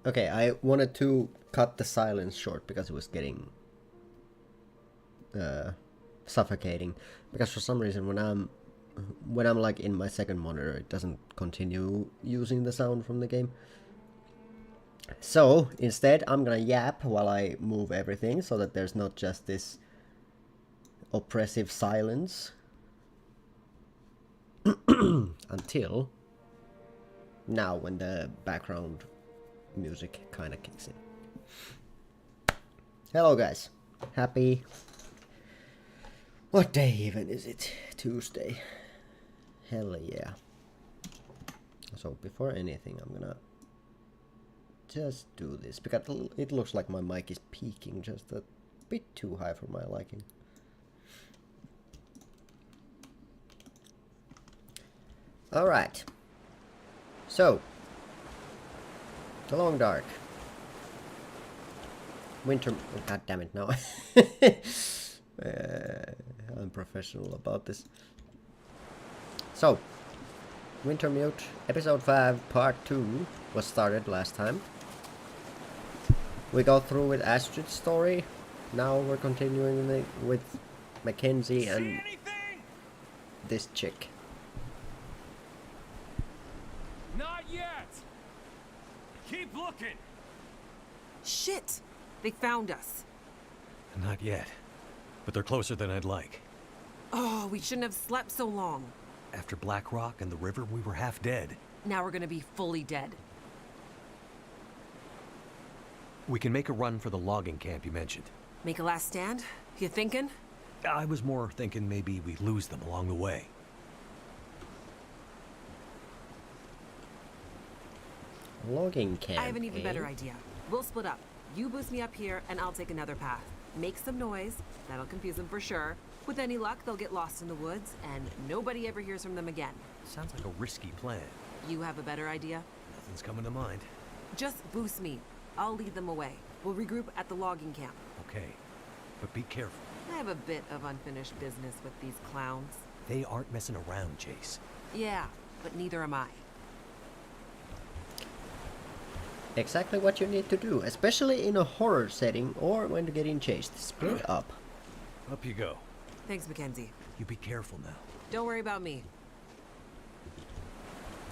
Okay, I wanted to cut the silence short because it was getting suffocating. Because for some reason when I'm like in my second monitor, it doesn't continue using the sound from the game. So instead, I'm gonna yap while I move everything so that there's not just this oppressive silence until now when the background music kind of kicks in. Hello guys, happy, what day even is it? Tuesday. Hell yeah. So before anything I'm gonna just do this because it looks like my mic is peaking just a bit too high for my liking. Alright, so the long dark winter, oh, god damn it, no. I'm professional about this. So Wintermute episode 5 part 2 was started last time. We got through with Astrid's story. Now we're continuing with Mackenzie and this chick. Not yet. Keep looking. Shit! They found us. Not yet, but they're closer than I'd like. Oh, we shouldn't have slept so long. After Black Rock and the river, we were half dead. Now we're gonna be fully dead. We can make a run for the logging camp you mentioned. Make a last stand? You thinking? I was more thinking maybe we lose them along the way. Logging camp. I have an even better idea. We'll split up. You boost me up here, and I'll take another path. Make some noise. That'll confuse them for sure. With any luck, they'll get lost in the woods, and nobody ever hears from them again. Sounds like a risky plan. You have a better idea? Nothing's coming to mind. Just boost me. I'll lead them away. We'll regroup at the logging camp. Okay, but be careful. I have a bit of unfinished business with these clowns. They aren't messing around, Chase. Yeah, but neither am I. Exactly what you need to do, especially in a horror setting or when getting chased. Split up. Up you go. Thanks, Mackenzie. You be careful now. Don't worry about me.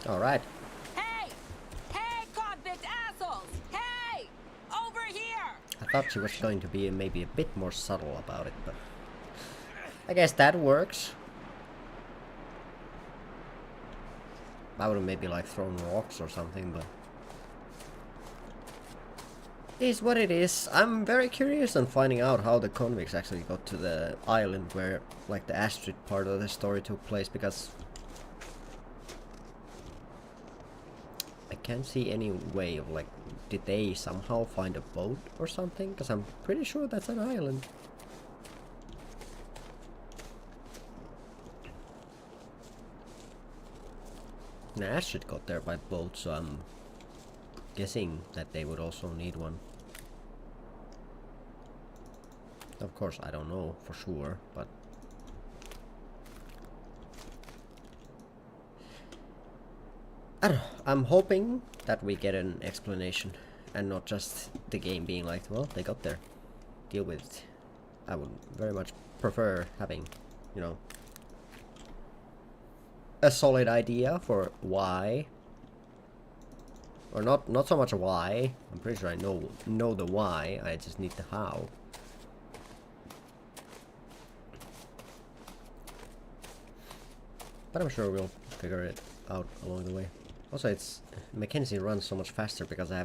Alright. Hey! Hey, convict assholes! Hey! Over here! I thought she was going to be maybe a bit more subtle about it, but I guess that works. I would have maybe like thrown rocks or something, but it is what it is. I'm very curious on finding out how the convicts actually got to the island where like the Astrid part of the story took place, because I can't see any way of like, did they somehow find a boat or something? Because I'm pretty sure that's an island. And Astrid got there by boat, so I'm guessing that they would also need one. Of course, I don't know for sure, but I don't know. I'm hoping that we get an explanation and not just the game being like, well, they got there. Deal with it. I would very much prefer having, you know, a solid idea for why. Or not so much why. I'm pretty sure I know the why. I just need the how. But I'm sure we'll figure it out along the way. Also, it's Mackenzie runs so much faster because I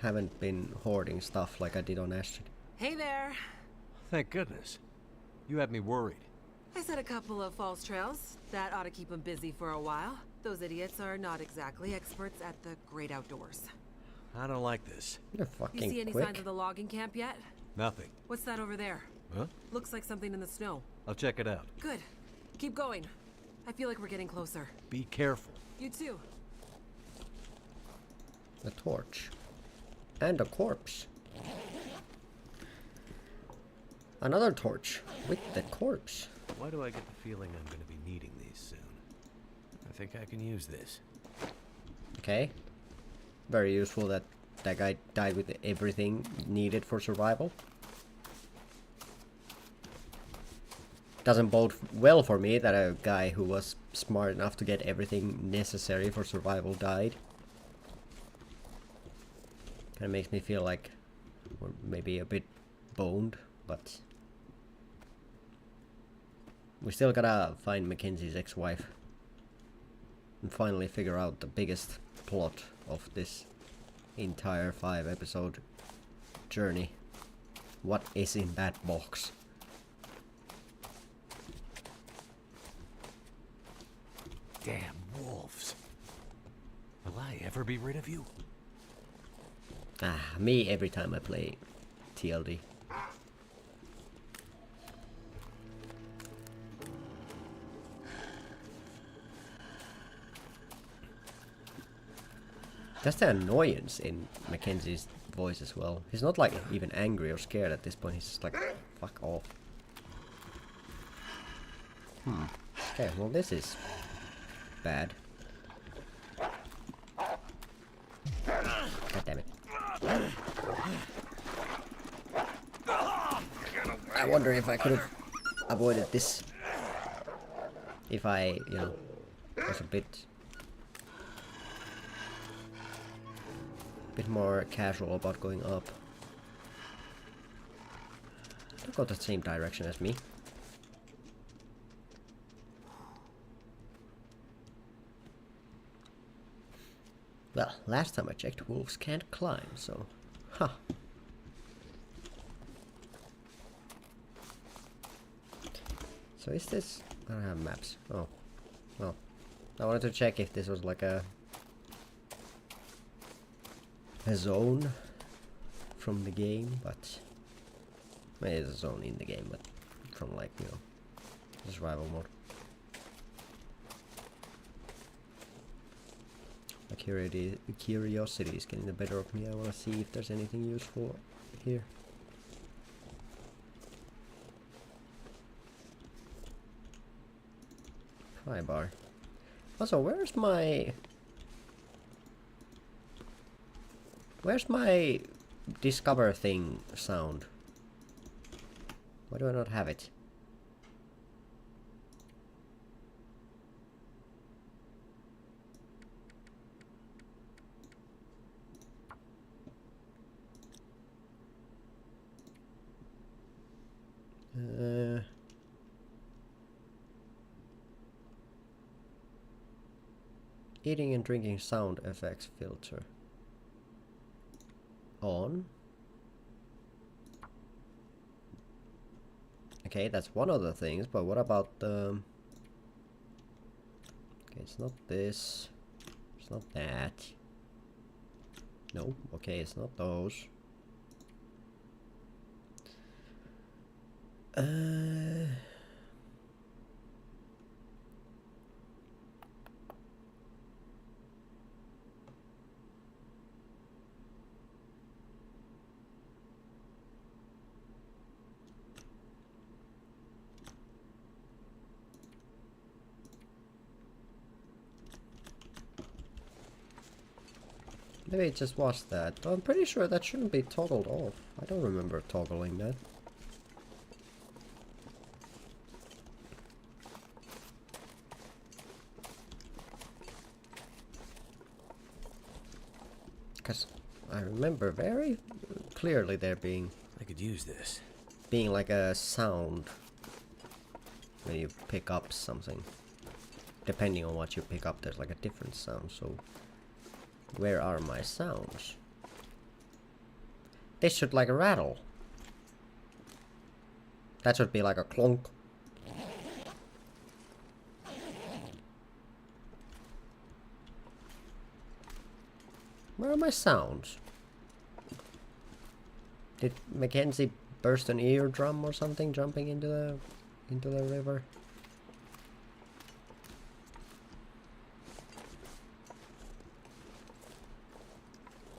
haven't been hoarding stuff like I did on Astrid. Hey there. Thank goodness. You had me worried. I set a couple of false trails. That ought to keep them busy for a while. Those idiots are not exactly experts at the great outdoors. I don't like this. You're fucking You see any quick. signs of the logging camp yet? Nothing. What's that over there? Huh? Looks like something in the snow. I'll check it out. Good. Keep going. I feel like we're getting closer. Be careful. You too. A torch. And a corpse. Another torch with the corpse. Why do I get the feeling I'm going to be needing these soon? I think I can use this. Okay. Very useful that that guy died with everything needed for survival. Doesn't bode well for me that a guy who was smart enough to get everything necessary for survival died. Kind of makes me feel like we're maybe a bit boned, but we still gotta find Mackenzie's ex-wife and finally figure out the biggest plot of this entire 5-episode journey. What is in that box? Damn wolves. Will I ever be rid of you? Ah, me every time I play TLD. That's the annoyance in Mackenzie's voice as well. He's not like even angry or scared at this point. He's just like, fuck off. Okay, well this is bad. God damn it. I wonder if I could have avoided this if I, you know, was a bit more casual about going up. Don't go the same direction as me. Well, last time I checked, wolves can't climb, so... Huh. So is this... I don't have maps. Oh. Well. I wanted to check if this was like a zone from the game, but... Maybe it's a zone in the game, but from like, you know, the survival mode. My curiosity is getting the better of me. I want to see if there's anything useful here. Pry bar. Also, where's my discover thing sound? Why do I not have it? Eating and drinking sound effects filter. On. Okay, that's one of the things, but what about the... Okay, it's not this. It's not that. No, okay, it's not those. Maybe it just was that. I'm pretty sure that shouldn't be toggled off. I don't remember toggling that. Because I remember very clearly there being... I could use this. Being like a sound when you pick up something. Depending on what you pick up, there's like a different sound, so... Where are my sounds? This should like rattle. That should be like a clonk. Where are my sounds? Did Mackenzie burst an eardrum or something jumping into the river?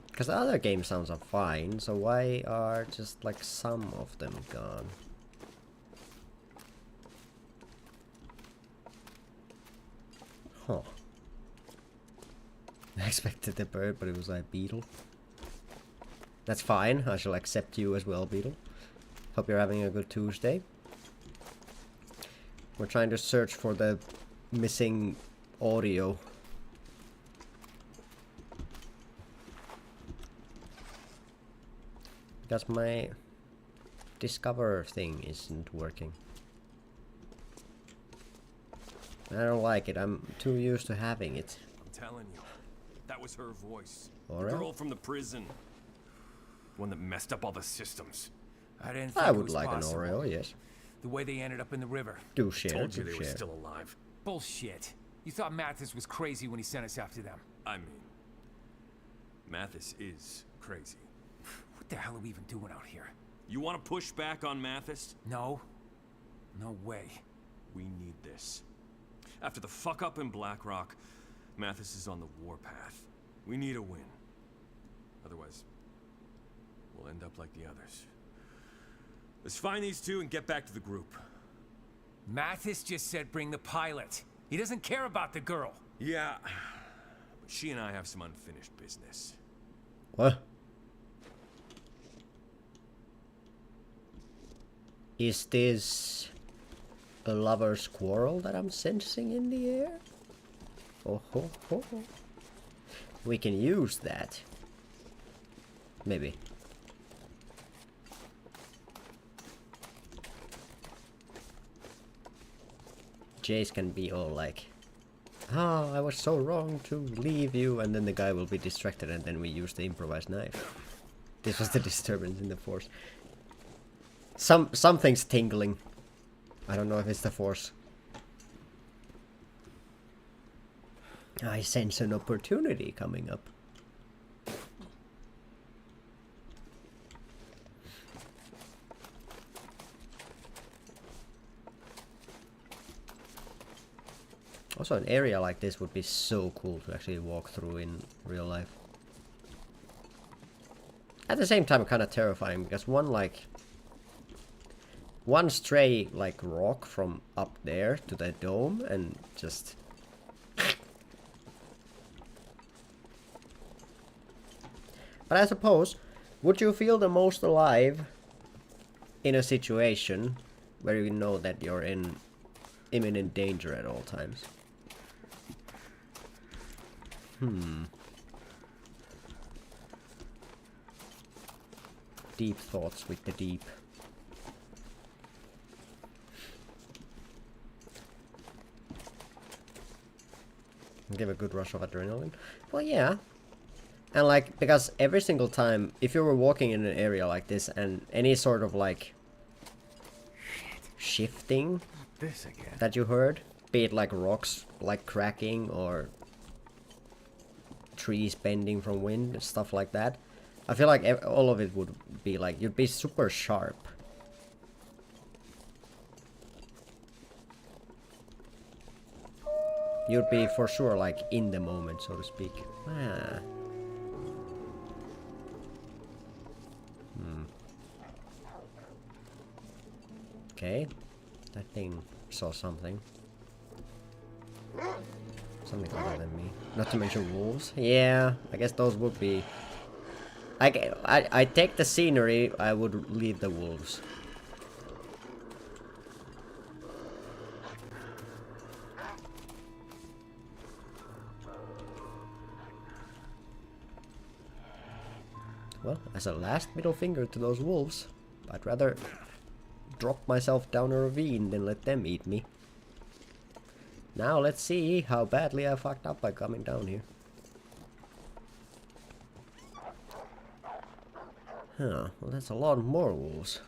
Because the other game sounds are fine, so why are just like some of them gone? Huh. I expected a bird, but it was a beetle. That's fine. I shall accept you as well, Beetle. Hope you're having a good Tuesday. We're trying to search for the missing audio. Because my Discover thing isn't working. I don't like it. I'm too used to having it. I'm telling you, that was her voice. All The right. girl from the prison. One that messed up all the systems. I didn't think I it would was like possible. an Oreo, yes. The way they ended up in the river. Do share, Told you do they were share. still alive. Bullshit. You thought Mathis was crazy when he sent us after them. I mean, Mathis is crazy. What the hell are we even doing out here? You want to push back on Mathis? No. No way. We need this. After the fuck up in Black Rock, Mathis is on the warpath. We need a win. Otherwise, we'll end up like the others. Let's find these two and get back to the group. Mathis just said bring the pilot. He doesn't care about the girl. Yeah, but she and I have some unfinished business. What? Is this a lover's quarrel that I'm sensing in the air? Oh ho ho. We can use that. Maybe. Jace can be all like, I was so wrong to leave you, and then the guy will be distracted, and then we use the improvised knife. This was the disturbance in the force. Something's tingling. I don't know if it's the force. I sense an opportunity coming up. Also, an area like this would be so cool to actually walk through in real life. At the same time, kind of terrifying, because one stray like rock from up there to the dome and just but I suppose, would you feel the most alive in a situation where you know that you're in imminent danger at all times? Deep thoughts with the deep. Give a good rush of adrenaline. Well, yeah. And like, because every single time, if you were walking in an area like this and any sort of like shifting This again. that you heard, be it like rocks like cracking or trees bending from wind, stuff like that, I feel like all of it would be like, you'd be super sharp. You'd be for sure like in the moment, so to speak. Ah. Okay, that thing saw something. Something other than me. Not to mention wolves. Yeah, I guess those would be... I take the scenery, I would leave the wolves. Well, as a last middle finger to those wolves, I'd rather drop myself down a ravine than let them eat me. Now let's see how badly I fucked up by coming down here. Huh, well that's a lot more wolves.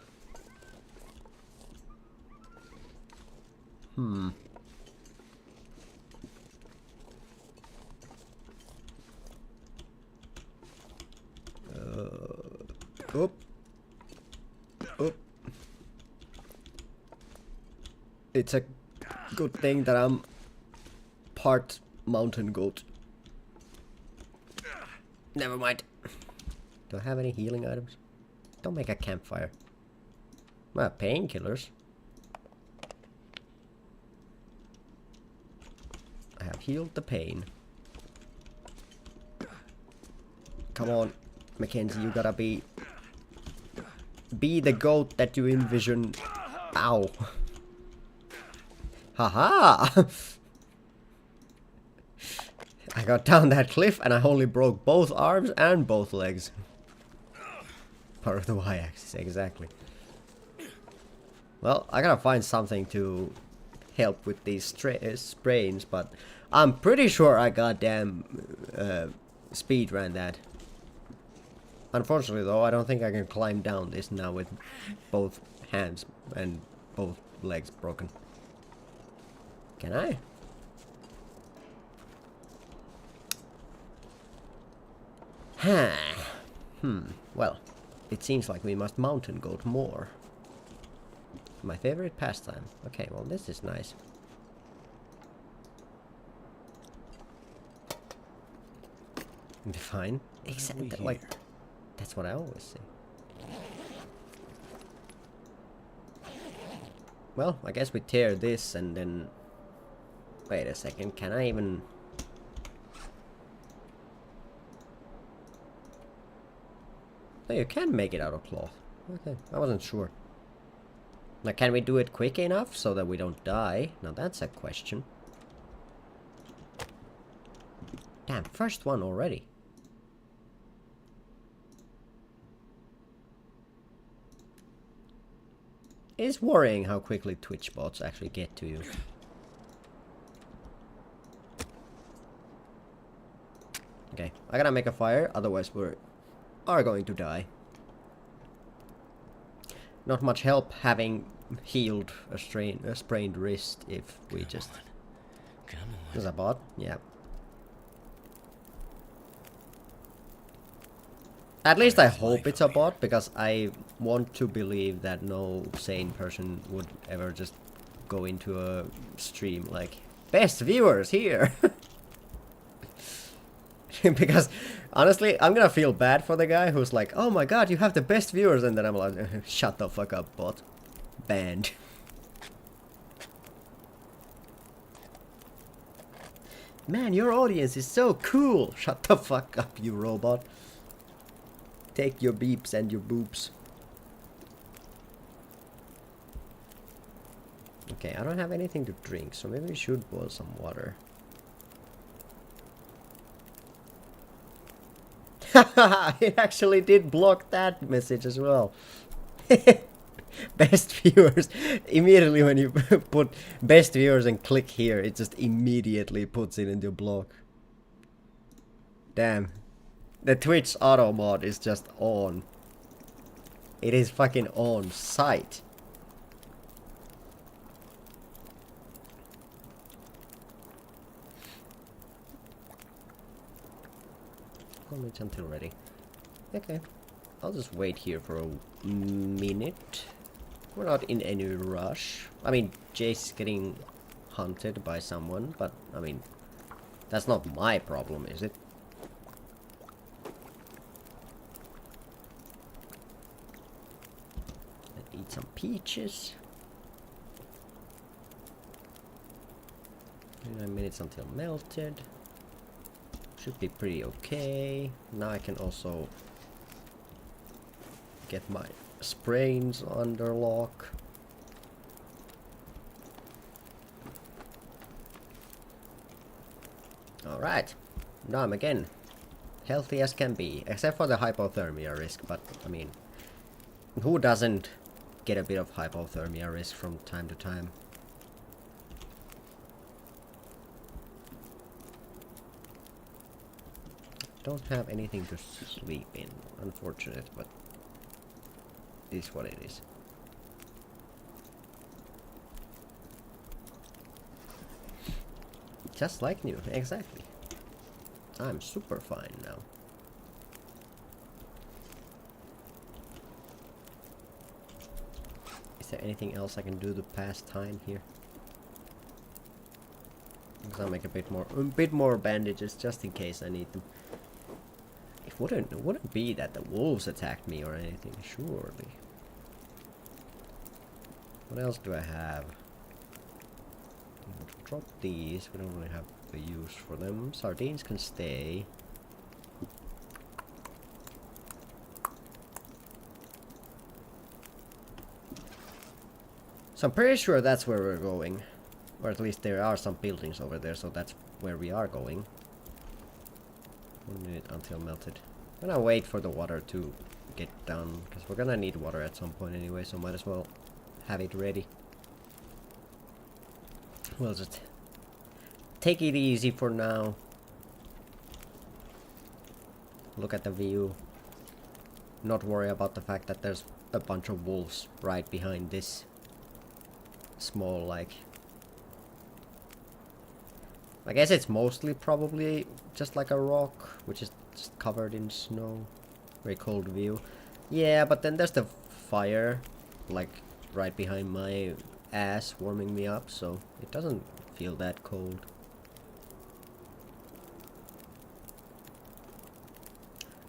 Oop. Oop. It's a good thing that I'm part mountain goat. Never mind. Do I have any healing items? Don't make a campfire. Well, painkillers. I have healed the pain. Come on. Mackenzie, you gotta be the goat that you envision. Ow. Haha! I got down that cliff and I only broke both arms and both legs. Part of the y-axis, exactly. Well, I gotta find something to help with these sprains, but I'm pretty sure I goddamn speed ran that. Unfortunately though, I don't think I can climb down this now with both hands and both legs broken. Can I? Well, it seems like we must mountain goat more. My favorite pastime. Okay, well this is nice. Fine. Except like, that's what I always say. Well, I guess we tear this and then... Wait a second, can I even... No, you can make it out of cloth. Okay, I wasn't sure. Now, can we do it quick enough so that we don't die? Now, that's a question. Damn, first one already. It's worrying how quickly Twitch bots actually get to you. Okay, I gotta make a fire, otherwise we are going to die. Not much help having healed a sprained wrist if we just... Come on. There's a bot? Yeah. At least I hope it's a bot, because I want to believe that no sane person would ever just go into a stream like, best viewers here! Because, honestly, I'm gonna feel bad for the guy who's like, oh my god, you have the best viewers, and then I'm like, shut the fuck up, bot. Banned. Man, your audience is so cool! Shut the fuck up, you robot. Take your beeps and your boops. Okay, I don't have anything to drink, so maybe we should boil some water. It actually did block that message as well. Best viewers. Immediately when you put best viewers and click here, it just immediately puts it into block. Damn. The Twitch auto mod is just on. It is fucking on site. Comments until ready. Okay. I'll just wait here for a minute. We're not in any rush. I mean, Jace is getting hunted by someone, but I mean, that's not my problem, is it? Let's eat some peaches. 9 minutes until melted. Should be pretty okay. Now I can also get my sprains under lock. Alright. Now I'm again healthy as can be, except for the hypothermia risk, but I mean, who doesn't get a bit of hypothermia risk from time to time? Don't have anything to sleep in, unfortunate, but it is what it is. Just like new, exactly. I'm super fine now. Is there anything else I can do to pass time here? Because I'll make a bit more bandages just in case I need them. It wouldn't be that the wolves attacked me or anything, surely. What else do I have? Drop these. We don't really have a use for them. Sardines can stay. So I'm pretty sure that's where we're going. Or at least there are some buildings over there, so that's where we are going. 1 minute until melted. I'm gonna wait for the water to get done, because we're gonna need water at some point anyway, so might as well have it ready. We'll just take it easy for now. Look at the view. Not worry about the fact that there's a bunch of wolves right behind this small, like... I guess it's mostly probably just like a rock, which is just covered in snow. Very cold view. Yeah, but then there's the fire, like, right behind my ass warming me up, so it doesn't feel that cold.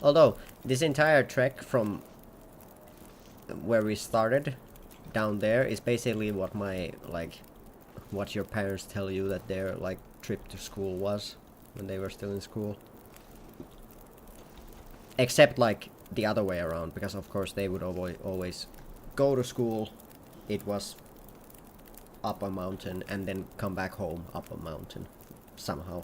Although, this entire trek from where we started down there is basically what my, like, what your parents tell you that their, like, trip to school was when they were still in school. Except, like, the other way around, because of course they would always go to school. It was up a mountain and then come back home up a mountain somehow.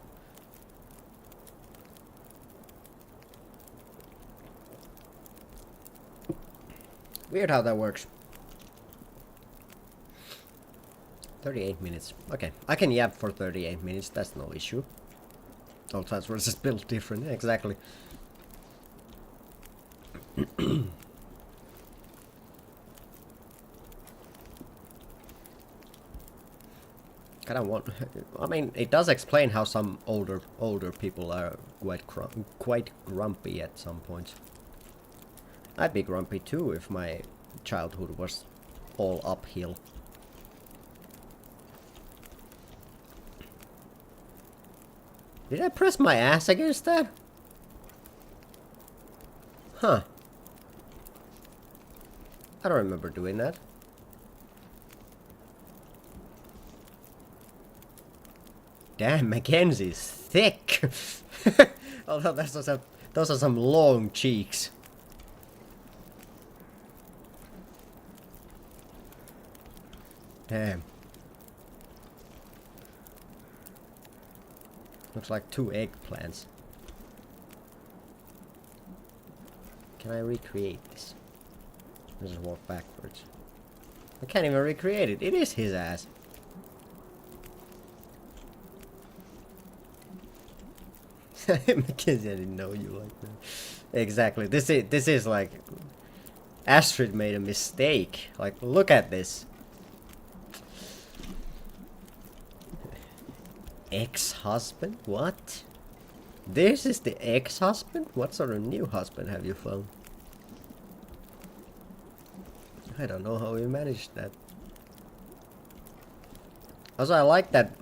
Weird how that works. 38 minutes. Okay, I can yap for 38 minutes, that's no issue. All transfers is built different, exactly. Kinda want... I mean, it does explain how some older people are quite grumpy at some points. I'd be grumpy too if my childhood was all uphill. Did I press my ass against that? Huh. I don't remember doing that. Damn, Mackenzie's thick! Although those are some long cheeks. Damn. Looks like 2 eggplants. Can I recreate this? I'll just walk backwards. I can't even recreate it. It is his ass. Mackenzie, I didn't know you like that. Exactly. This is like Astrid made a mistake. Like, look at this. Ex-husband? What? This is the ex-husband? What sort of new husband have you found? I don't know how you managed that. Also, I like that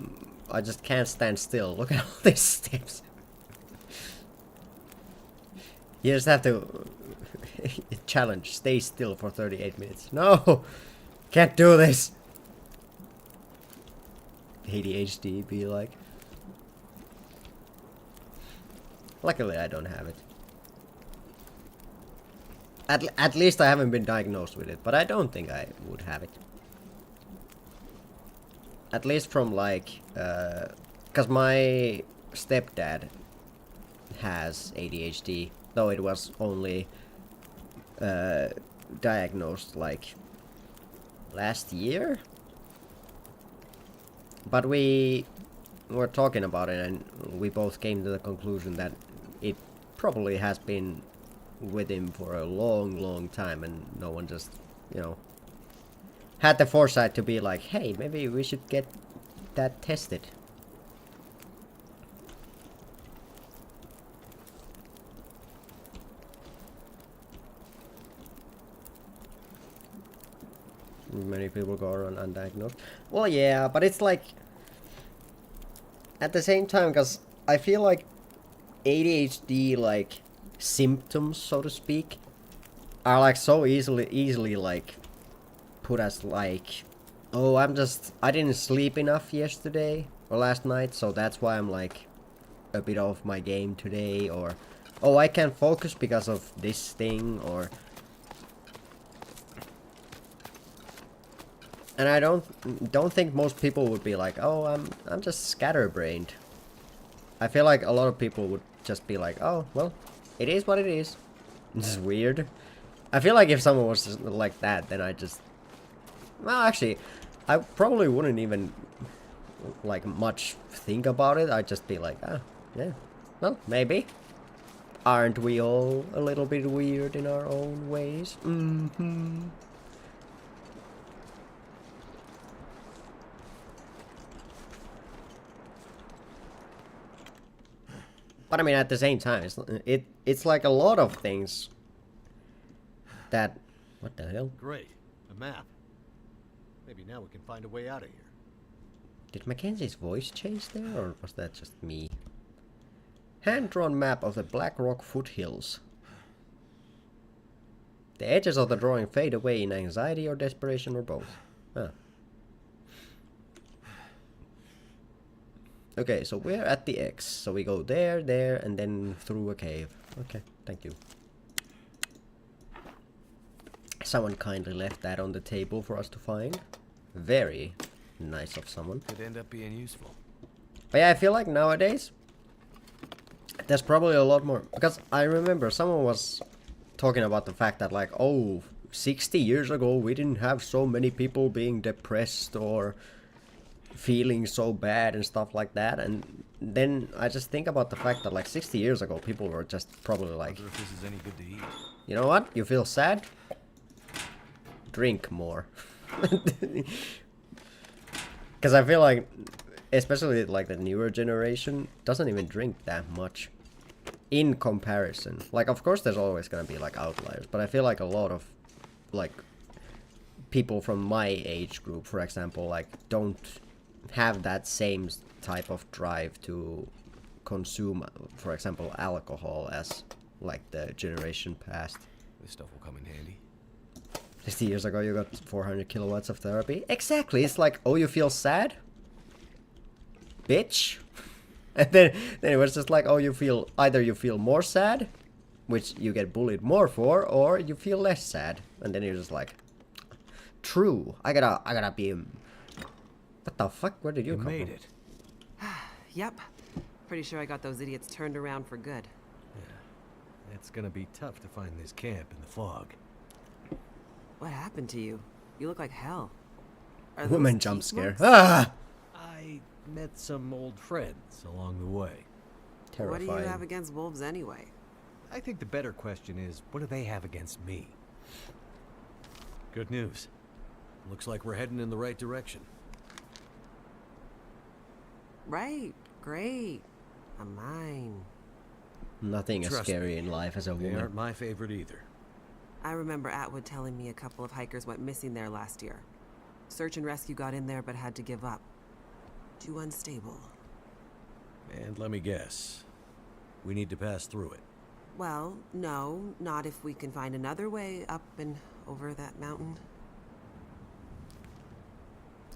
I just can't stand still. Look at all these steps. You just have to challenge, stay still for 38 minutes. No! Can't do this! ADHD be like. Luckily I don't have it. At least I haven't been diagnosed with it, but I don't think I would have it. At least from like, cause my stepdad has ADHD, though it was only diagnosed like last year. But we were talking about it and we both came to the conclusion that it probably has been with him for a long time and no one just, you know, had the foresight to be like, hey, maybe we should get that tested. Many people go around undiagnosed. Well, yeah, but it's like at the same time, because I feel like ADHD like symptoms, so to speak, are like so easily like put as like, oh, I didn't sleep enough yesterday or last night, so that's why I'm like a bit off my game today, or oh, I can't focus because of this thing, or And I don't think most people would be like, oh, I'm just scatterbrained. I feel like a lot of people would just be like, oh, well, it is what it is. This is weird. I feel like if someone was just like that, then I just... Well, actually, I probably wouldn't even, like, much think about it. I'd just be like, ah, yeah, well, maybe. Aren't we all a little bit weird in our own ways? Mm-hmm. But I mean, at the same time, it's like a lot of things that... What the hell? Great. A map. Maybe now we can find a way out of here. Did Mackenzie's voice change there, or was that just me? Hand-drawn map of the Black Rock foothills. The edges of the drawing fade away in anxiety or desperation or both. Ah. Okay, so we're at the X. So we go there, there, and then through a cave. Okay, thank you. Someone kindly left that on the table for us to find. Very nice of someone. Could end up being useful. But yeah, I feel like nowadays there's probably a lot more, because I remember someone was talking about the fact that, like, oh, 60 years ago we didn't have so many people being depressed or feeling so bad and stuff like that. And then I just think about the fact that, like, 60 years ago people were just probably like, Wonder if this is any good to eat. you know what, you feel sad? Drink more. Because I feel like, especially like the newer generation, doesn't even drink that much in comparison. Like, of course there's always gonna be like outliers, but I feel like a lot of like people from my age group, for example, like don't have that same type of drive to consume, for example, alcohol as like the generation past. This stuff will come in handy. 60 years ago you got 400 kilowatts of therapy. Exactly, it's like, oh, you feel sad? Bitch. And then it was just like, oh, you feel, either you feel more sad, which you get bullied more for, or you feel less sad. And then you're just like, true, I gotta be... What the fuck? Where did you come made from? it. Yep. Pretty sure I got those idiots turned around for good. Yeah. It's gonna be tough to find this camp in the fog. What happened to you? You look like hell. Are those Woman teeth jump scare. marks? Ah! I met some old friends along the way. What do you have Terrifying. against wolves anyway? I think the better question is, what do they have against me? Good news. Looks like we're heading in the right direction. Right. Great. A mine. Nothing as Trust scary in life as a They woman. aren't my favorite either. I remember Atwood telling me a couple of hikers went missing there last year. Search and rescue got in there but had to give up. Too unstable. And let me guess. We need to pass through it. Well, no, not if we can find another way up and over that mountain.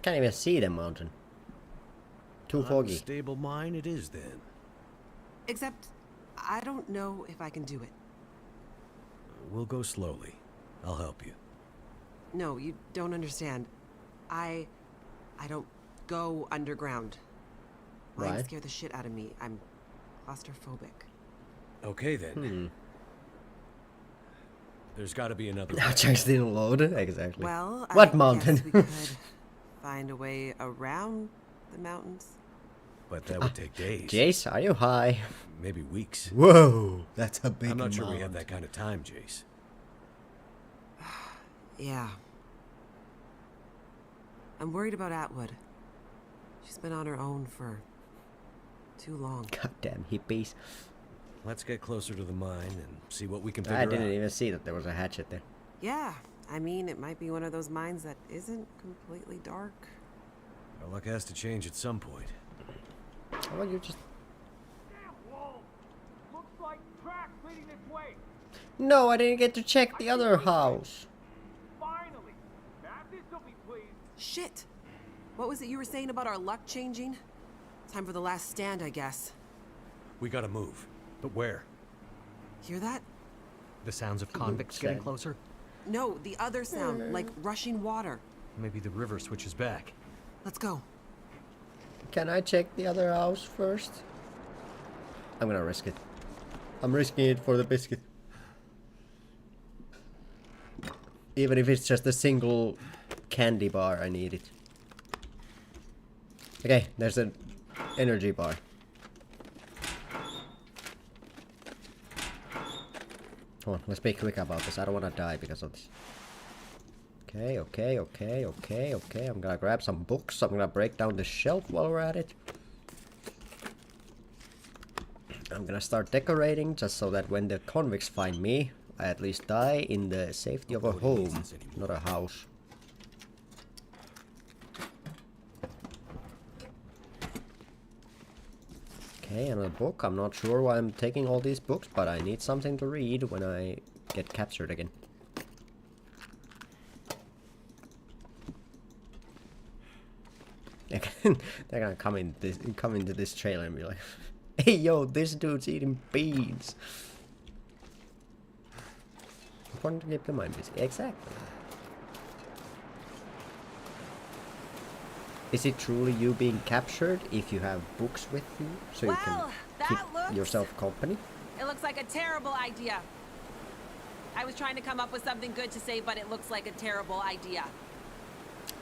Can't even see the mountain. Too foggy. Unstable mine it is then. Except, I don't know if I can do it. We'll go slowly. I'll help you. No, you don't understand. I don't go underground. Why? Mines scare the shit out of me. I'm claustrophobic. Okay then. There's got to be another Now way. Chunks didn't load. Exactly. Well, What I mountain? guess we could find a way around the mountains. But that would take days. Jace, are you high? Maybe weeks. Whoa, that's a big I'm not sure we have that kind of time, Jace. Yeah. I'm worried about Atwood. She's been on her own for too long. Goddamn hippies. Let's get closer to the mine and see what we can figure I didn't out. even see that there was a hatchet there. Yeah, I mean, it might be one of those mines that isn't completely dark. Our luck has to change at some point. How about you just... Looks like tracks leading this way. No, I didn't get to check the other house. Finally. Baptist will be pleased. Shit! What was it you were saying about our luck changing? Time for the last stand, I guess. We gotta move. But where? Hear that? The sounds of convicts getting closer? No, the other sound, like rushing water. Maybe the river switches back. Let's go. Can I check the other house first? I'm gonna risk it. I'm risking it for the biscuit. Even if it's just a single candy bar, I need it. Okay, there's an energy bar. Come on, let's be quick about this. I don't want to die because of this. Okay, okay, okay, okay, okay. I'm gonna grab some books. I'm gonna break down the shelf while we're at it. I'm gonna start decorating just so that when the convicts find me, I at least die in the safety of a home, not a house. Okay, another book. I'm not sure why I'm taking all these books, but I need something to read when I get captured again. They're gonna come into this trailer and be like, "Hey, yo, this dude's eating beans." Important to keep the mind busy. Exactly. Is it truly you being captured if you have books with you, so you can keep yourself company? It looks like a terrible idea. I was trying to come up with something good to say, but it looks like a terrible idea.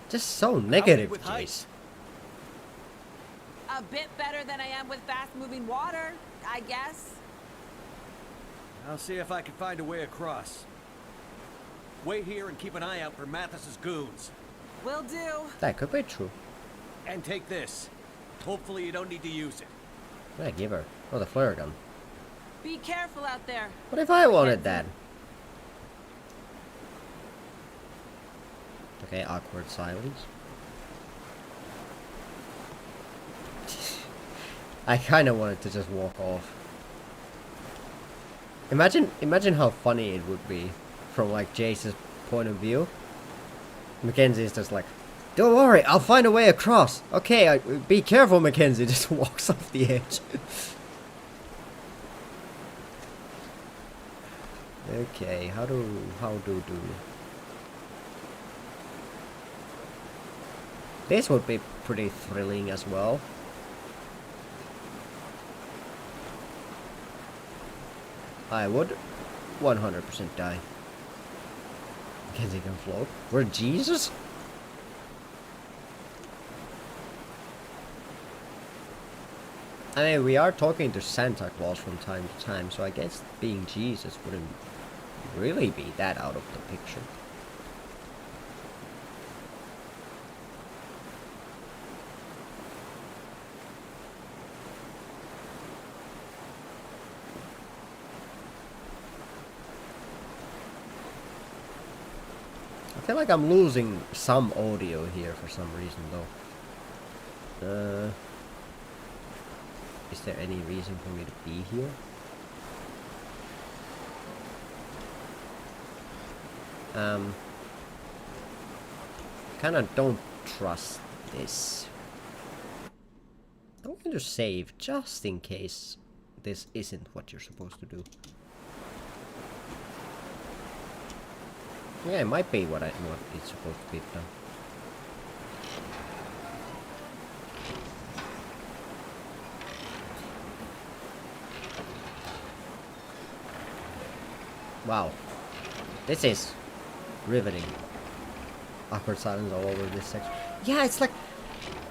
Just so negative, with Jace. A bit better than I am with fast-moving water, I guess. I'll see if I can find a way across. Wait here and keep an eye out for Mathis's goons. Will do. That could be true. And take this. Hopefully you don't need to use it. Yeah, give her. Oh, the flare gun. Be careful out there. What if I wanted that? Okay, awkward silence. I kind of wanted to just walk off. Imagine how funny it would be from like Jace's point of view. Mackenzie's just like, "Don't worry, I'll find a way across." Okay, be careful, Mackenzie. Just walks off the edge. Okay, how do. This would be pretty thrilling as well. I would 100% die. Mackenzie can float. We're Jesus? I mean, we are talking to Santa Claus from time to time, so I guess being Jesus wouldn't really be that out of the picture. I feel like I'm losing some audio here for some reason though. Is there any reason for me to be here? Kinda don't trust this. I'm going to save just in case this isn't what you're supposed to do. Yeah, it might be what it's supposed to be done. Wow, this is riveting. Awkward silence all over this section. Yeah, it's like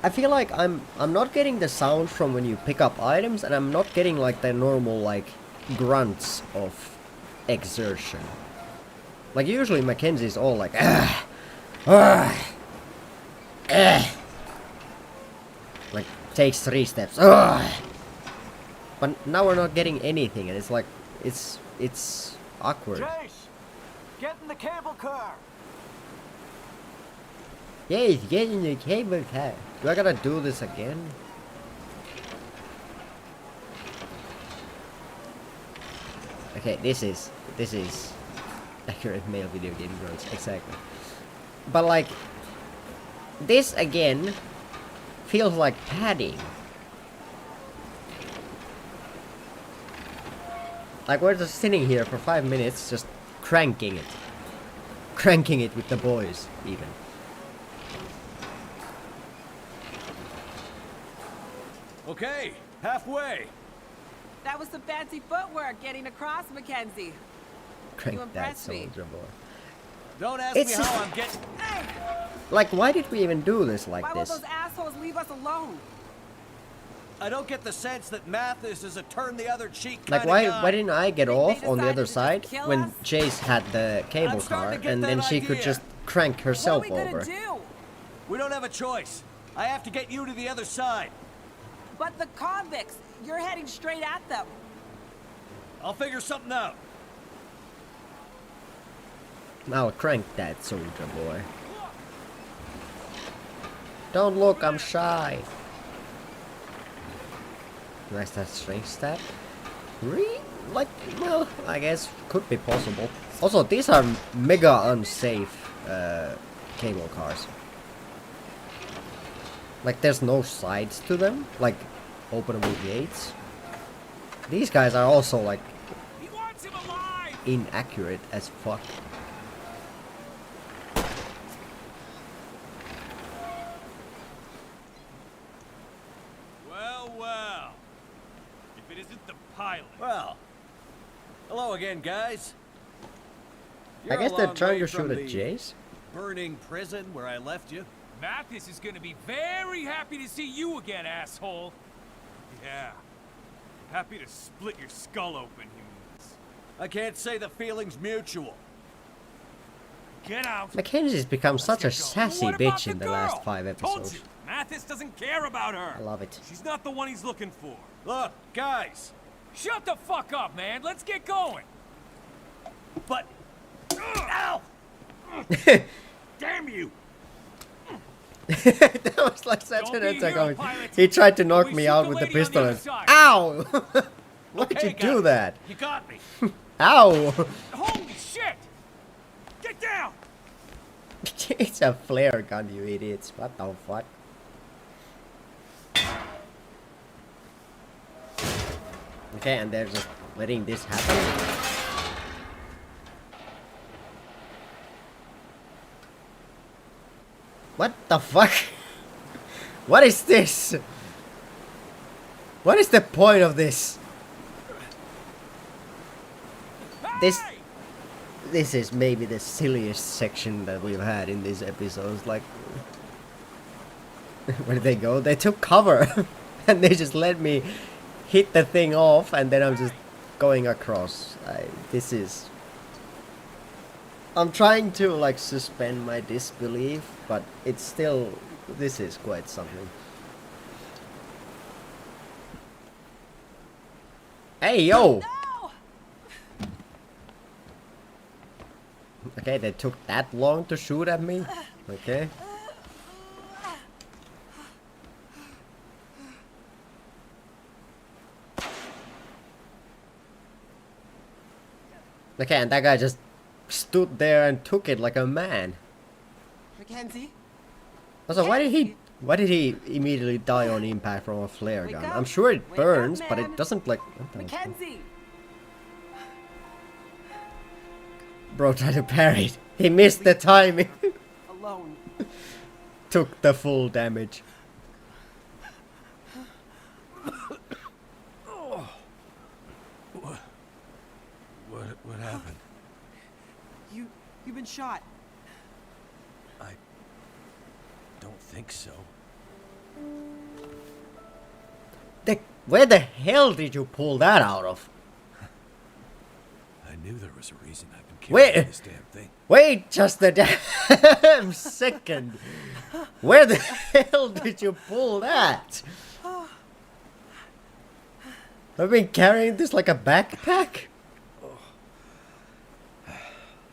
I feel like I'm not getting the sound from when you pick up items, and I'm not getting like the normal like grunts of exertion. Like usually Mackenzie's all like like takes 3 steps. But now we're not getting anything, and it's like it's awkward. Jace, get in the cable car. Yes, get in the cable car. Do I gotta do this again? Okay, this is accurate male video game grunts, exactly. But like this again feels like padding. Like we're just sitting here for 5 minutes just cranking it with the boys even. Okay, halfway. That was some fancy footwork getting across, Mackenzie. Crank that impress me. soldier boy. Don't ask It's me how just- I'm getting... Hey, Like, why did we even do this like why will this? those assholes leave us alone? I don't get the sense that Mathis is a turn-the-other-cheek Like, kind of guy. why didn't I get They off on the decided other to just side kill when us? Jace had the cable I'm starting car to get and that then she could idea. just crank herself What are we over? gonna do? We don't have a choice. I have to get you to the other side. But the convicts, you're heading straight at them. I'll figure something out. I'll crank that soldier boy. Don't look, I'm shy. Nice that strength stat. Really? Like, well, I guess could be possible. Also, these are mega unsafe cable cars. Like, there's no sides to them, like openable gates. These guys are also like He wants him alive! inaccurate as fuck. Well, well. If it isn't the pilot. Well, hello again, guys. I You're guess a they're long trying way to from shoot at the Jace. burning prison where I left you. Mathis is gonna be very happy to see you again, asshole. Yeah. Happy to split your skull open, he means. I can't say the feeling's mutual. Get out. Mackenzie's become such a get going. sassy What about bitch in the girl? last 5 Told episodes. you, Mathis doesn't care about her. I love it. She's not the one he's looking for. Look, guys, Shut the fuck up, man. Let's get going. but... Ow! Damn you! That was like such Don't an be a attack hero, on me. pilot. He tried to knock We me shoot out the with the lady on the pistol other and... side. Ow! Why did Okay, you do guys, that? You got me. Ow! Holy shit! Get down! It's a flare gun, you idiots. What the fuck? Okay, and they're just letting this happen. What the fuck? What is this? What is the point of this? This Hey! this is maybe the silliest section that we've had in these episodes. Like, where did they go? They took cover and they just let me hit the thing off, and then I'm just going across. This is... I'm trying to like suspend my disbelief, but it's still... This is quite something. Hey, yo! No! Okay, they took that long to shoot at me. Okay. Okay, and that guy just stood there and took it like a man. Mackenzie? Also, why did he immediately die on impact from a flare Wake gun? up. I'm sure it Wake up, burns, but man. it doesn't like... what the- Mackenzie! Bro tried to parry it. He missed the timing. Alone. Took the full damage. What happened? You've been shot. I don't think so. Where the hell did you pull that out of? I knew there was a reason I've been Wait. carrying this damn thing. Wait just a damn second. Where the hell did you pull that? I've been carrying this like a backpack?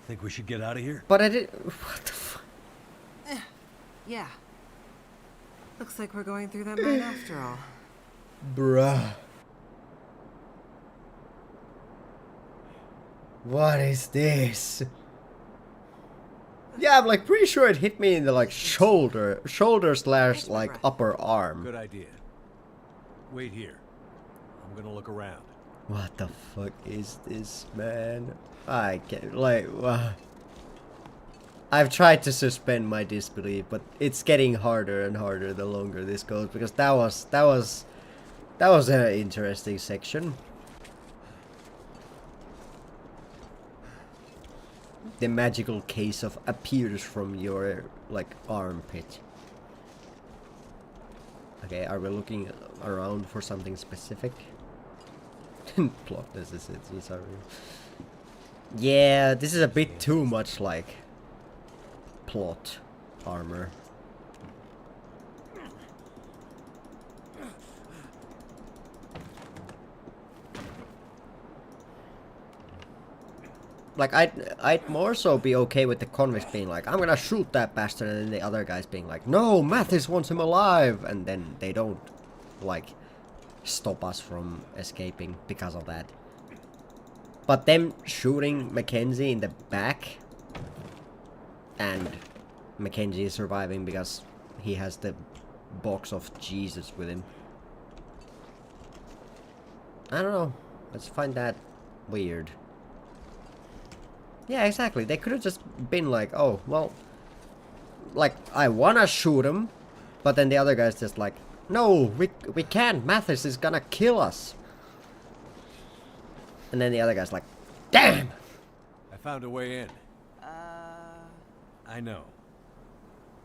Think we should get out of here? But I did... What the fuck? Yeah. Looks like we're going through that mine after all. Bruh. What is this? Yeah, I'm like pretty sure it hit me in the like shoulder slash like upper arm. Good idea. Wait here. I'm gonna look around. What the fuck is this, man? I can't, like, I've tried to suspend my disbelief, but it's getting harder and harder the longer this goes, because that was That was an interesting section. The magical case of appears from your, like, armpit. Okay, are we looking around for something specific? Plot necessities are real. Yeah, this is a bit too much like plot armor. Like, I'd more so be okay with the convicts being like, I'm gonna shoot that bastard, and then the other guys being like, no, Mathis wants him alive, and then they don't, like, stop us from escaping because of that. But them shooting Mackenzie in the back, and Mackenzie surviving because he has the box of Jesus with him. I don't know, I just find that weird. Yeah, exactly. They could have just been like, oh, well, like, I wanna shoot him, but then the other guy's just like, no, we can't. Mathis is gonna kill us. And then the other guy's like, damn! I found a way in. I know.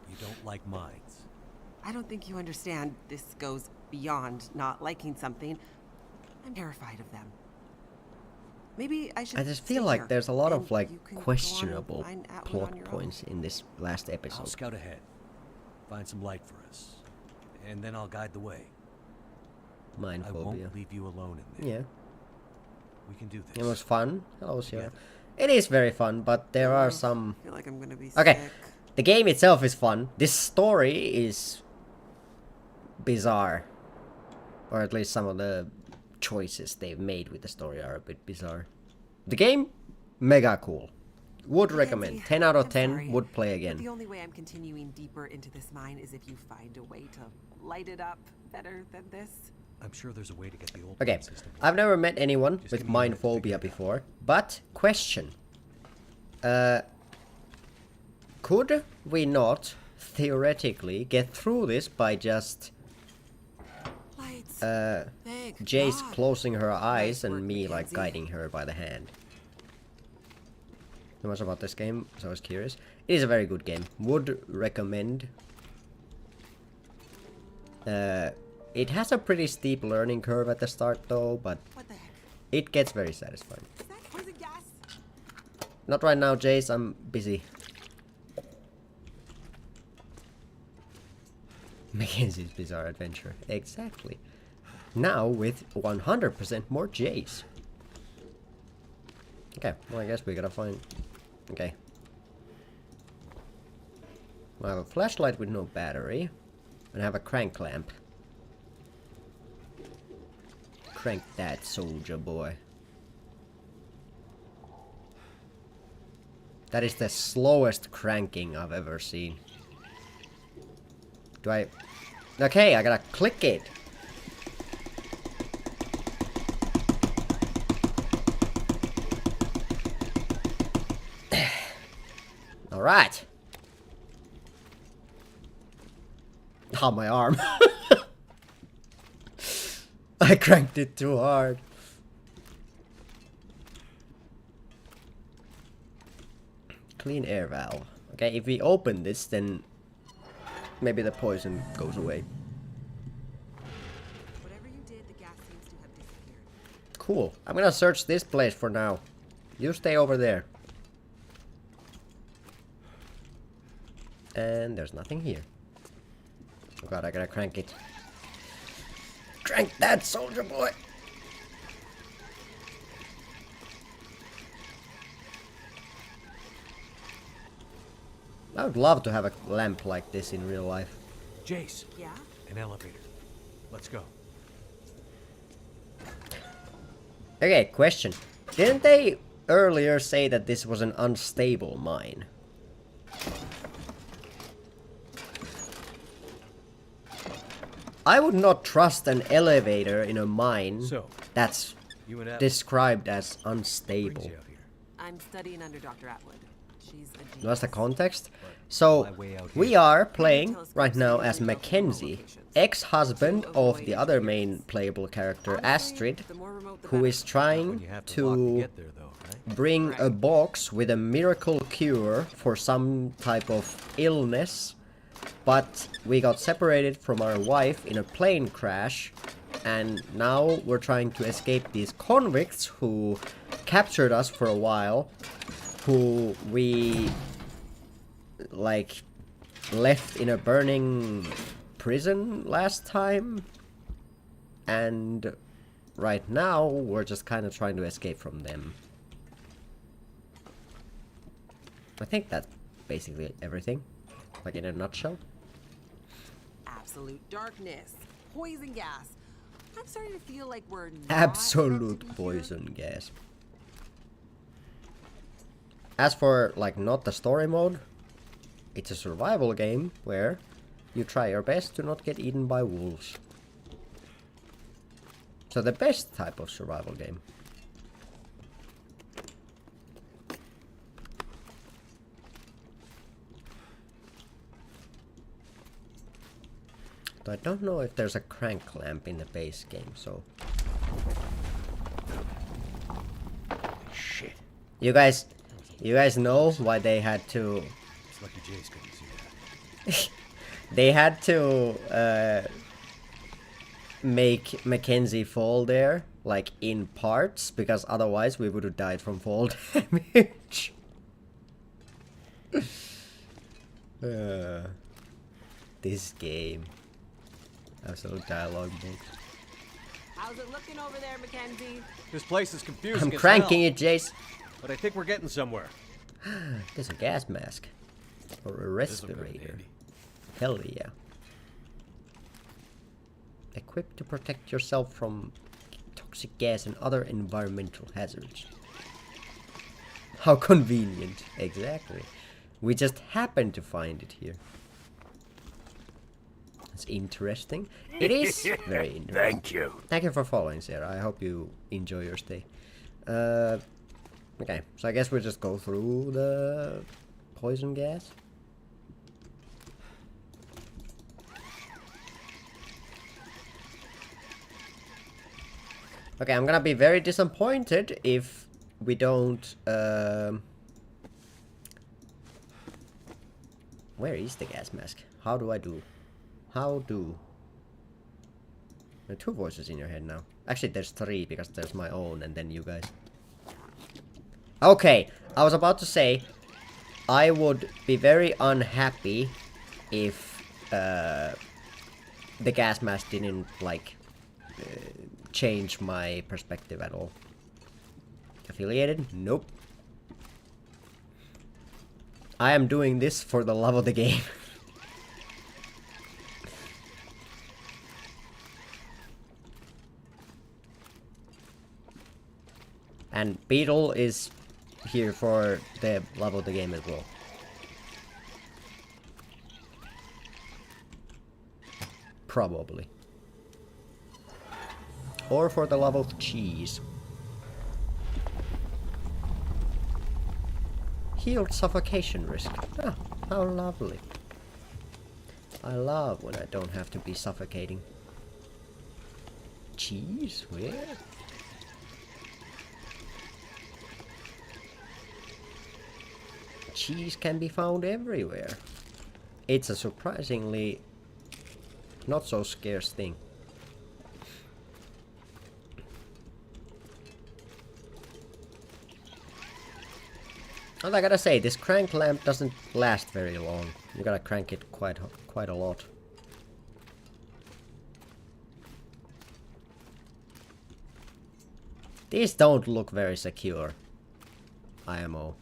You don't like mines. I don't think you understand. This goes beyond not liking something. I'm terrified of them. Maybe I should. I just stay feel like here, there's a lot and of, like, you can go on questionable and find Atwood plot on your own. points in this last I'll episode. scout ahead. Find some light for us. And then I'll guide the way. Mind I phobia. won't leave you alone in there. Yeah, We can do this. it was fun. Hello, Sierra. Together. It is very fun, but there are some... I feel like I'm gonna be Okay, sick. the game itself is fun. This story is bizarre. Or at least some of the choices they've made with the story are a bit bizarre. The game, mega cool. Would recommend. Mackenzie, 10 out of I'm 10, sorry, would play but again. the only way I'm continuing deeper into this mine is if you find a way to light it up better than this. I'm sure there's a way to get the old Okay, mine system I've never met anyone Just with give me a minute mind to figure phobia it out. before. But, question. Could we not, theoretically, get through this by just... Lights. Thank Jace God. closing her eyes Nice and work, me, like, Mackenzie. guiding her by the hand. So much about this game, so I was curious. It is a very good game. Would recommend. It has a pretty steep learning curve at the start, though, but What the heck? it gets very satisfying. Is that poison gas? Not right now, Jace. I'm busy. Mackenzie's Bizarre Adventure. Exactly. Now with 100% more Jace. Okay, well, I guess we gotta find... Okay. I have a flashlight with no battery. And I have a crank lamp. Crank that, soldier boy. That is the slowest cranking I've ever seen. Do I... Okay, I gotta click it. Alright. Oh, my arm. I cranked it too hard. Clean air valve. Okay, if we open this, then maybe the poison goes away. Whatever you did, the gas seems to have disappeared. Cool. I'm gonna search this place for now. You stay over there. And there's nothing here. Oh god, I gotta crank it. Crank that, soldier boy! I would love to have a lamp like this in real life. Jace, Yeah? an elevator. Let's go. Okay, question. Didn't they earlier say that this was an unstable mine? I would not trust an elevator in a mine So, that's you and Atwood described as brings unstable. you out here. I'm studying under Dr. Atwood. She's a genius. That's the context? So, My way out we here. are playing Telescopes right now are as usually built in remote Mackenzie. locations. ex-husband of the other main playable character, Astrid, who is trying You have to to walk to get there, though, right? bring a box with a miracle cure for some type of illness, but we got separated from our wife in a plane crash, and now we're trying to escape these convicts who captured us for a while, who we like left in a burning prison last time, and right now we're just kind of trying to escape from them. I think that's basically everything, like in a nutshell. Absolute darkness. Poison gas. I'm starting to feel like we're not Absolute meant to be poison gas. As for like not the story mode, it's a survival game where you try your best to not get eaten by wolves. So the best type of survival game. I don't know if there's a crank lamp in the base game, so... Shit. You guys know why they had to... It's lucky Jace couldn't see that. They had to make Mackenzie fall there, like in parts, because otherwise we would have died from fall damage. This game. Absolute dialogue box. How's it looking over there, Mackenzie? This place is confusing. I'm cranking it, Jace. But I think we're getting somewhere. There's a gas mask. Or a This'll come in respirator. handy. Hell yeah. Equipped to protect yourself from toxic gas and other environmental hazards. How convenient. Exactly. We just happened to find it here. It's interesting. It is very interesting. Thank you. Thank you for following, Sarah. I hope you enjoy your stay. Okay, so I guess we'll just go through the poison gas. Okay, I'm gonna be very disappointed if we don't... Where is the gas mask? How do I do? How do... There are two voices in your head now. Actually, there's three, because there's my own and then you guys. Okay, I was about to say, I would be very unhappy if the gas mask didn't, like, change my perspective at all. Affiliated? Nope. I am doing this for the love of the game. And Beetle is here for the love of the game as well. Probably. Or for the love of cheese. Healed suffocation risk. Ah, how lovely. I love when I don't have to be suffocating. Cheese? Where? Cheese can be found everywhere. It's a surprisingly not so scarce thing. And I gotta say, this crank lamp doesn't last very long. You gotta crank it quite a lot. These don't look very secure. IMO.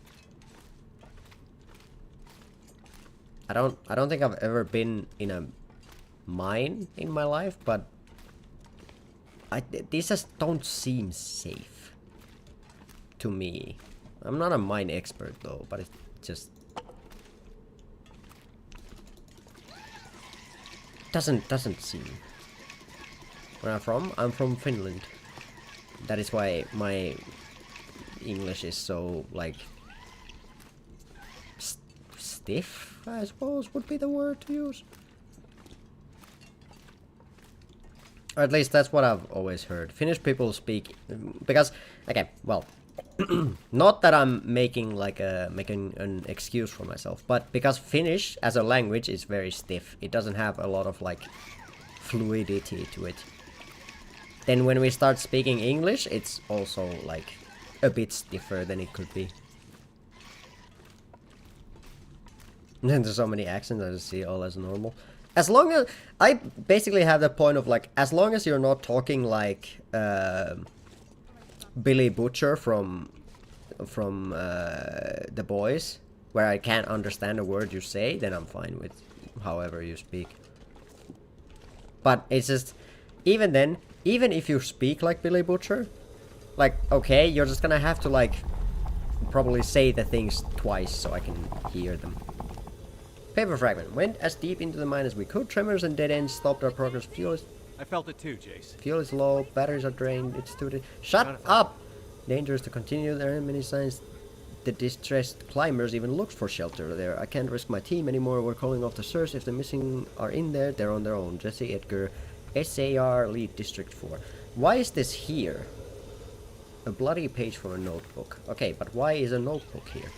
I don't think I've ever been in a mine in my life, but these just don't seem safe to me. I'm not a mine expert though, but it just doesn't seem. Where I'm from? I'm from Finland. That is why my English is so like stiff, I suppose would be the word to use. Or at least that's what I've always heard. Finnish people speak because okay, well, not that I'm making like making an excuse for myself, but because Finnish as a language is very stiff. It doesn't have a lot of like fluidity to it. Then when we start speaking English, it's also like a bit stiffer than it could be. And there's so many accents I just see all as normal. As long as I basically have the point of like, as long as you're not talking like Billy Butcher from The Boys, where I can't understand a word you say, then I'm fine with however you speak. But it's just, even then, even if you speak like Billy Butcher, like, okay, you're just gonna have to like probably say the things twice so I can hear them. Paper fragment. Went as deep into the mine as we could. Tremors and dead ends stopped our progress. Fuel is... I felt it too, Jace. Fuel is low. Batteries are drained. It's too... Shut up! Dangerous to continue. There are many signs the distressed climbers even looked for shelter there. I can't risk my team anymore. We're calling off the search. If the missing are in there, they're on their own. Jesse Edgar, SAR, Lead District 4. Why is this here? A bloody page from a notebook. Okay, but why is a notebook here?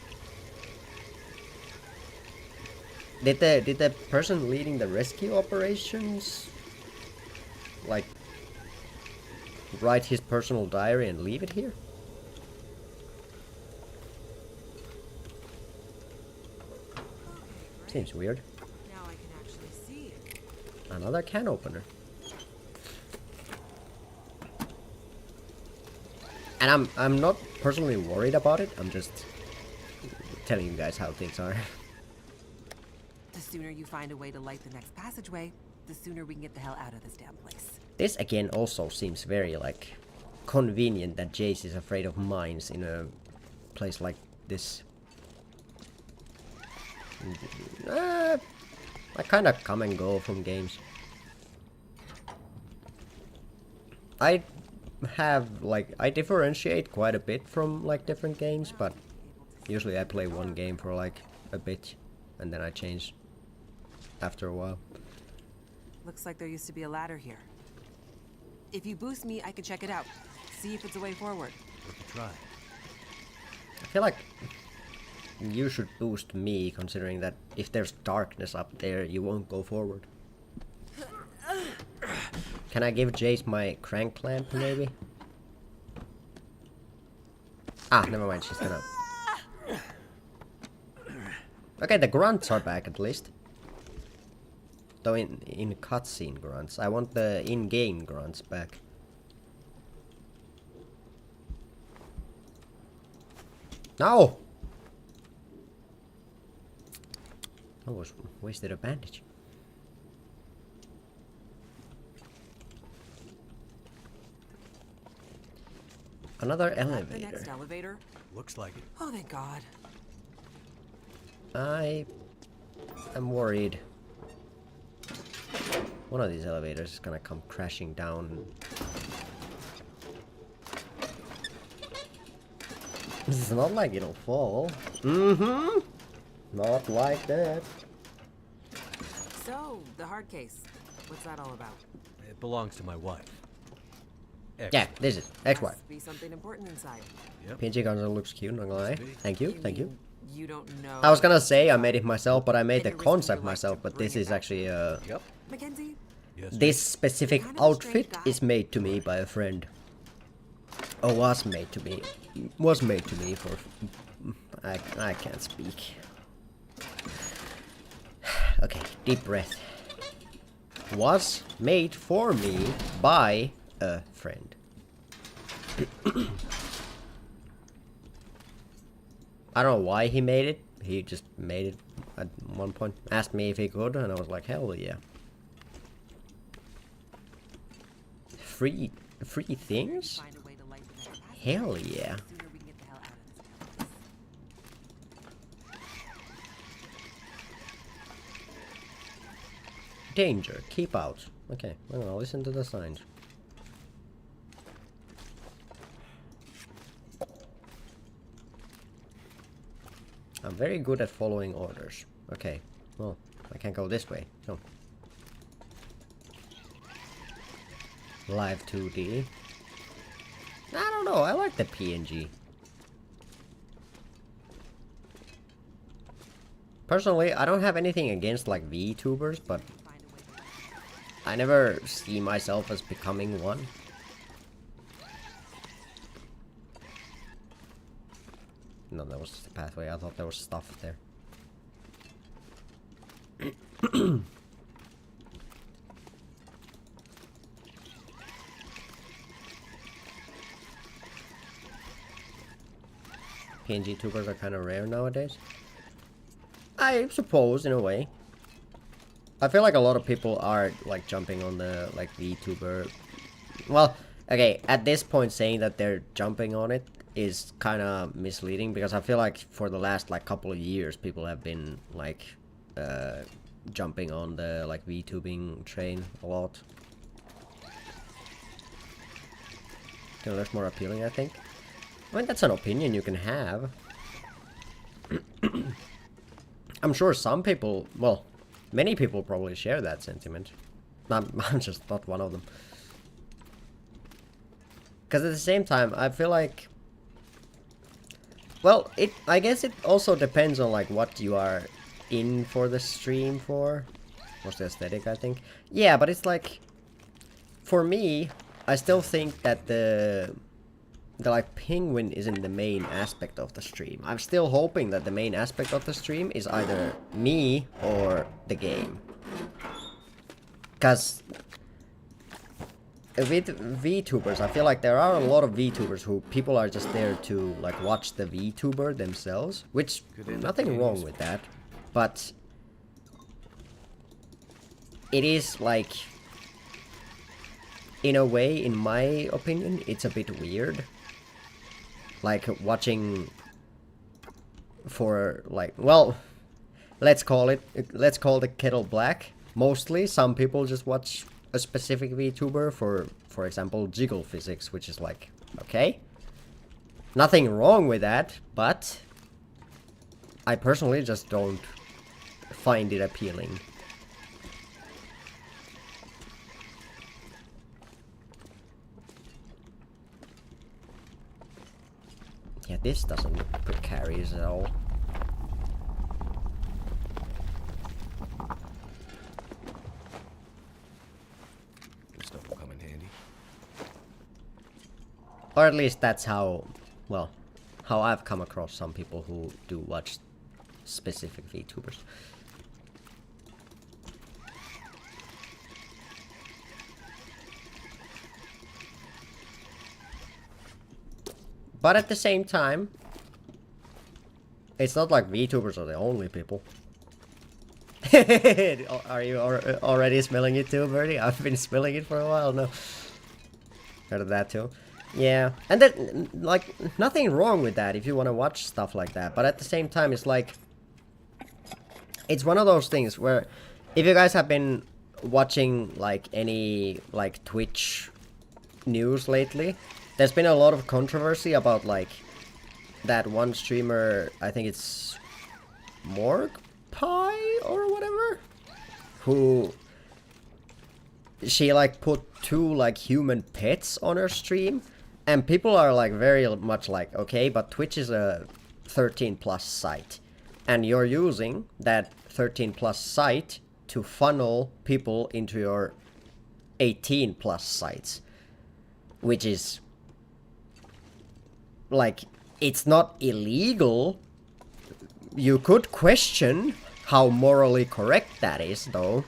Did the person leading the rescue operations like write his personal diary and leave it here? Seems weird. Now I can actually see. Another can opener. And I'm not personally worried about it. I'm just telling you guys how things are. The sooner you find a way to light the next passageway, the sooner we can get the hell out of this damn place. This again also seems very like convenient that Jace is afraid of mines in a place like this. I kind of come and go from games. I have like I differentiate quite a bit from like different games, but usually I play one game for like a bit and then I change after a while. Looks like there used to be a ladder here. If you boost me, I can check it out. See if it's a way forward. Worth a try. I feel like you should boost me, considering that if there's darkness up there, you won't go forward. Can I give Jace my crank lamp, maybe? Ah, never mind, she's gonna... Okay, the grunts are back at least. Though in cutscene grunts. I want the in-game grunts back. No! I was wasted a bandage. Another elevator. The next elevator? Looks like it. Oh, thank God. I am worried. One of these elevators is gonna come crashing down. It's not like it'll fall. Mm-hmm. Not like that. So, the hard case. What's that all about? It belongs to my wife. Yeah, this is ex-wife. Must be something important inside. Yep. PNG console looks cute, not gonna lie. Thank you, thank you. You don't know. I was gonna say I made it myself, but I made the concept myself, but this is actually Yep. Mackenzie? Yes. this specific outfit is made to me by a friend. Or was made to me. Was made to me for... I can't speak. Okay, deep breath. Was made for me by a friend. I don't know why he made it. He just made it at one point. Asked me if he could, and I was like, hell yeah. Free things? Find a way to light the next passageway. Hell yeah. The sooner we can get the hell out of this place. Danger. Keep out. Okay, I'm gonna listen to the signs. I'm very good at following orders. Okay, well, I can't go this way. No. live 2D. I don't know, I like the PNG. Personally, I don't have anything against like VTubers, but I never see myself as becoming one. No, that was just a pathway. I thought there was stuff there. PNG tubers are kind of rare nowadays. I suppose, in a way. I feel like a lot of people are like jumping on the like VTuber. Well, okay, at this point saying that they're jumping on it is kind of misleading, because I feel like for the last like couple of years people have been like jumping on the like VTubing train a lot. It looks more appealing, I think. I mean, that's an opinion you can have. I'm sure some people, well, many people probably share that sentiment. I'm just not one of them. Because at the same time, I feel like, well, I guess it also depends on like what you are in for the stream for. What's the aesthetic, I think. Yeah, but it's like, for me, I still think that the like penguin isn't the main aspect of the stream. I'm still hoping that the main aspect of the stream is either me or the game. Because with VTubers, I feel like there are a lot of VTubers who people are just there to like watch the VTuber themselves, which nothing wrong with that, but it is like, in a way, in my opinion, it's a bit weird. Like watching for like, well, let's call the kettle black. Mostly some people just watch a specific VTuber for example jiggle physics, which is like, okay, nothing wrong with that, but I personally just don't find it appealing. Yeah, this doesn't look precarious at all. This stuff will come in handy. Or at least that's how, well, how I've come across some people who do watch specific VTubers. But at the same time, it's not like VTubers are the only people. Are you already smelling it too, Birdie? I've been smelling it for a while now. Heard of that too. Yeah, and that, like, nothing wrong with that if you want to watch stuff like that. But at the same time, it's like, it's one of those things where, if you guys have been watching like any like Twitch news lately, there's been a lot of controversy about like that one streamer, I think it's Morg Pie or whatever, who she like put 2 like human pets on her stream, and people are like very much like, okay, but Twitch is a 13+ site, and you're using that 13+ site to funnel people into your 18+ sites, which is like, it's not illegal. You could question how morally correct that is, though.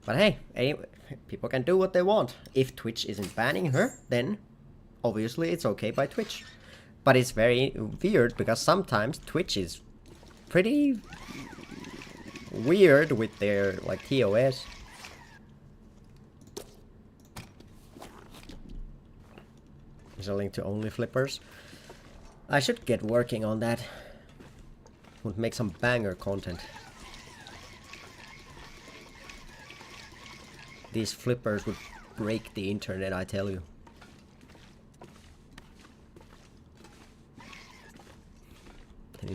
But hey, anyway, people can do what they want. If Twitch isn't banning her, then obviously it's okay by Twitch. But it's very weird, because sometimes Twitch is pretty weird with their like TOS. There's a link to Only Flippers. I should get working on that. Would make some banger content. These flippers would break the internet, I tell you.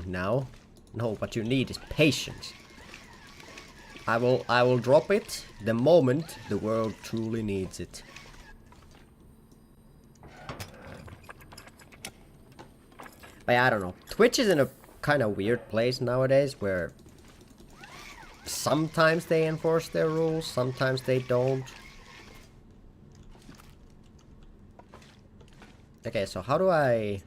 Now? No, what you need is patience. I will drop it the moment the world truly needs it. But yeah, I don't know. Twitch is in a kind of weird place nowadays where sometimes they enforce their rules, sometimes they don't. Okay, so how do I...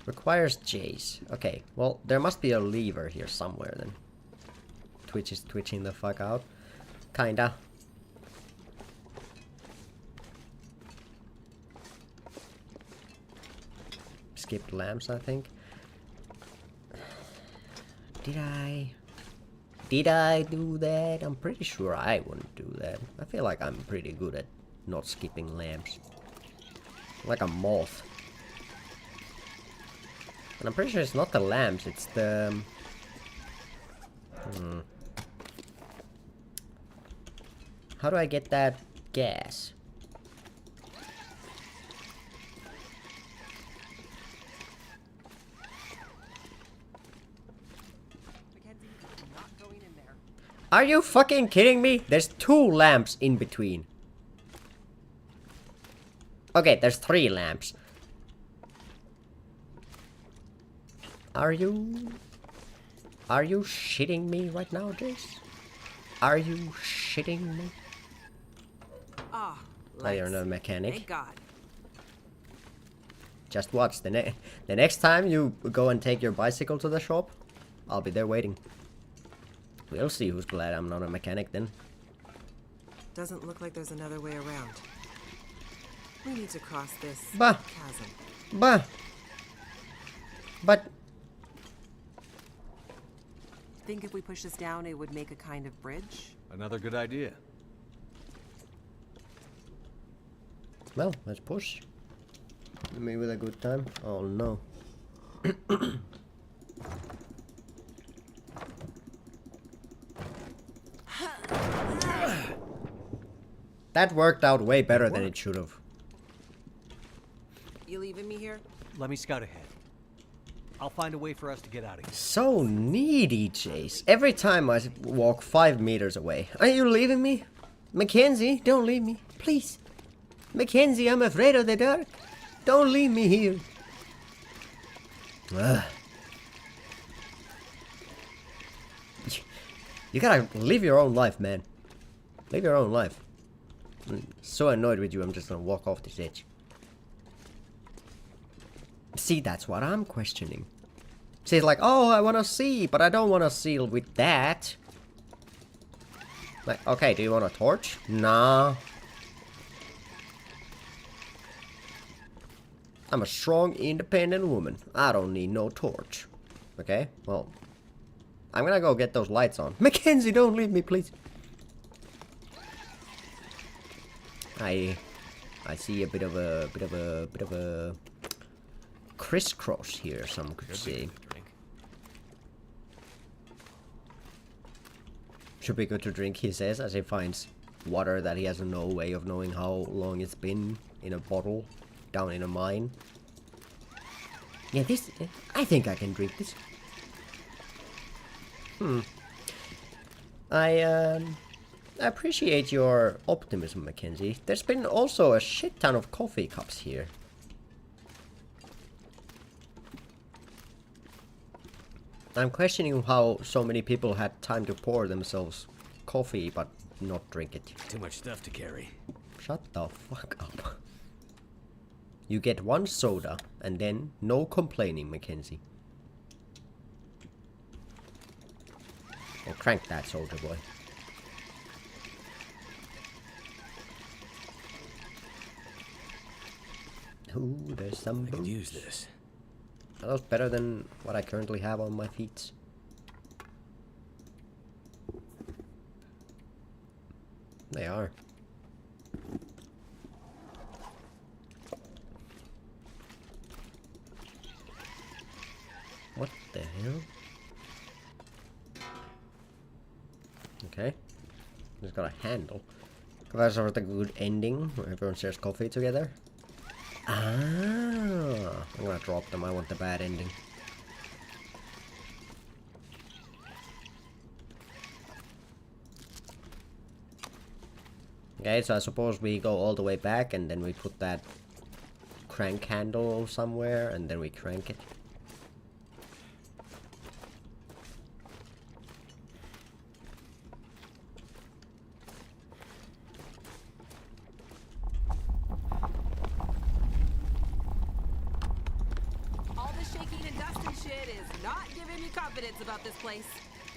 Requires J's. Okay, well, there must be a lever here somewhere then. Twitch is twitching the fuck out. Kinda. Skipped lamps, I think. Did I do that? I'm pretty sure I wouldn't do that. I feel like I'm pretty good at not skipping lamps. Like a moth. And I'm pretty sure it's not the lamps, it's the... How do I get that gas? Are you fucking kidding me? There's 2 lamps in between. Okay, there's 3 lamps. Are you shitting me right now, Jace? Are you shitting me? Ah, Oh, you're not a mechanic. Thank God. Just watch. The next time you go and take your bicycle to the shop, I'll be there waiting. We'll see who's glad I'm not a mechanic then. Doesn't look like there's another way around. We need to cross this Bah. chasm. But... Think if we push this down, it would make a kind of bridge? Another good idea. Well, let's push. Maybe with a good time. Oh no. That worked out way better than it should have. You leaving me here? Let me scout ahead. I'll find a way for us to get out of here. So needy, Chase. Every time I walk 5 meters away. Are you leaving me? Mackenzie, don't leave me. Please. Mackenzie, I'm afraid of the dark. Don't leave me here. Ugh. You gotta live your own life, man. Live your own life. I'm so annoyed with you, I'm just gonna walk off this edge. See, that's what I'm questioning. See, it's like, oh, I wanna see, but I don't wanna seal with that. Like, okay, do you want a torch? Nah. I'm a strong, independent woman. I don't need no torch. Okay, well, I'm gonna go get those lights on. Mackenzie, don't leave me, please. I see a bit of a crisscross here, some could say. Should be good to drink, he says, as he finds water that he has no way of knowing how long it's been in a bottle down in a mine. Yeah, this... I think I can drink this. I appreciate your optimism, Mackenzie. There's been also a shit ton of coffee cups here. I'm questioning how so many people had time to pour themselves coffee but not drink it. Too much stuff to carry. Shut the fuck up. You get 1 soda and then no complaining, Mackenzie. Well, crank that, soldier boy. Ooh, there's some I could boots. use this. Are those better than what I currently have on my feet? They are. What the hell? Okay. It's got a handle. That's sort of the good ending where everyone shares coffee together. Ah, I'm gonna drop them. I want the bad ending. Okay, so I suppose we go all the way back and then we put that crank handle somewhere and then we crank it. All the shaking and dusting shit is not giving me confidence about this place.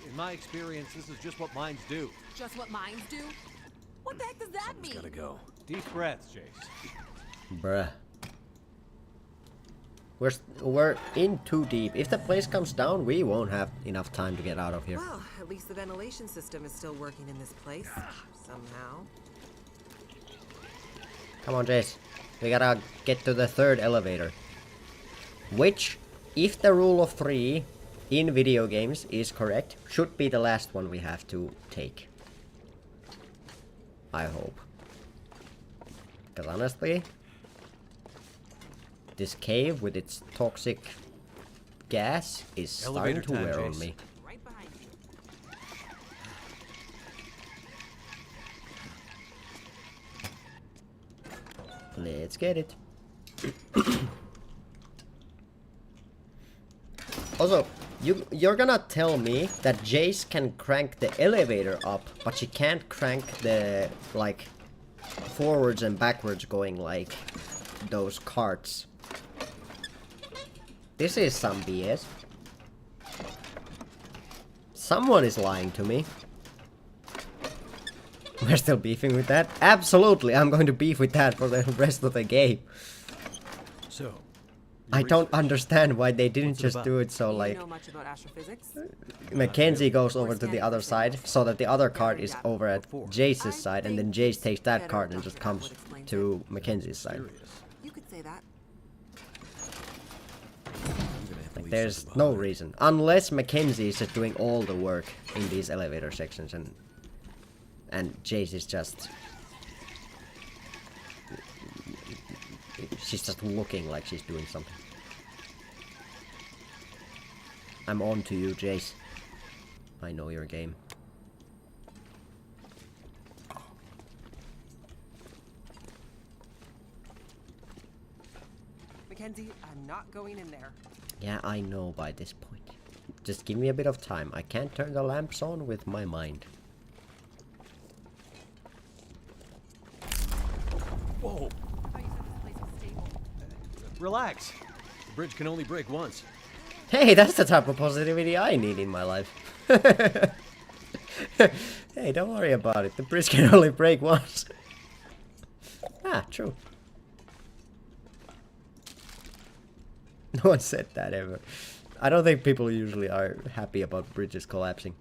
In my experience, this is just what mines do. Just what mines do? What the heck does that mean? Gotta go. Deep breaths, Jace. Bruh. We're in too deep. If the place comes down, we won't have enough time to get out of here. Well, at least the ventilation system is still working in this place. Somehow. Come on, Jace. We gotta get to the third elevator. Which, if the rule of 3 in video games is correct, should be the last one we have to take. I hope. Because honestly, this cave with its toxic gas is starting to Elevator time, wear on Jace. me. Right behind you. Let's get it. Also, you're gonna tell me that Jace can crank the elevator up, but she can't crank the, like, forwards and backwards going, like, those carts. This is some BS. Someone is lying to me. We're still beefing with that? Absolutely, I'm going to beef with that for the rest of the game. So, I don't understand why they didn't What's it just about? do it so, You like, know much about astrophysics? Mackenzie goes over to the other side, so that the other cart is over at Before. Jace's side, and then Jace takes that Better cart and Dr. just comes Atwood explains to Mackenzie's side. You could say that. Like, there's no reason. Unless Mackenzie is just doing all the work in these elevator sections, and Jace is just... She's just looking like she's doing something. I'm on to you, Jace. I know your game. Mackenzie, I'm not going in there. Yeah, I know by this point. Just give me a bit of time. I can't turn the lamps on with my mind. whoa, I thought you said this place was stable. relax. The bridge can only break once. Hey, that's the type of positivity I need in my life. Hey, don't worry about it. The bridge can only break once. Ah, true. No one said that ever. I don't think people usually are happy about bridges collapsing.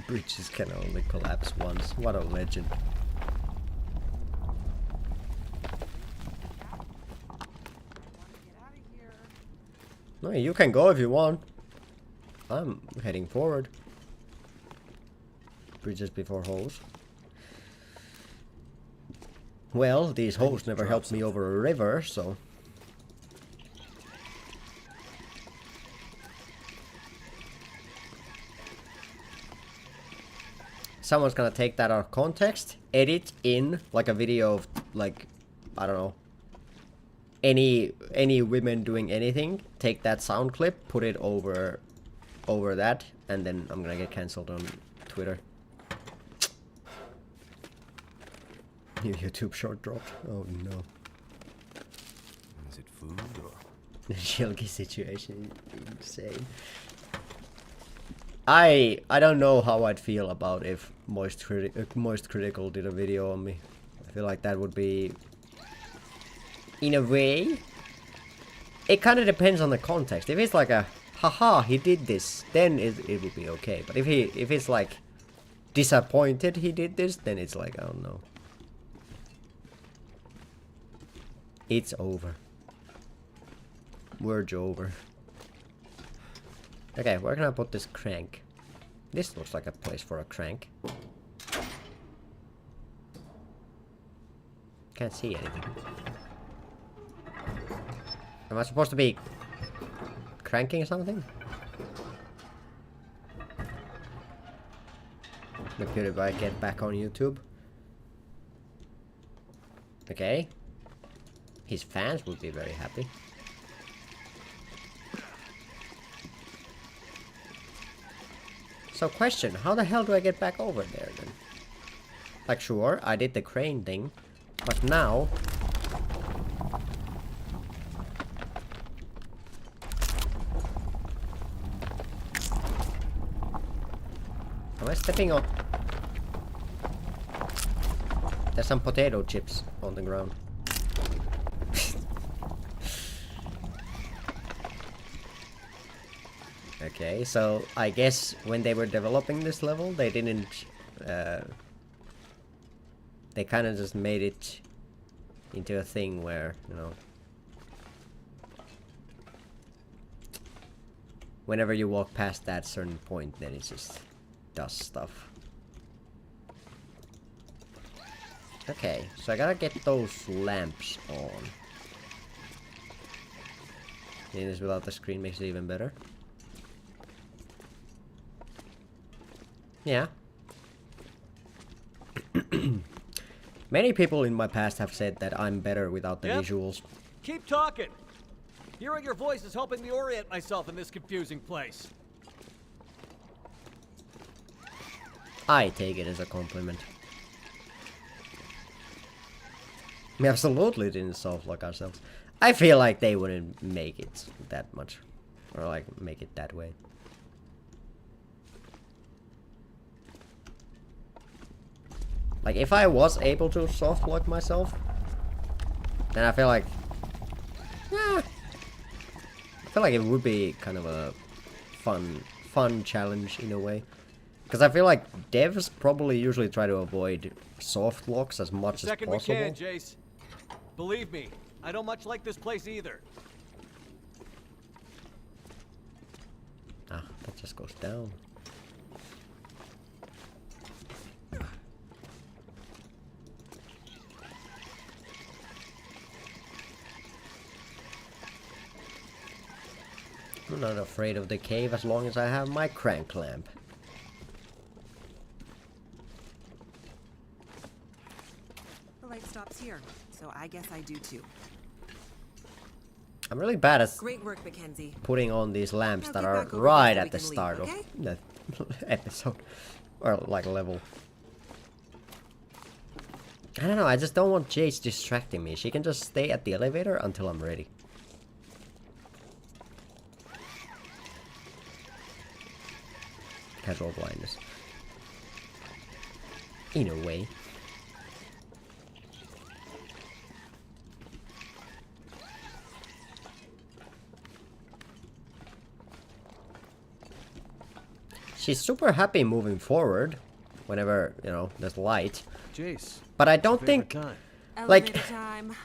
Bridges can only collapse once. What a legend. No, you can go if you want. I'm heading forward. Bridges before holes. Well, these holes never helped me over a river, so... Someone's gonna take that out of context, edit in, like, a video of, like, I don't know, any women doing anything, take that sound clip, put it over that, and then I'm gonna get cancelled on Twitter. New YouTube short dropped. Oh no. Is it food or? The Shilky situation is insane. I don't know how I'd feel about if Moist Critical did a video on me. I feel like that would be, in a way, it kind of depends on the context. If it's like a haha he did this, then it would be okay. But if it's like disappointed he did this, then it's like, oh no. It's over. Word's over. Okay, where can I put this crank? This looks like a place for a crank. Can't see anything. Am I supposed to be cranking something? The PewDiePie get back on YouTube. Okay. His fans would be very happy. So question, how the hell do I get back over there then? Like sure, I did the crane thing, but now... Am I stepping on? There's some potato chips on the ground. Okay, so I guess when they were developing this level, they didn't... they kind of just made it into a thing where, you know... Whenever you walk past that certain point, then it just does stuff. Okay, so I gotta get those lamps on. Doing this without the screen makes it even better. Yeah. Many people in my past have said that I'm better without the visuals. Keep talking. Hearing your voice is helping me orient myself in this confusing place. I take it as a compliment. We absolutely didn't soft-lock ourselves. I feel like they wouldn't make it that much. Or like, make it that way. Like, if I was able to soft-lock myself, then I feel like... I feel like it would be kind of a fun challenge in a way. Because I feel like devs probably usually try to avoid soft locks as much as possible. Second we can, Jace. Believe me, I don't much like this place either. Ah, that just goes down. I'm not afraid of the cave as long as I have my crank lamp. The light stops here, so I guess I do too. I'm really bad at Great work, Mackenzie. putting on these lamps Now that get are back over right here so at we the can start leave, of the episode. Or like level. I don't know, I just don't want Jace distracting me. She can just stay at the elevator until I'm ready. Casual blindness. In a way. She's super happy moving forward whenever, you know, there's light. Jace. But I don't think... Time. Like- Elevator time.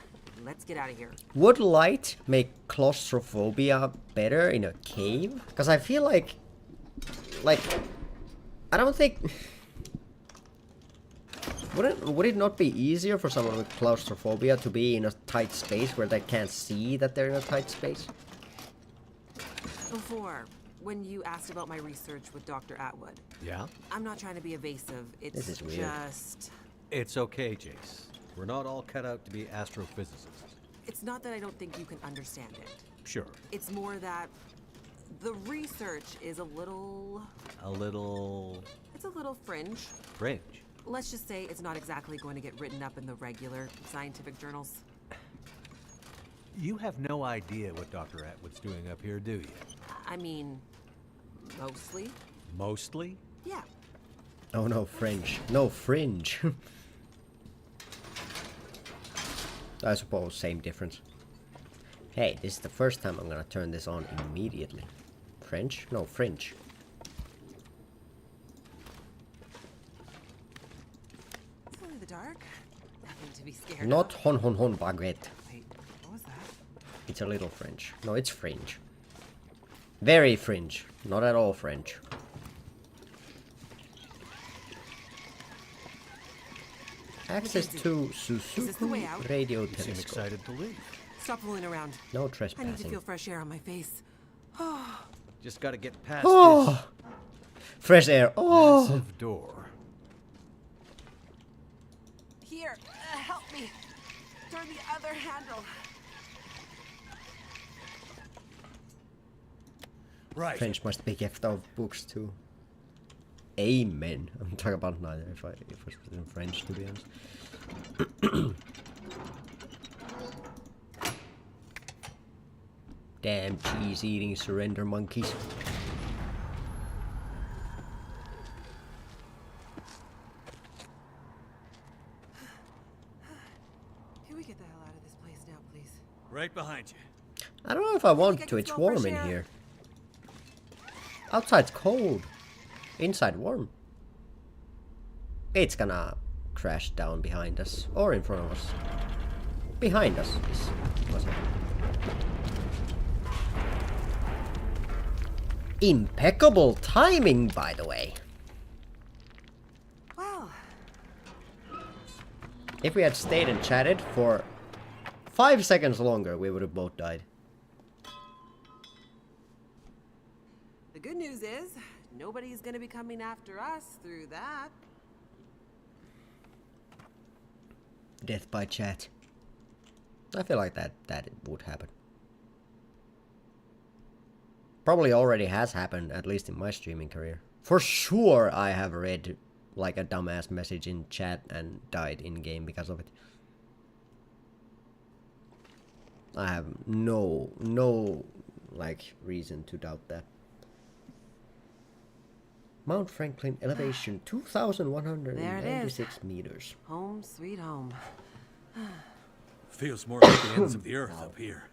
Let's get out of here. Would light make claustrophobia better in a cave? Because I feel like... I don't think... Would it not be easier for someone with claustrophobia to be in a tight space where they can't see that they're in a tight space? Before, when you asked about my research with Dr. Atwood, Yeah? I'm not trying to be evasive. It's This is weird. just... It's okay, Jace. We're not all cut out to be astrophysicists. It's not that I don't think you can understand it. Sure. It's more that the research is a little... A little... It's a little fringe. fringe. Let's just say it's not exactly going to get written up in the regular scientific journals. You have no idea what Dr. Atwood's doing up here, do you? I mean, mostly. Mostly? Yeah. Oh no, fringe. No, fringe. I suppose, same difference. Hey, this is the first time I'm gonna turn this on immediately. French? No, fringe. It's only the dark. Nothing to be scared Not of. hon baguette. Wait, what was that? It's a little French. No, it's fringe. Very fringe. Not at all French. Access to Is this the Suzuki way out? radio You seem telescope. excited to leave. Stop fooling around. No I need to trespassing. feel fresh air on my face. Just gotta get past Oh! Fresh air. this Oh! massive door. better handle. Right. French must be gift of books too. Amen. I'm talking about neither if I was in French, to be honest. Damn cheese eating surrender monkeys. Can we get the hell out of this place now, please? Right behind you. I don't know if I want I to. can It's smell fresh warm in air. here. Outside's cold. Inside warm. It's gonna crash down behind us or in front of us. Behind us is what's happening. Impeccable timing, by the way. Well, If we had stayed and chatted for 5 seconds longer, we would have both died. the good news is nobody's gonna be coming after us through that. Death by chat. I feel like that would happen. Probably already has happened, at least in my streaming career. For sure I have read like a dumbass message in chat and died in game because of it. I have no like reason to doubt that. Mount Franklin elevation 2,196 meters. Home sweet home. Feels more like the ends of the earth up here.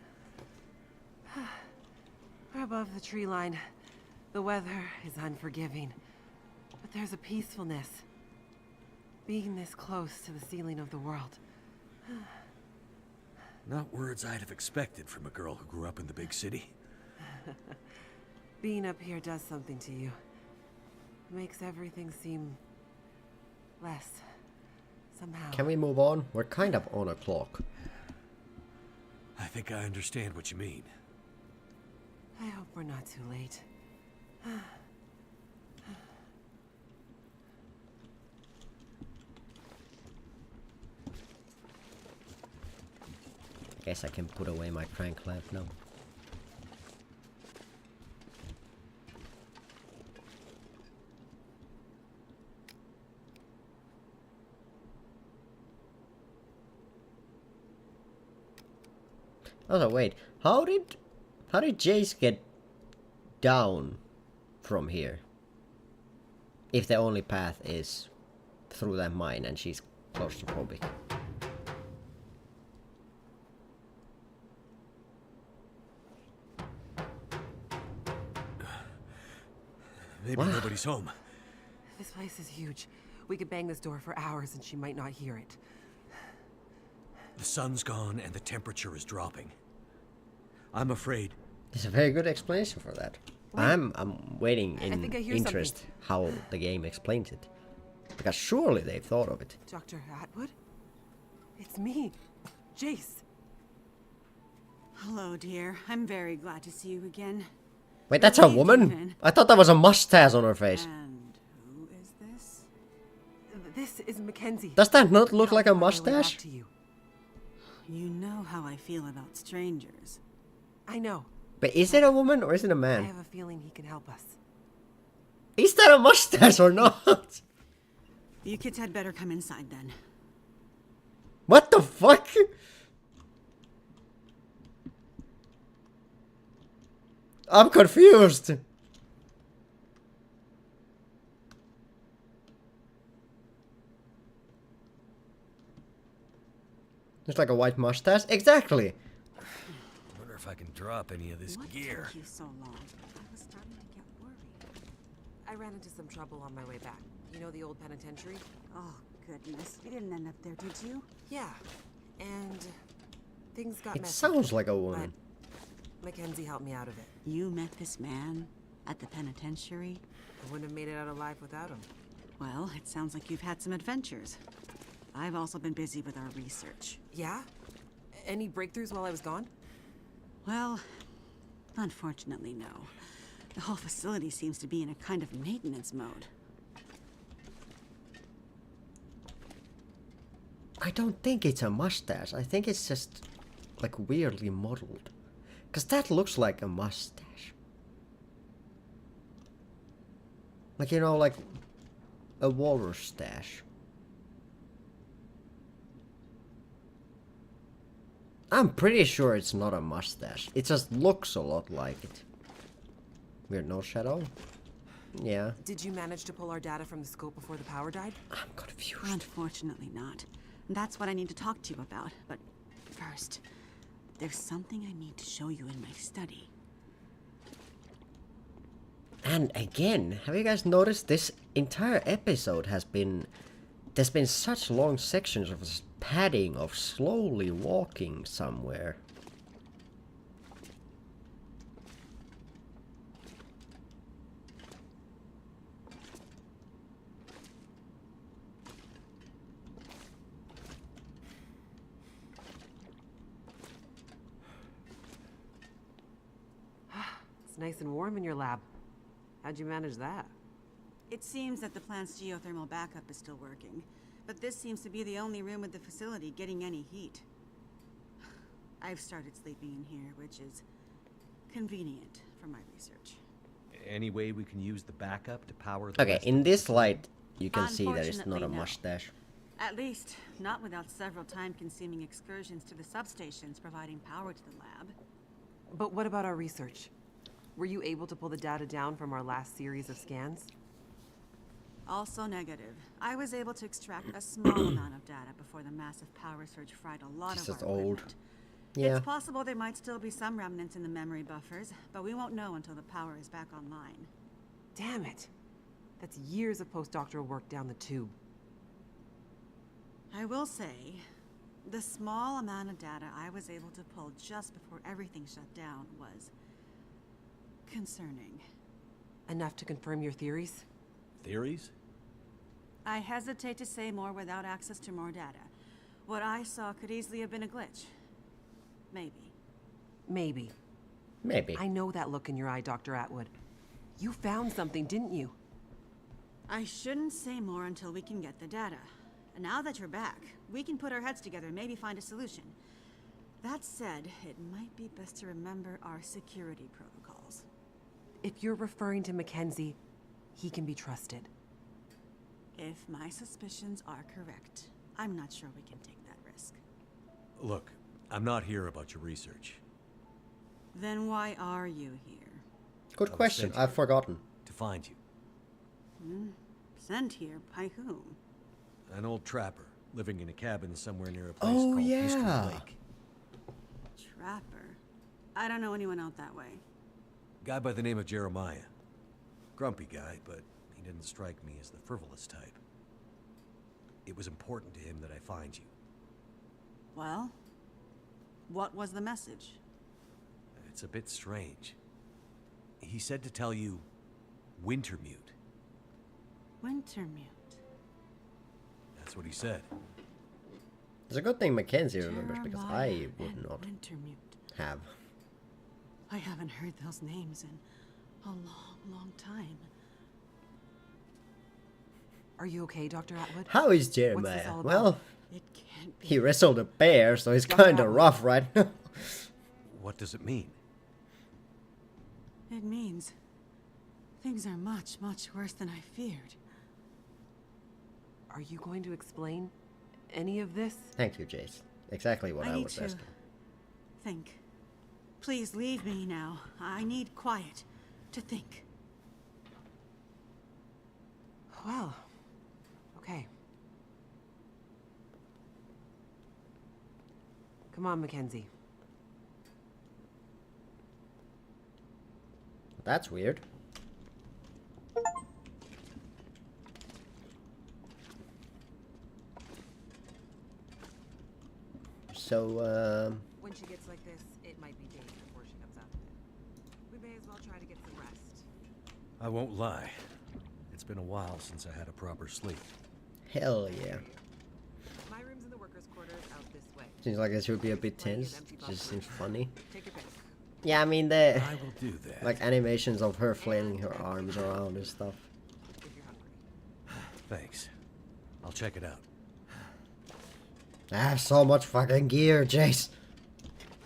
We're above the tree line. The weather is unforgiving. But there's a peacefulness. Being this close to the ceiling of the world. Not words I'd have expected from a girl who grew up in the big city. Being up here does something to you. It makes everything seem less. Somehow. Can we move on? We're kind of on a clock. I think I understand what you mean. I hope we're not too late. Guess I can put away my crank lamp now. Also, wait, how did Jace get down from here? If the only path is through that mine and she's claustrophobic. Maybe What? nobody's home. This place is huge. We could bang this door for hours and she might not hear it. The sun's gone and the temperature is dropping. I'm afraid. There's a very good explanation for that. Wait. I'm waiting in think I hear interest how the game explains it. Because surely they've thought of it. Dr. Atwood? It's me, Jace. Hello, dear. I'm very glad to see you again. Wait, that's a Relieved woman? even. I thought that was a mustache on her face. And who is this? This is Mackenzie. Does that not look Help like a find my way back mustache? to you. You know how I feel about strangers. I know. But is it a woman or is it a I man? have a feeling he can help us. Is that a mustache or not? You kids had better come inside then. What the fuck? I'm confused. It's like a white mustache. Exactly. Wonder if I can drop any of this What gear. took you so long? I was starting to get worried. I ran into some trouble on my way back. You know the old penitentiary? Oh, goodness. You didn't end up there, did you? Yeah. And things got It messy. sounds like a woman. But Mackenzie helped me out of it. You met this man at the penitentiary? I wouldn't have made it out alive without him. Well, it sounds like you've had some adventures. I've also been busy with our research. Yeah? Any breakthroughs while I was gone? Well, unfortunately, no. The whole facility seems to be in a kind of maintenance mode. I don't think it's a mustache. I think it's just like weirdly modeled. Because that looks like a mustache. Like, you know, like a walrus stash. I'm pretty sure it's not a mustache. It just looks a lot like it. Weird, no shadow? Yeah. Did you manage to pull our data from the scope before the power died? I'm confused. Unfortunately not. That's what I need to talk to you about. But first, there's something I need to show you in my study. And again, have you guys noticed this entire episode has been... There's been such long sections of this padding of slowly walking somewhere. It's nice and warm in your lab. How'd you manage that? It seems that the plant's geothermal backup is still working, but this seems to be the only room at the facility getting any heat. I've started sleeping in here, which is convenient for my research. Any way we can use the backup to power the Okay, rest in of this light, you can see that it's Unfortunately, not a no. mustache. At least, not without several time-consuming excursions to the substations providing power to the lab. But what about our research? Were you able to pull the data down from our last series of scans? Also negative. I was able to extract a small amount of data before the massive power surge fried a lot This of is our old. equipment. Yeah. It's possible there might still be some remnants in the memory buffers, but we won't know until the power is back online. Damn it. That's years of postdoctoral work down the tube. I will say, the small amount of data I was able to pull just before everything shut down was concerning. Enough to confirm your theories? Theories? I hesitate to say more without access to more data. What I saw could easily have been a glitch. Maybe. Maybe. Maybe. I know that look in your eye, Dr. Atwood. You found something, didn't you? I shouldn't say more until we can get the data. And now that you're back, we can put our heads together and maybe find a solution. That said, it might be best to remember our security protocols. If you're referring to Mackenzie, he can be trusted. If my suspicions are correct, I'm not sure we can take that risk. Look, I'm not here about your research. Then why are you here? Good question. I've forgotten. To find you. Sent here by whom? An old trapper, living in a cabin somewhere near a place Oh, called Mystery yeah. Lake. Trapper. I don't know anyone out that way. Guy by the name of Jeremiah. Grumpy guy, but he didn't strike me as the frivolous type. It was important to him that I find you. Well, what was the message? It's a bit strange. He said to tell you, Wintermute. Wintermute. That's what he said. It's a good thing Mackenzie remembers because I Jeremiah would and not Wintermute. have. I haven't heard those names in a long, long time. Are you okay, Dr. Atwood? How is What's this Jeremiah? all about? Well, It can't be. he wrestled a bear, so he's Dr. kinda Atwood. rough right now. What does it mean? It means things are much, much worse than I feared. Are you going to explain any of this? Thank you, Jace. Exactly what I I need was to asking. think. Please leave me now. I need quiet to think. Well, okay. Come on, Mackenzie. That's weird. So, When she gets like this, it might be days before she comes out of it. We may as well try to get some rest. I won't lie. It's been a while since I had a proper sleep. hell yeah. My room's in the workers' quarters out this way. Seems like it should be a bit tense. Just seems funny. Take your pick. Yeah, I mean the I will do that. like animations of her flailing her arms around and stuff. If you're hungry. Thanks. I'll check it out. I have so much fucking gear, Jace.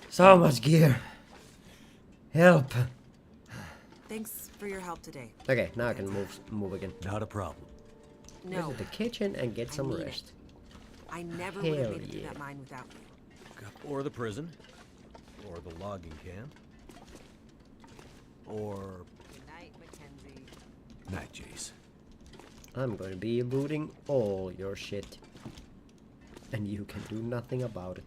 So much gear. Help. Thanks for your help today. Okay, now I can move again. Not a problem. No, Visit the kitchen and get some mean it. rest. I never would have Hell made it through yeah. that mine without you. Or the prison. Or the logging camp. Or... Good night, Mackenzie. Night, Jace. I'm going to be looting all your shit. And you can do nothing about it.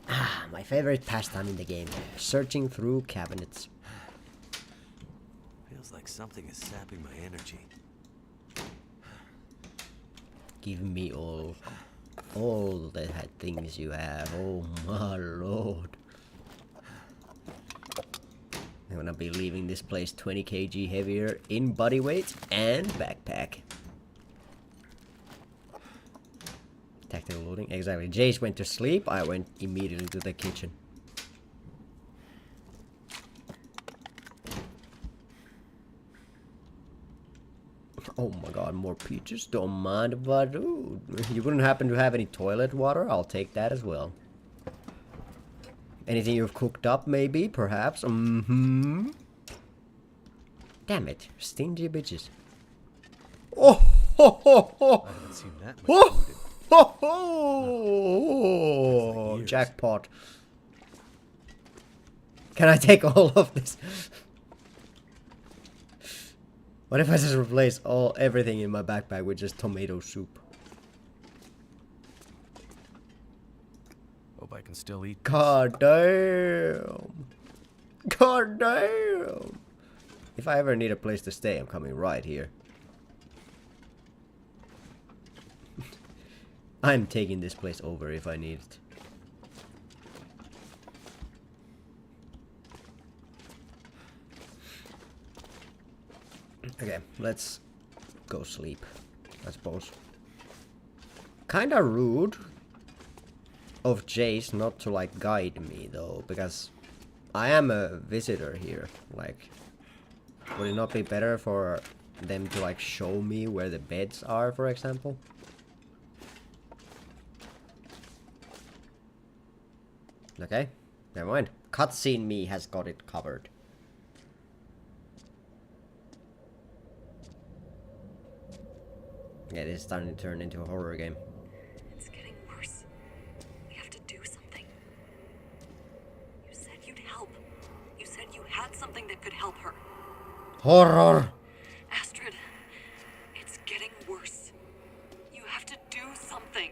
Ah, my favorite pastime in the game. Searching through cabinets. Feels like something is sapping my energy. Give me all the things you have. Oh my lord. I'm gonna be leaving this place 20 kg heavier in body weight and backpack. Tactical looting, exactly. Jace went to sleep, I went immediately to the kitchen. Oh my god, more peaches, don't mind if I do. You wouldn't happen to have any toilet water? I'll take that as well. Anything you've cooked up, maybe, perhaps? Mm-hmm. Damn it, stingy bitches. Oh, ho, ho, ho. I haven't seen that much Oh, food in ho, ho. years. Jackpot. Can I take all of this? What if I just replace everything in my backpack with just tomato soup? Hope I can still eat. God damn. God damn. If I ever need a place to stay, I'm coming right here. I'm taking this place over if I need it. Okay, let's go sleep, I suppose. Kinda rude of Jace not to like guide me though, because I am a visitor here. Like, would it not be better for them to like show me where the beds are, for example? Okay, never mind. Cutscene me has got it covered. Yeah, this is starting to turn into a horror game. It's getting worse. We have to do something. You said you'd help. You said you had something that could help her. Horror! Astrid, it's getting worse. You have to do something.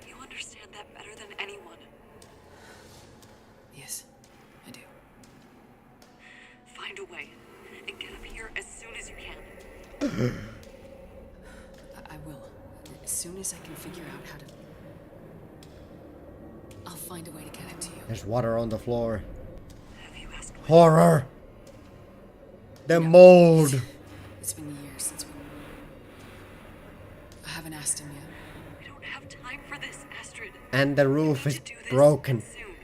You understand that better than anyone. Yes, I do. Find a way and get up here as soon as you can. I will. As soon as I can figure out how to... I'll find a way to get it to you. There's water on the floor. Have you asked why? Horror! The mold! It's been years since we... I haven't asked him yet. We don't have time for this, Astrid. And the roof We is need to do this broken. soon.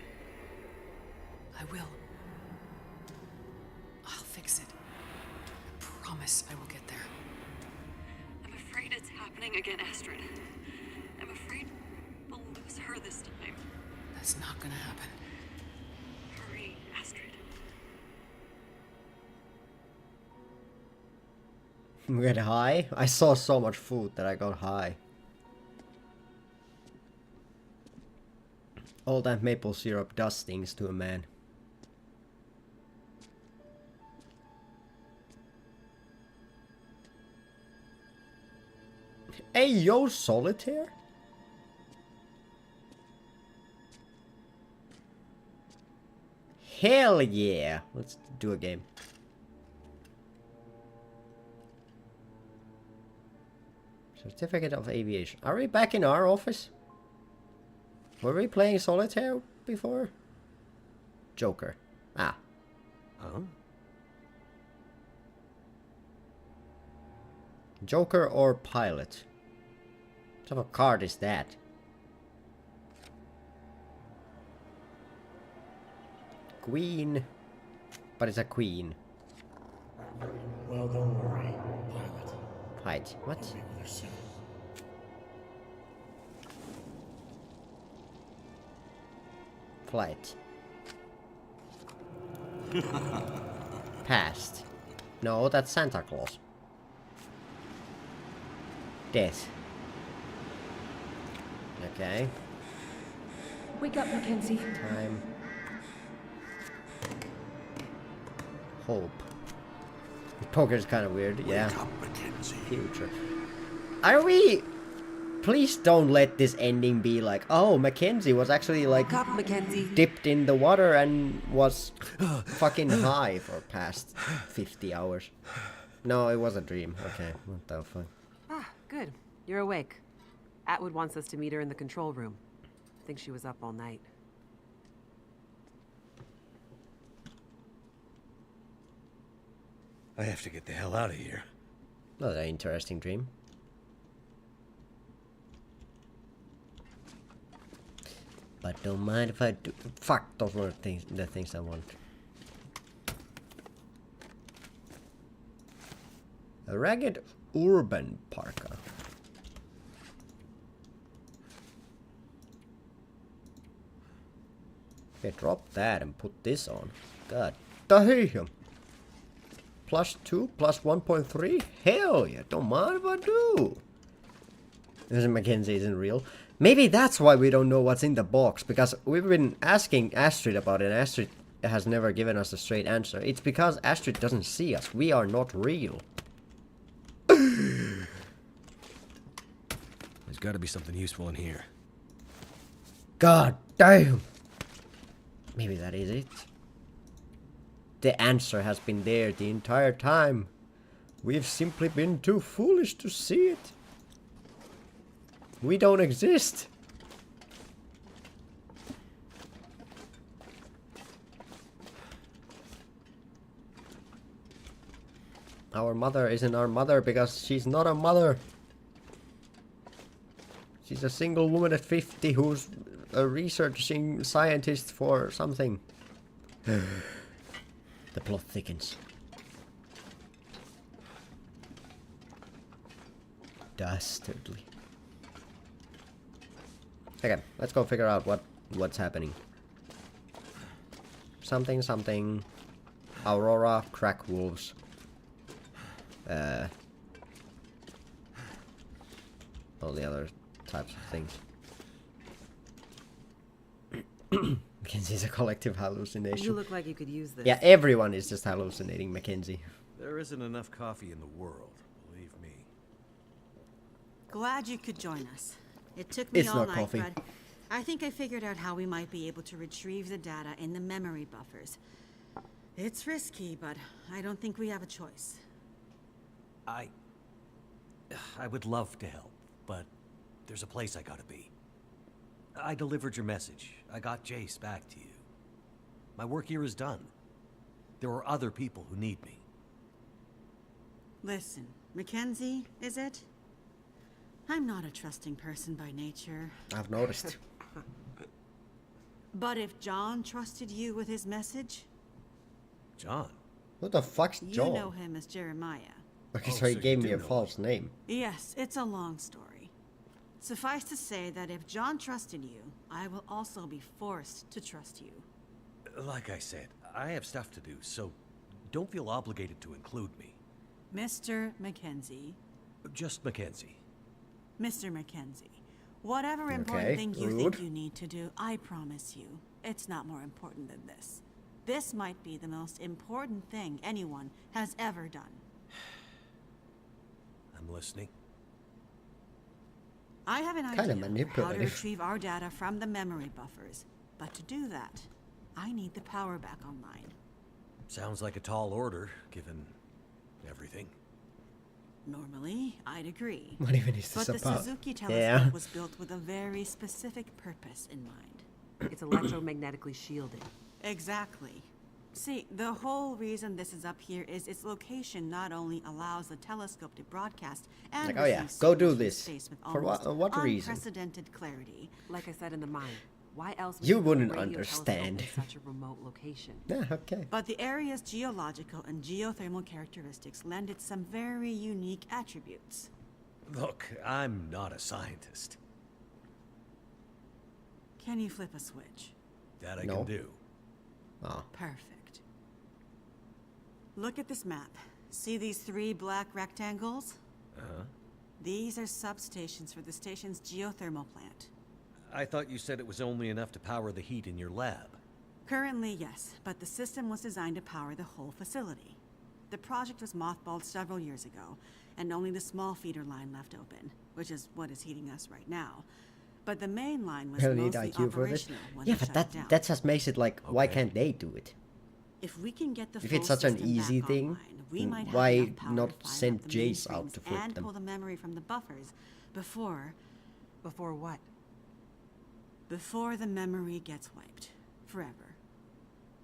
I will. I'll fix it. I promise I will get there. I'm afraid it's happening again, Astrid. I'm afraid we'll lose her this time. That's not gonna happen. Hurry, Astrid. Get high? I saw so much food that I got high. All that maple syrup does things to a man. Hey yo, solitaire? Hell yeah! Let's do a game. Certificate of Aviation. Are we back in our office? Were we playing solitaire before? Joker. Ah. Huh? Joker or pilot? What type of card is that? Queen. But it's a queen. Well, don't worry, pilot. Height. What? Flight. Past. No, that's Santa Claus. Death. Okay. Wake up, Mackenzie. Time. Hope. Poker's kind of weird, yeah. Future. Are we... Please don't let this ending be like, oh, Mackenzie was actually like... Wake up, Mackenzie. Dipped in the water and was fucking high for past 50 hours. No, it was a dream. Okay, what the fuck. Ah, good. You're awake. Atwood wants us to meet her in the control room. Thinks she was up all night. I have to get the hell out of here. Not an interesting dream. But don't mind if I do. Fuck, those were the things I want. A ragged urban parka. Okay, drop that and put this on. God damn. +2, +1.3? Hell yeah, don't mind if I do. This Mackenzie isn't real. Maybe that's why we don't know what's in the box, because we've been asking Astrid about it, and Astrid has never given us a straight answer. It's because Astrid doesn't see us. We are not real. There's gotta be something useful in here. God damn. Maybe that is it. The answer has been there the entire time. We've simply been too foolish to see it. We don't exist. Our mother isn't our mother because she's not a mother. She's a single woman at 50 who's a researching scientist for something. The plot thickens. Dastardly. Okay, let's go figure out what's happening. Something. Aurora, crack wolves. All the other types of things. Mackenzie's a collective hallucination. You look like you could use this. Yeah, everyone is just hallucinating Mackenzie. There isn't enough coffee in the world, believe me. Glad you could join us. It took me It's all not night, coffee. but I think I figured out how we might be able to retrieve the data in the memory buffers. It's risky, but I don't think we have a choice. I would love to help, but there's a place I gotta be. I delivered your message. I got Jace back to you. My work here is done. There are other people who need me. Listen, Mackenzie, is it? I'm not a trusting person by nature. I've noticed. But if John trusted you with his message, John? Who the fuck's John? you know him as Jeremiah. Okay, Oh, so he so you gave do me a know false name. Yes, it's a long story. Suffice to say that if John trusted you, I will also be forced to trust you. Like I said, I have stuff to do, so don't feel obligated to include me. Mr. Mackenzie. Just Mackenzie. Mr. Mackenzie. Whatever Okay, important thing you rude. think you need to do, I promise you, it's not more important than this. This might be the most important thing anyone has ever done. I'm listening. I have an Kinda idea how to manipulative. retrieve our data from the memory buffers. But to do that, I need the power back online. Sounds like a tall order, given everything. Normally, I'd agree. What even is But this the about? Suzuki telescope Yeah. was built with a very specific purpose in mind. It's electromagnetically shielded. Exactly. See, the whole reason this is up here is its location not only allows the telescope to broadcast and Like, oh yeah, receive go signals do from this. space with For what almost reason? unprecedented clarity. Like I said in the mine. Why else would You build a wouldn't radio telescope understand. in such a remote location? Yeah, okay. But the area's geological and geothermal characteristics lend it some very unique attributes. Look, I'm not a scientist. Can you flip a switch? That I No. can do. Oh. Perfect. Look at this map. See these 3 black rectangles? Uh-huh. These are substations for the station's geothermal plant. I thought you said it was only enough to power the heat in your lab. Currently, yes, but the system was designed to power the whole facility. The project was mothballed several years ago, and only the small feeder line left open, which is what is heating us right now. But the main line was Really need mostly IQ for this? operational when Yeah, they but shut that it down. that just makes it like, why Okay. can't they do it? If we can get the If full it's such an system easy back thing, online, we then might have why enough power not to fire send up the Jace out mainframes to flip and them? pull the memory from the buffers before Before what? the memory gets wiped forever.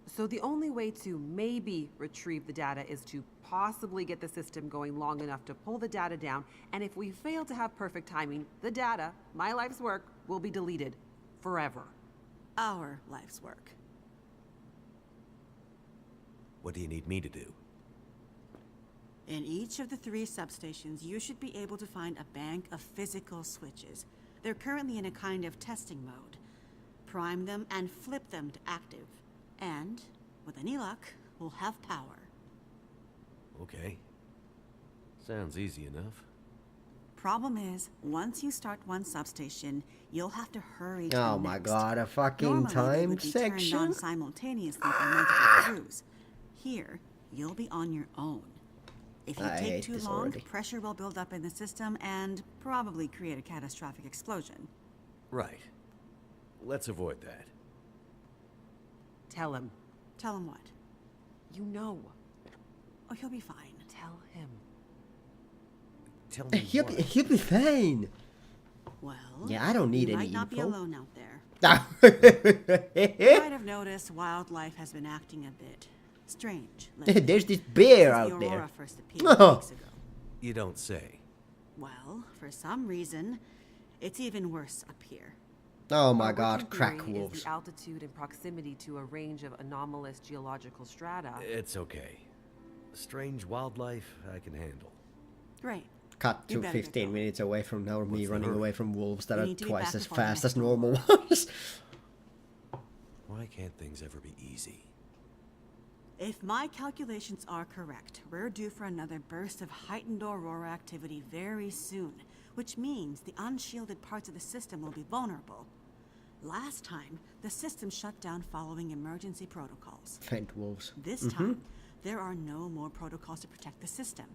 So the only way to maybe retrieve the data is to possibly get the system going long enough to pull the data down, and if we fail to have perfect timing, the data, my life's work, will be deleted forever. Our life's work. What do you need me to do? In each of the 3 substations, you should be able to find a bank of physical switches. They're currently in a kind of testing mode. Prime them and flip them to active. And, with any luck, we'll have power. Okay. Sounds easy enough. Problem is, once you start one substation, you'll have to hurry to the Oh my next. god, a fucking Normally, they time would be turned section? on simultaneously by multiple crews. Here, you'll be on your own. If you I take hate too this long, already. pressure will build up in the system and probably create a catastrophic explosion. Right. Let's avoid that. Tell him. Tell him what? You know. Oh, he'll be fine. Tell him. Tell me He'll what? be fine. Well, Yeah, I don't need you any might not be info. alone out there. You might have noticed wildlife has been acting a bit strange lately. There's this bear Since out the there. aurora first appeared 2 weeks ago. You don't say. Well, for some reason, it's even worse up here. Oh Our my working god, crack theory is wolves. the altitude and proximity to a range of anomalous geological strata. It's okay. Strange wildlife I can handle. Great. Cut You to better get 15 going. minutes away from now, me What's the running hurry? away from wolves that We are need to be twice back as before the fast next as normal one. ones. Why can't things ever be easy? If my calculations are correct, we're due for another burst of heightened aurora activity very soon, which means the unshielded parts of the system will be vulnerable. Last time, the system shut down following emergency protocols. Faint wolves. This time, there are no more protocols to protect the system.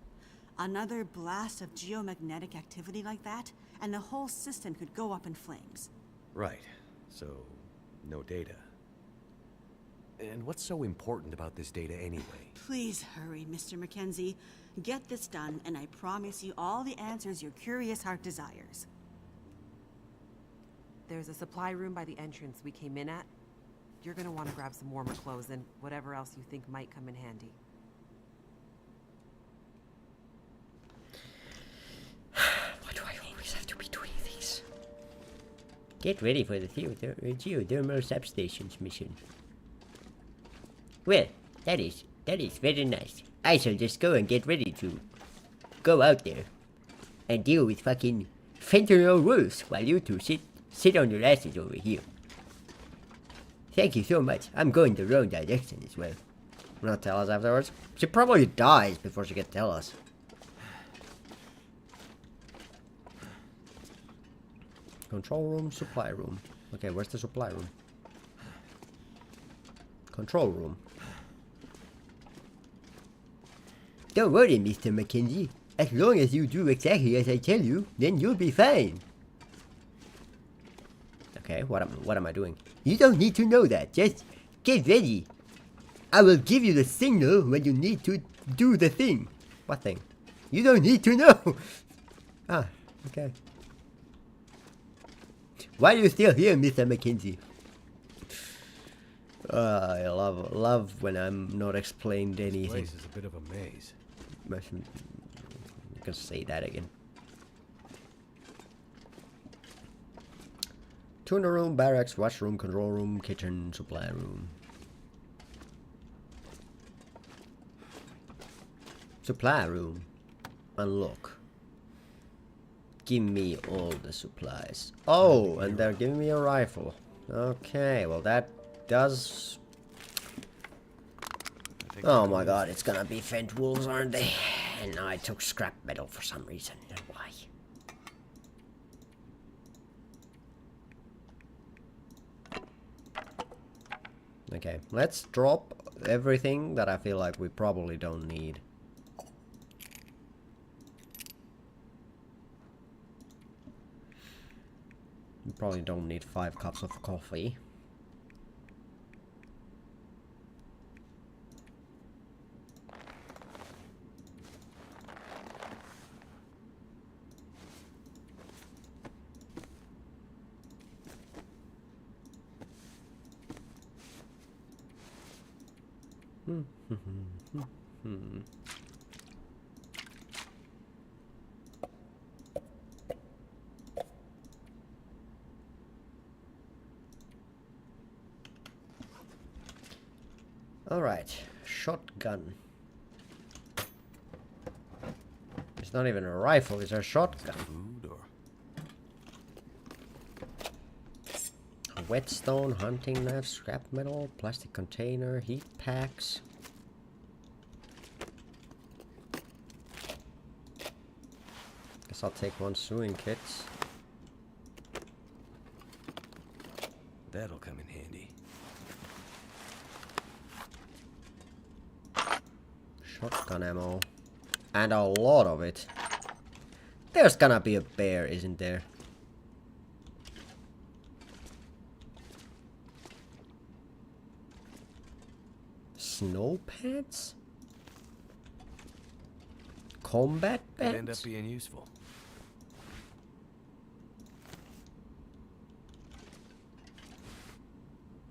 Another blast of geomagnetic activity like that, and the whole system could go up in flames. Right. So, no data. And what's so important about this data anyway? Please hurry, Mr. Mackenzie. Get this done, and I promise you all the answers your curious heart desires. There's a supply room by the entrance we came in at. You're gonna want to grab some warmer clothes and whatever else you think might come in handy. Why do I always have to be doing this? Get ready for the geothermal substations mission. Well, that is very nice. I shall just go and get ready to go out there and deal with fucking fentanyl wolves while you two sit on your asses over here. Thank you so much. I'm going the wrong direction as well. Not tell us afterwards. She probably dies before she can tell us. Control room, supply room. Okay, where's the supply room? Control room. Don't worry, Mr. Mackenzie. As long as you do exactly as I tell you, then you'll be fine. Okay, what am I doing? You don't need to know that. Just get ready. I will give you the signal when you need to do the thing. What thing? You don't need to know. Ah, okay. Why are you still here, Mr. Mackenzie? I love when I'm not explained This anything. place is a bit of a maze. You can say that again. Tuner room, barracks, washroom, control room, kitchen, supply room. Supply room. Unlock. Give me all the supplies. Oh, and they're giving me a rifle. Okay, well that does... Oh my god, it's gonna be fent wolves, aren't they? And I took scrap metal for some reason. Why? Okay, let's drop everything that I feel like we probably don't need. We probably don't need 5 cups of coffee. Alright, shotgun. It's not even a rifle, it's a shotgun. Food or Whetstone, hunting knife, scrap metal, plastic container, heat packs. Guess I'll take 1 sewing kits. that'll come in handy. Shotgun ammo. And a lot of it. There's gonna be a bear, isn't there? Snow pads? Combat Could end up pants? being useful.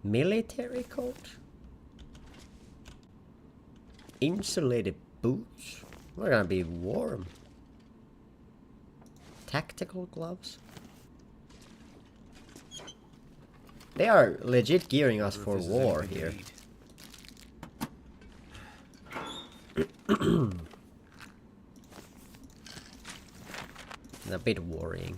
Military coat? Insulated boots? We're gonna be warm. Tactical gloves? They are legit gearing us for This is war anything to here. eat. It's a bit worrying.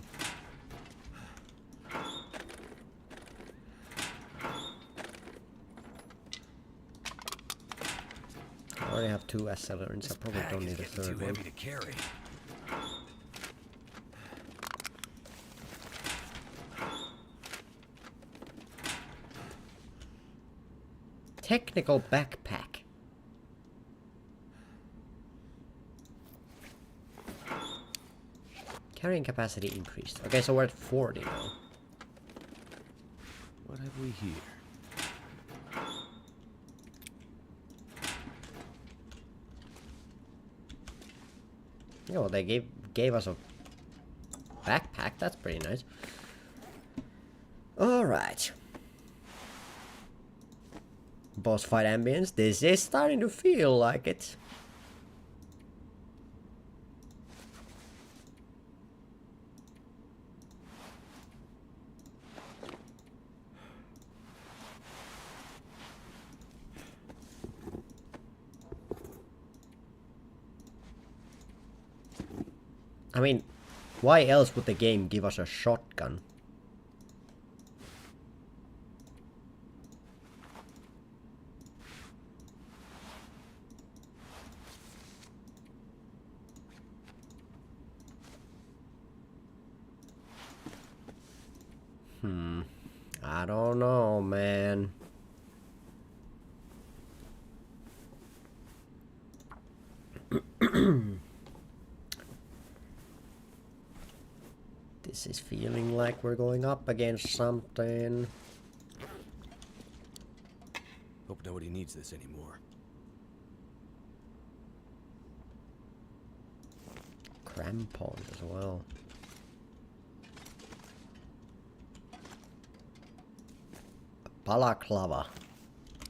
I already have 2 accelerants, I probably Bag don't is need a getting too third one. heavy to carry. Technical backpack. Carrying capacity increased. Okay, so we're at 40 now. What have we here? Oh, they gave us a backpack. That's pretty nice. Alright. Boss fight ambience. This is starting to feel like it. I mean, why else would the game give us a shotgun? I don't know, man. This is feeling like we're going up against something. Hope nobody needs this anymore. Crampons as well. Balaclava.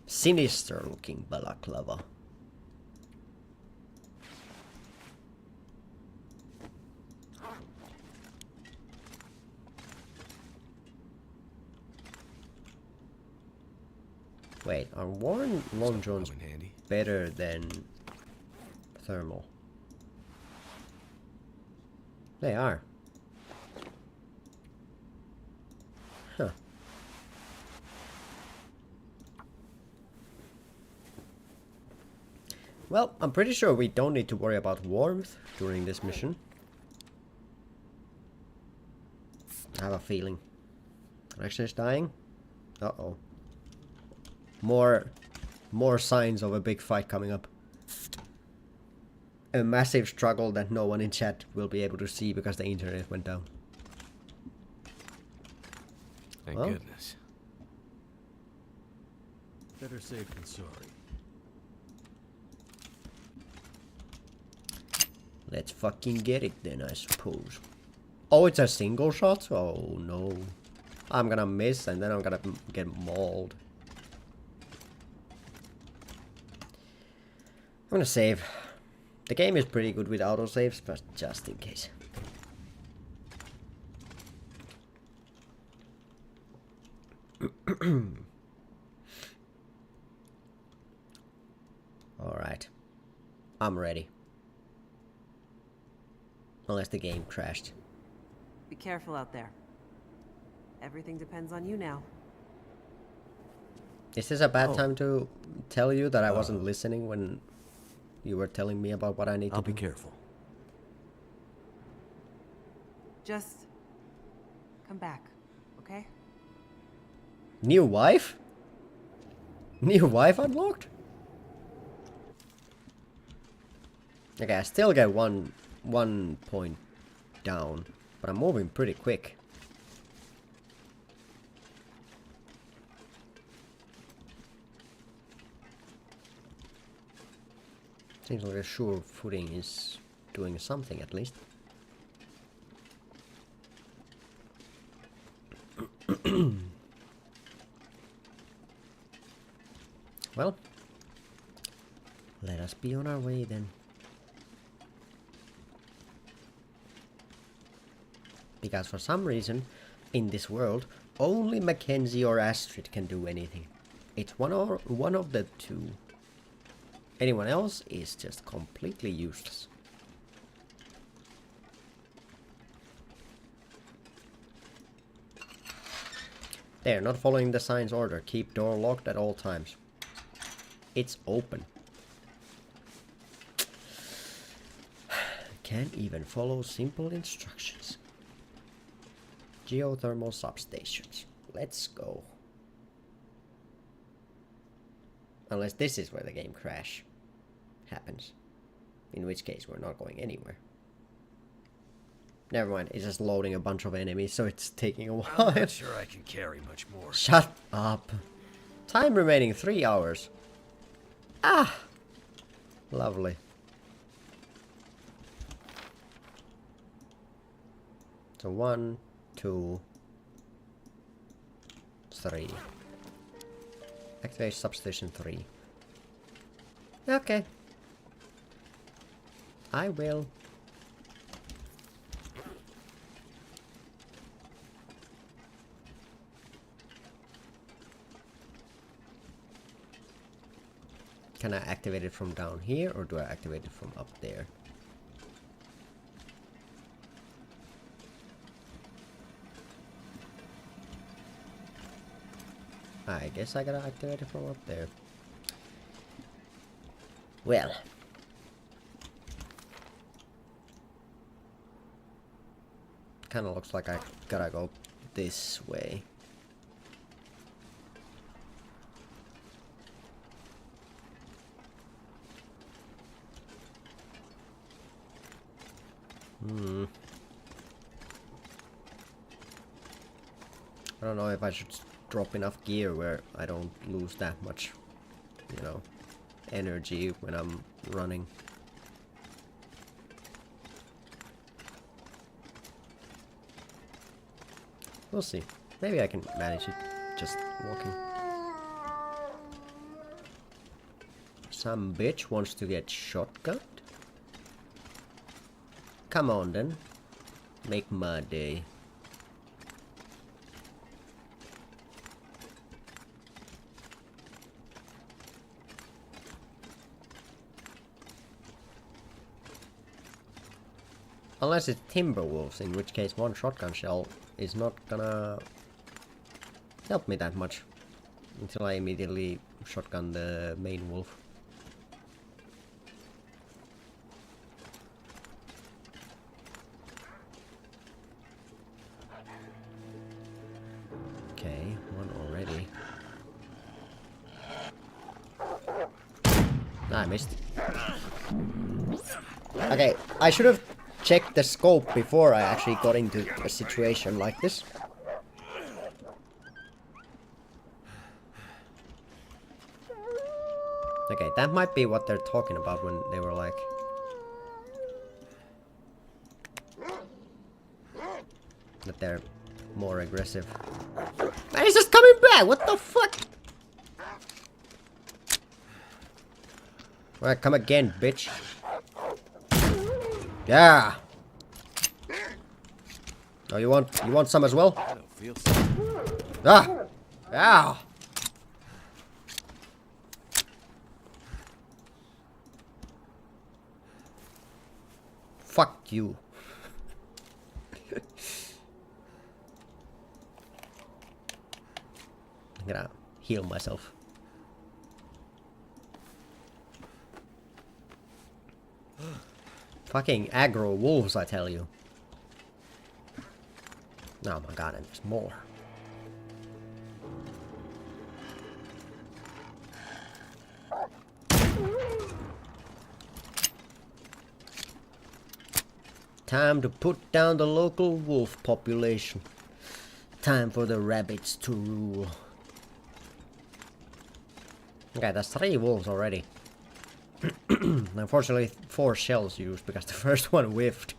Sinister looking balaclava. Wait, are worn long johns Come in handy. better than thermal? They are. Huh. Well, I'm pretty sure we don't need to worry about warmth during this mission. I have a feeling. Connection is dying. Uh-oh. More signs of a big fight coming up. A massive struggle that no one in chat will be able to see because the internet went down. Thank Well. goodness. Better safe than sorry. Let's fucking get it then, I suppose. Oh, it's a single shot? Oh no. I'm gonna miss and then I'm gonna get mauled. I'm gonna save. The game is pretty good with autosaves, but just in case. Alright. I'm ready. Unless the game crashed. Be careful out there. Everything depends on you now. Is this a bad time to tell you that I wasn't listening when you were telling me about what I need to do? I'll be careful. Just come back, okay? New wife? New wife unlocked? Okay, I still get one point down, but I'm moving pretty quick. Seems like a sure footing is doing something at least. Well, let us be on our way then. Because for some reason, in this world, only Mackenzie or Astrid can do anything. It's one of the two. Anyone else is just completely useless. They're not following the sign's order. Keep door locked at all times. It's open. Can't even follow simple instructions. Geothermal substations. Let's go. Unless this is where the game crash happens. In which case we're not going anywhere. Never mind, it's just loading a bunch of enemies, so it's taking a while. I'm not sure I can carry much more. Shut up. Time remaining 3 hours. Ah! Lovely. So 1, 2, 3. Activate substation 3. Okay. I will. Can I activate it from down here, or do I activate it from up there? I guess I gotta activate it from up there. Well. Kinda looks like I gotta go this way. I don't know if I should drop enough gear where I don't lose that much, you know, energy when I'm running. We'll see. Maybe I can manage it just walking. Some bitch wants to get shotgunned? Come on then. Make my day. Unless it's timber wolves, in which case one shotgun shell is not gonna help me that much. Until I immediately shotgun the main wolf. Okay, one already. I missed. Okay, I should have checked the scope before I actually got into a situation like this. Okay, that might be what they're talking about when they were like... that they're more aggressive. And he's just coming back! What the fuck? Alright, come again, bitch. Yeah! Oh, you want some as well? Ah! Ah! Fuck you. I'm gonna heal myself. Fucking aggro wolves, I tell you. Oh my god, and there's more. Time to put down the local wolf population. Time for the rabbits to rule. Okay, that's 3 wolves already. Unfortunately, 4 shells used because the first one whiffed.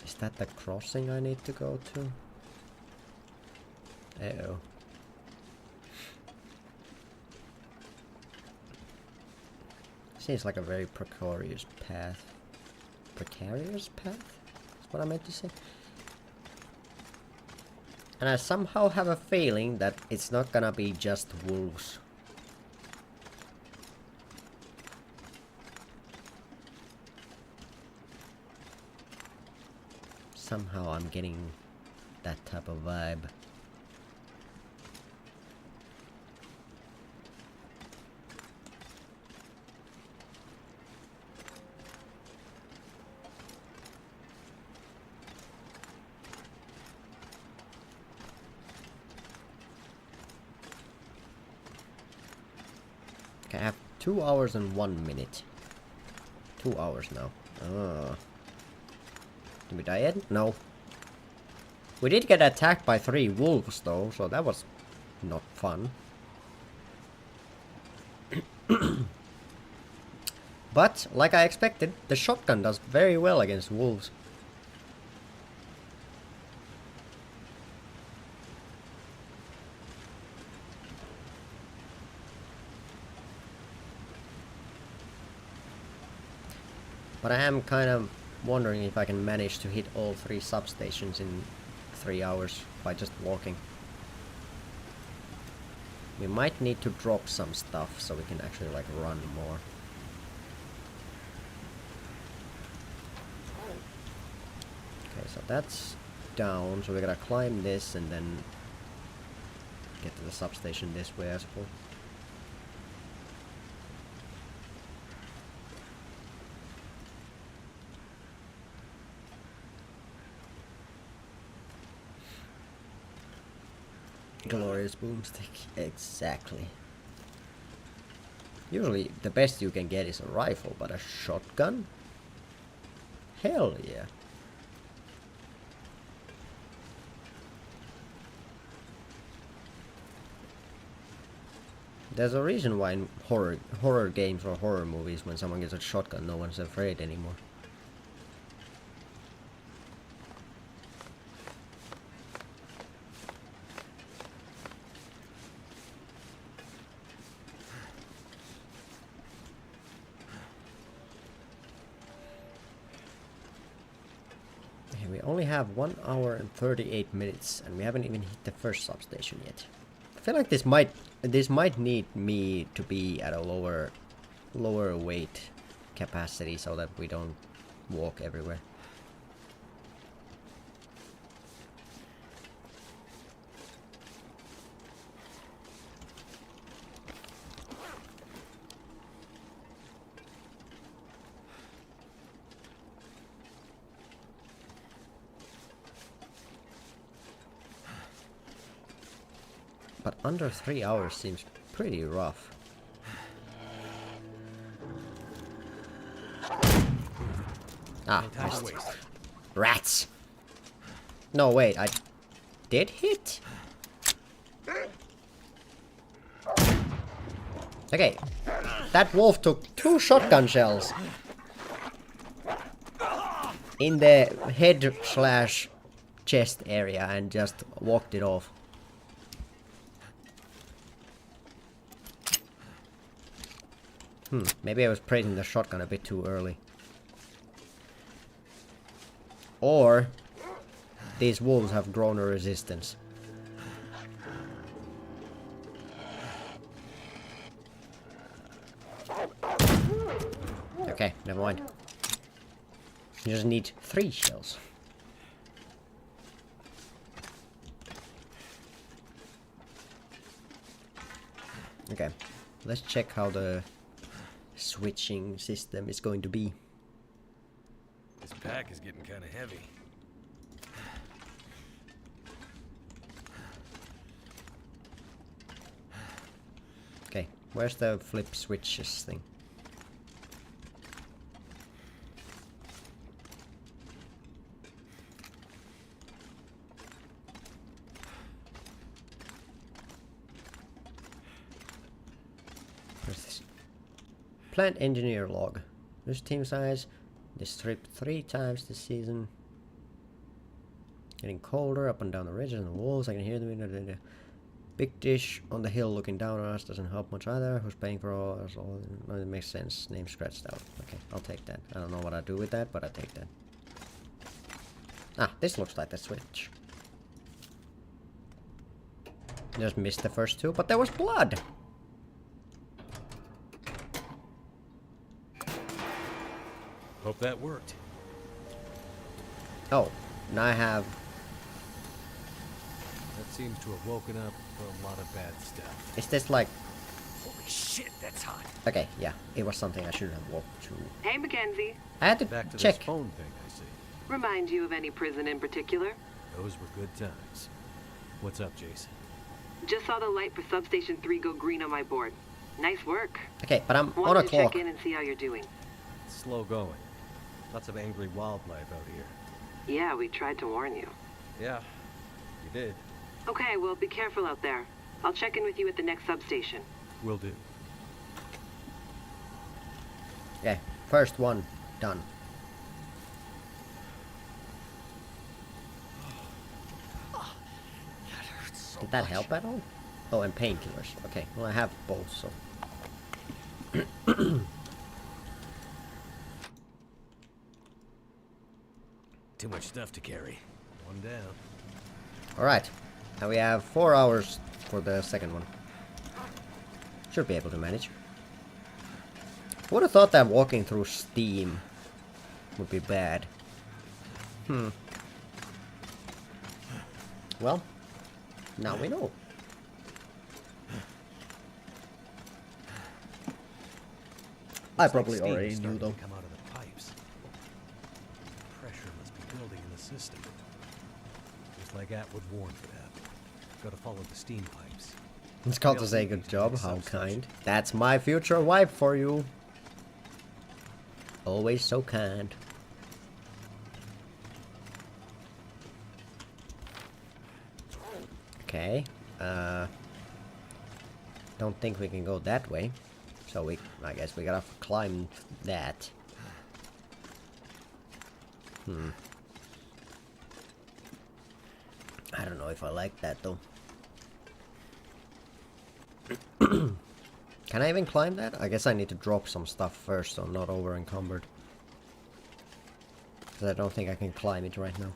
Is that the crossing I need to go to? Uh-oh. Seems like a very precarious path. Precarious path? That's what I meant to say. And I somehow have a feeling that it's not gonna be just wolves. Somehow I'm getting that type of vibe. Okay, I have 2 hours and 1 minute. 2 hours now. Did we die yet? No. We did get attacked by 3 wolves though, so that was not fun. But, like I expected, the shotgun does very well against wolves. But I am kind of wondering if I can manage to hit all 3 substations in 3 hours by just walking. We might need to drop some stuff so we can actually like run more. Okay, so that's down, so we gotta climb this and then get to the substation this way, I suppose. Glorious boomstick, exactly. Usually the best you can get is a rifle, but a shotgun? Hell yeah. There's a reason why in horror games or horror movies when someone gets a shotgun no one's afraid anymore. only have 1 hour and 38 minutes, and we haven't even hit the first substation yet. I feel like this might need me to be at a lower weight capacity so that we don't walk everywhere. But under 3 hours seems pretty rough. Ah, missed. Rats! No, wait, I did hit? Okay, that wolf took 2 shotgun shells in the head/chest area and just walked it off. Maybe I was praising the shotgun a bit too early. Or these wolves have grown a resistance. Okay, never mind. You just need 3 shells. Okay, let's check how the switching system is going to be. This pack is getting kind of heavy. Okay, where's the flip switches thing? Where's this? Plant engineer log. This team size. They stripped 3 times this season. Getting colder up and down the ridges and the walls. I can hear them. The big dish on the hill looking down on us doesn't help much either. Who's paying for all us? All no, it makes sense. Name scratched out. Okay, I'll take that. I don't know what I do with that, but I take that. Ah, this looks like the switch. Just missed the first 2, but there was blood. Hope that worked. Oh, now I have... That seems to have woken up a lot of bad stuff. Is this like... Holy shit, that's hot. Okay, yeah, it was something I shouldn't have walked to. Hey, Mackenzie. I had to Back to check. this phone thing, I see. Remind you of any prison in particular? Those were good times. What's up, Jason? Just saw the light for substation 3 go green on my board. Nice work. Okay, but I'm on a Wanted to clock. check in and see how you're doing. It's slow going. Lots of angry wildlife out here. Yeah, we tried to warn you. Yeah, you did. Okay, well, be careful out there. I'll check in with you at the next substation. Will do. Okay, first one done. Did that help at all? Oh, and painkillers. Okay, well I have both, so. Too much stuff to carry. One down. Alright, now we have 4 hours for the second one. Should be able to manage. Would have thought that walking through steam would be bad. Well, now we know. I probably Steam already is knew starting though. to come out of the pipes. Pressure must be building in the system. Just like Atwood warned for that. Gotta follow the steam pipes. It's called to say good job, how kind. That's my future wife for you. Always so kind. Okay, don't think we can go that way. So I guess we gotta climb that. I don't know if I like that though. Can I even climb that? I guess I need to drop some stuff first so I'm not over encumbered. Because I don't think I can climb it right now.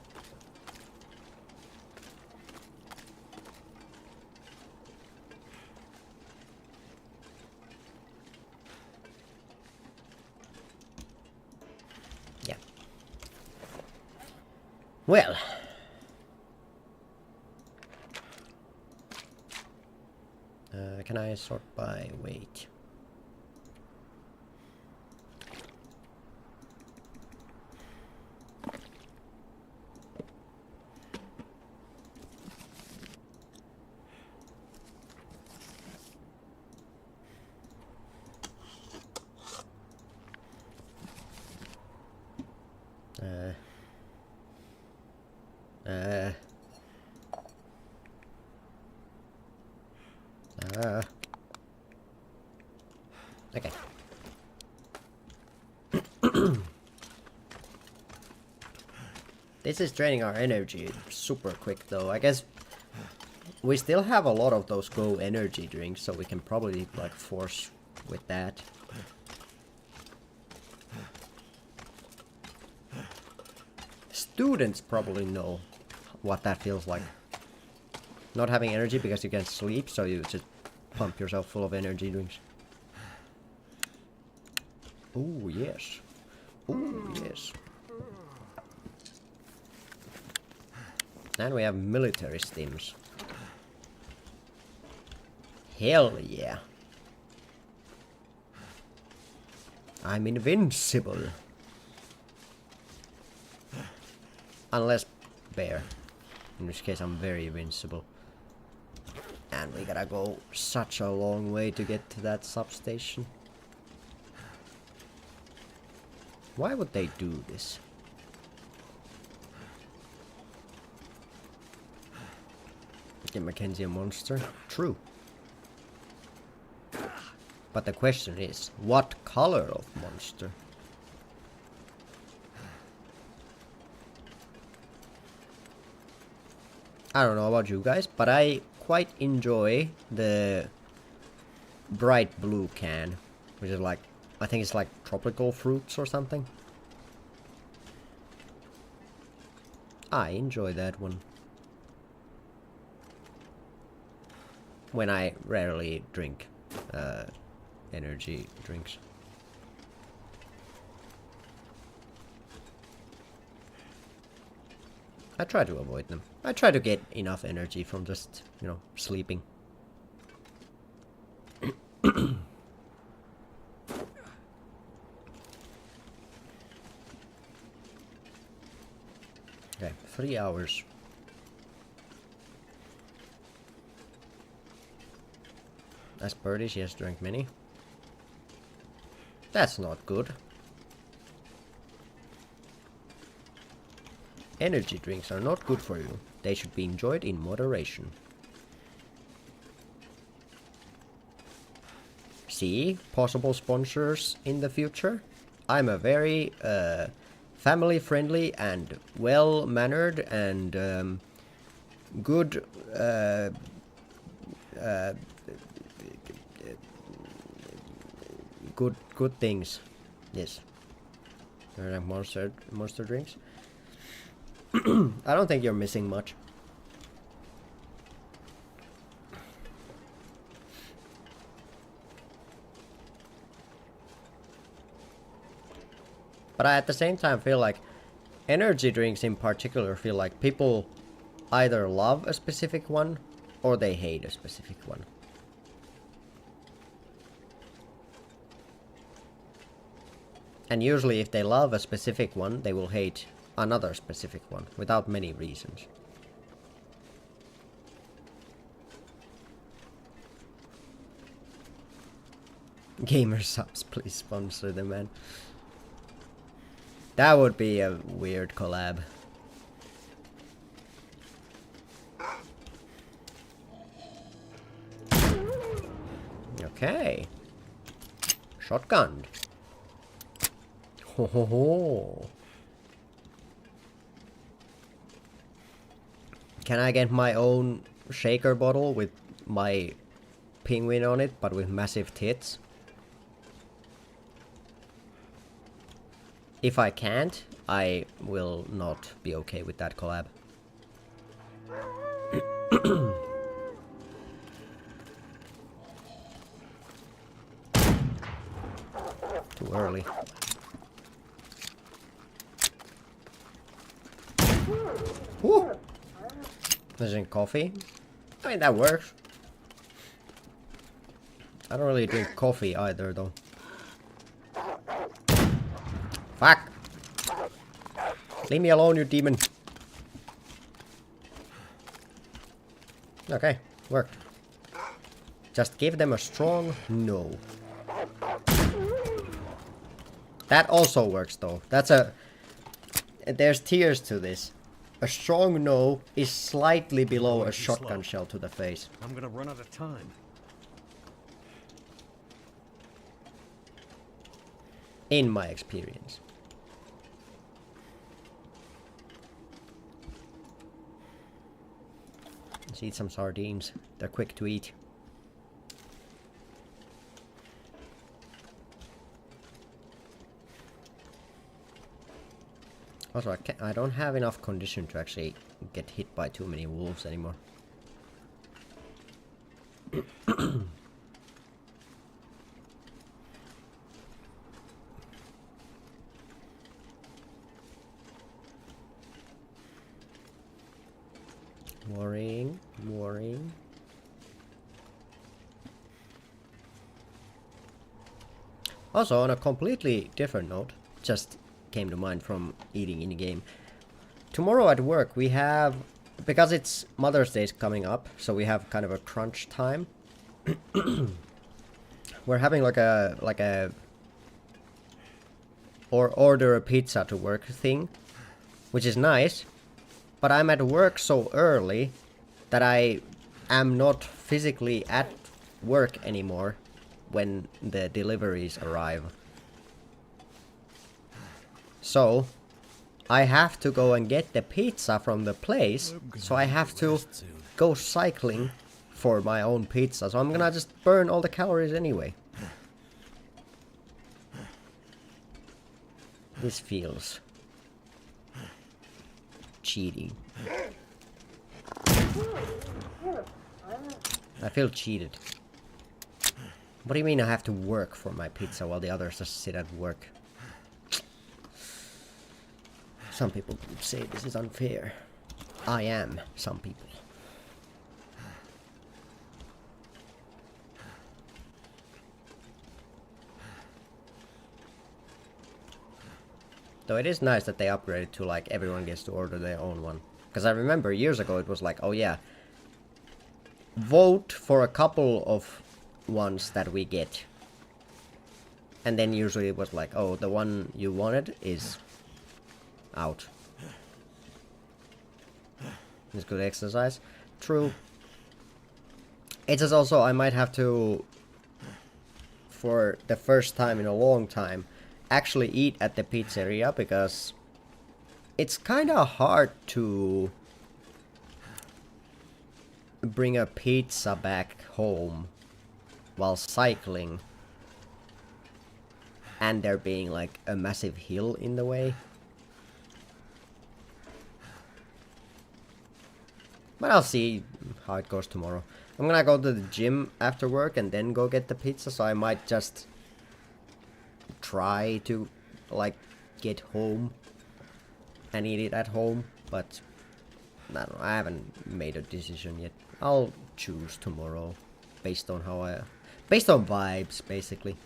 Well. Can I sort by weight? Okay. This is draining our energy super quick though. I guess we still have a lot of those Go energy drinks, so we can probably like force with that. Students probably know what that feels like. Not having energy because you can't sleep, so you just pump yourself full of energy drinks. Oh yes. Oh yes. And we have military stims. Hell yeah. I'm invincible. Unless bear. In which case I'm very invincible. And we gotta go such a long way to get to that substation. Why would they do this? Get Mackenzie a monster? True. But the question is, what color of monster? I don't know about you guys, but I quite enjoy the bright blue can, which is like, I think it's like tropical fruits or something. I enjoy that one. When I rarely drink energy drinks. I try to avoid them. I try to get enough energy from just, you know, sleeping. Okay, 3 hours. As Birdie, she has drank many. That's not good. Energy drinks are not good for you. They should be enjoyed in moderation. See, possible sponsors in the future. I'm a very family-friendly and well-mannered and good good things. Yes. Monster drinks. I don't think you're missing much. But I at the same time feel like energy drinks in particular feel like people either love a specific one or they hate a specific one. And usually if they love a specific one, they will hate another specific one, without many reasons. Gamer subs, please sponsor them, man. That would be a weird collab. Okay. Shotgun. Ho ho ho. Can I get my own shaker bottle with my penguin on it, but with massive tits? If I can't, I will not be okay with that collab. Too early. Woo! Isn't coffee? I mean, that works. I don't really drink coffee either, though. Fuck! Leave me alone, you demon. Okay, worked. Just give them a strong no. That also works, though. That's a... There's tiers to this. A strong no is slightly below a shotgun shell to the face. I'm gonna run out of time. In my experience. Let's eat some sardines. They're quick to eat. Also, I don't have enough condition to actually get hit by too many wolves anymore. Worrying, worrying. Also, on a completely different note, just came to mind from eating in game. Tomorrow at work we have, because it's Mother's Day coming up, so we have kind of a crunch time. We're having like a or order a pizza to work thing, which is nice. But I'm at work so early that I am not physically at work anymore when the deliveries arrive. So, I have to go and get the pizza from the place, so I have to go cycling for my own pizza. So I'm gonna just burn all the calories anyway. This feels cheating. I feel cheated. What do you mean I have to work for my pizza while the others just sit at work? Some people would say this is unfair. I am some people. Though it is nice that they upgraded to like everyone gets to order their own one. Because I remember years ago it was like, oh yeah, vote for a couple of ones that we get. And then usually it was like, oh, the one you wanted is out. It's good exercise. True. It's just also I might have to, for the first time in a long time, actually eat at the pizzeria, because it's kind of hard to bring a pizza back home while cycling and there being like a massive hill in the way. But I'll see how it goes tomorrow. I'm gonna go to the gym after work and then go get the pizza, so I might just try to like get home and eat it at home, but I don't know, I haven't made a decision yet. I'll choose tomorrow based on how based on vibes, basically.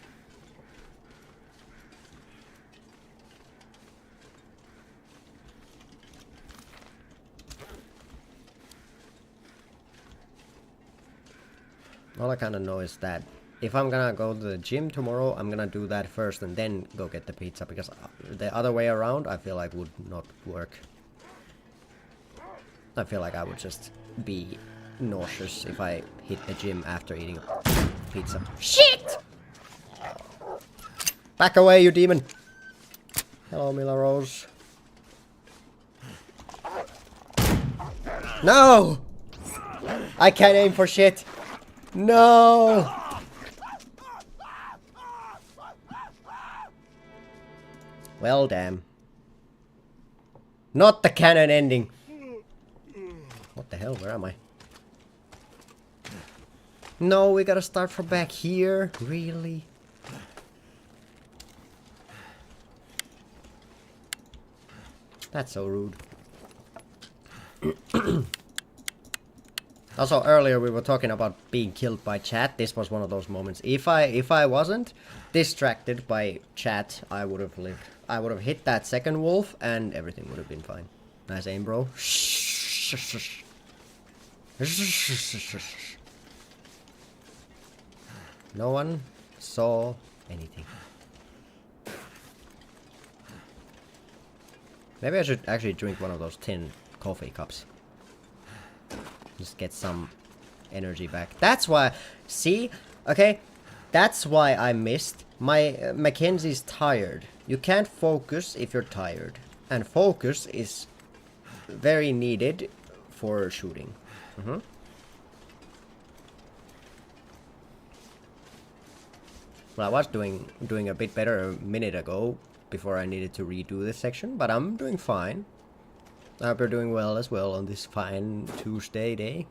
All I kind of know is that if I'm gonna go to the gym tomorrow, I'm gonna do that first and then go get the pizza, because the other way around I feel like would not work. I feel like I would just be nauseous if I hit the gym after eating a pizza. Shit! Back away, you demon! Hello, Mila Rose. No! I can't aim for shit! No! Well, damn. Not the canon ending. What the hell? Where am I? No, we gotta start from back here. Really? That's so rude. Also, earlier we were talking about being killed by chat. This was one of those moments. If I wasn't distracted by chat, I would have lived. I would have hit that second wolf, and everything would have been fine. Nice aim, bro. No one saw anything. Maybe I should actually drink one of those tin coffee cups. Just get some energy back. That's why... See? Okay? That's why I missed. My Mackenzie's tired. You can't focus if you're tired. And focus is very needed for shooting. Well, I was doing a bit better a minute ago before I needed to redo this section, but I'm doing fine. I hope you're doing well as well on this fine Tuesday day.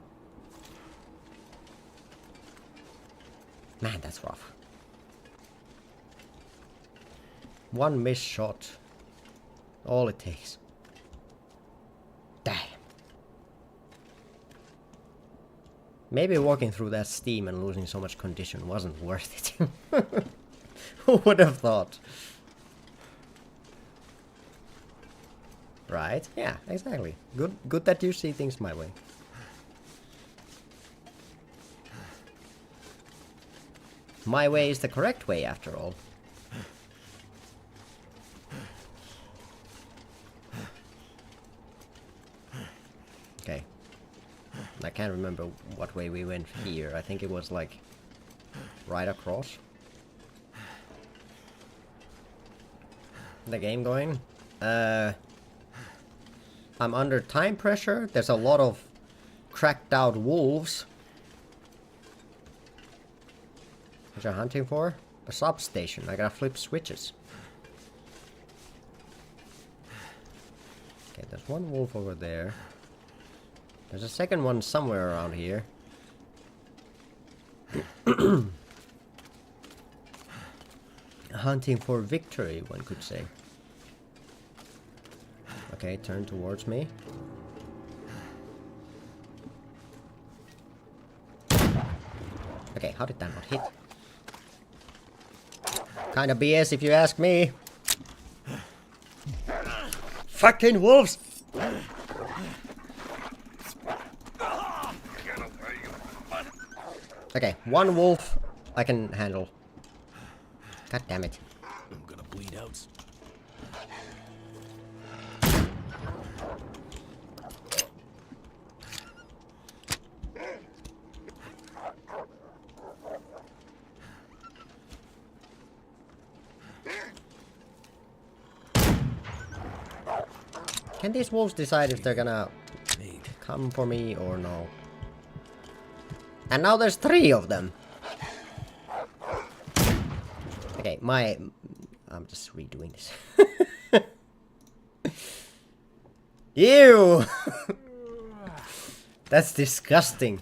Man, that's rough. One missed shot. All it takes. Damn. Maybe walking through that steam and losing so much condition wasn't worth it. Who would have thought? Right? Yeah, exactly. Good that you see things my way. My way is the correct way, after all. Okay. I can't remember what way we went here. I think it was like right across. The game going. I'm under time pressure. There's a lot of cracked out wolves. What are you hunting for? A substation. I gotta flip switches. Okay, there's one wolf over there. There's a second one somewhere around here. Hunting for victory, one could say. Okay, turn towards me. Okay, how did that not hit? Kinda BS if you ask me. Fucking wolves! Okay, one wolf I can handle. God damn it. I'm gonna bleed out. Can these wolves decide if they're gonna come for me or no? And now there's 3 of them. Okay, I'm just redoing this. Ew! That's disgusting.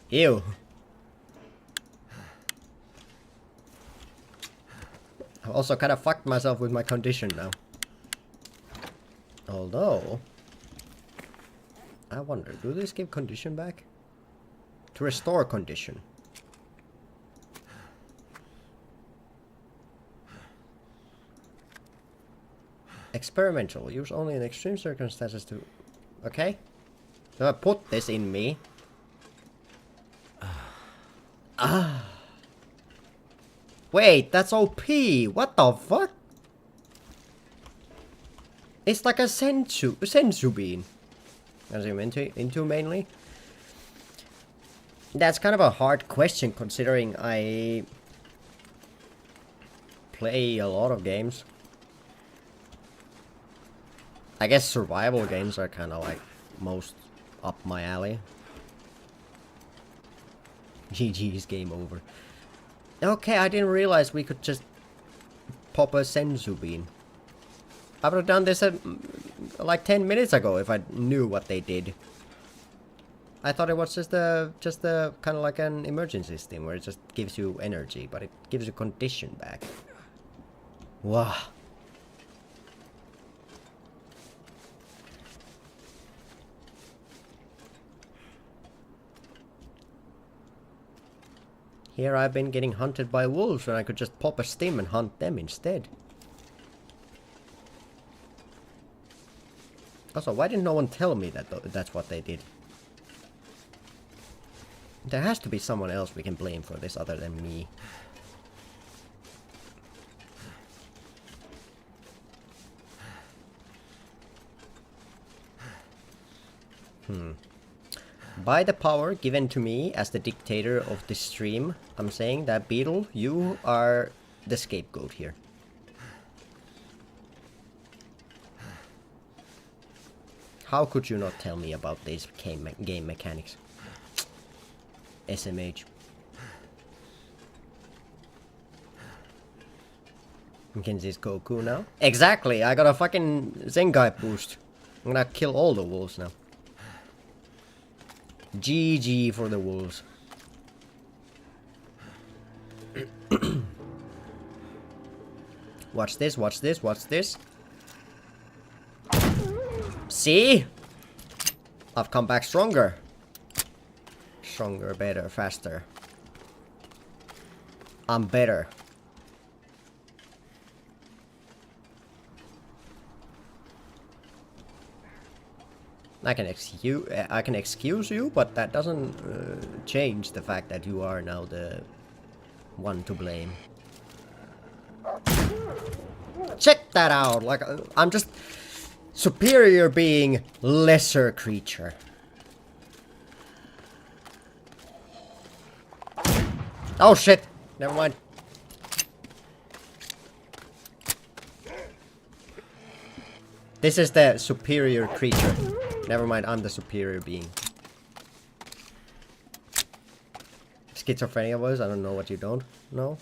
Ew. I've also kind of fucked myself with my condition now. Although, I wonder, do these give condition back? To restore condition. Experimental. Use only in extreme circumstances to... Okay. So I put this in me. Ah. Wait, that's OP. What the fuck? It's like a sensu bean. As I'm into mainly. That's kind of a hard question considering I play a lot of games. I guess survival games are kind of like most up my alley. GG's game over. Okay, I didn't realize we could just pop a sensu bean. I would have done this like 10 minutes ago if I knew what they did. I thought it was just a kind of like an emergency system where it just gives you energy, but it gives you condition back. Wow. Here I've been getting hunted by wolves when I could just pop a stim and hunt them instead. Also, why didn't no one tell me that that's what they did? There has to be someone else we can blame for this other than me. By the power given to me as the dictator of this stream, I'm saying that Beetle, you are the scapegoat here. How could you not tell me about these game mechanics? SMH. Mackenzie's Goku now? Exactly! I got a fucking Zengai boost. I'm gonna kill all the wolves now. GG for the wolves. Watch this, watch this, watch this. See? I've come back stronger. Stronger, better, faster. I'm better. I can excuse you, but that doesn't change the fact that you are now the one to blame. Check that out! Like, I'm just superior being lesser creature. Oh shit! Never mind. This is the superior creature. Never mind, I'm the superior being. Schizophrenia was? I don't know what you don't know.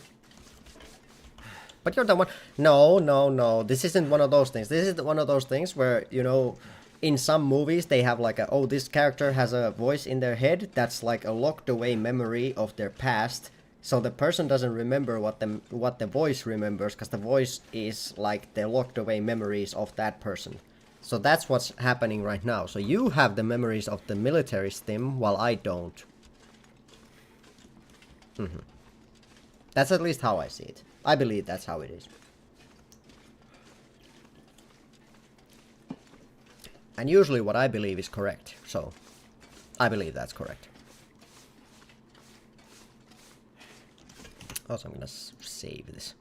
But you're the one. No, no, no. This isn't one of those things. This is one of those things where, you know, in some movies they have like a, oh, this character has a voice in their head that's like a locked away memory of their past. So the person doesn't remember what the voice remembers, because the voice is like the locked away memories of that person. So that's what's happening right now. So you have the memories of the military stim, while I don't. That's at least how I see it. I believe that's how it is. And usually what I believe is correct. So I believe that's correct. Also, I'm gonna save this.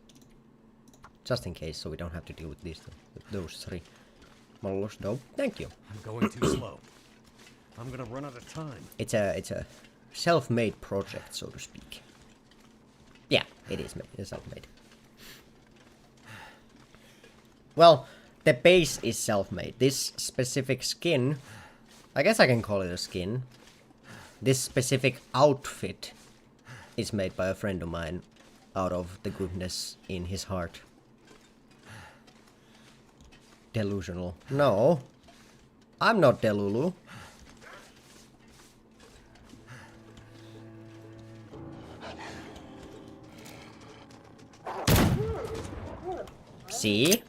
Just in case, so we don't have to deal with those three. Molos, no, thank you. I'm going too slow. I'm gonna run out of time. It's a self-made project, so to speak. Yeah, it is self-made. Well, the base is self-made. This specific skin, I guess I can call it a skin. This specific outfit is made by a friend of mine out of the goodness in his heart. Delusional. No. I'm not Delulu. See?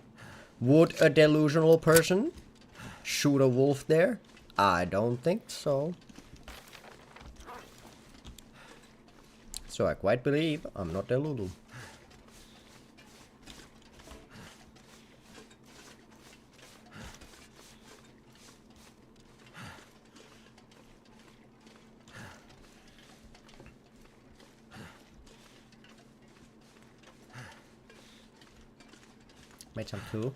Would a delusional person shoot a wolf there? I don't think so. So I quite believe I'm not Delulu. Made some too.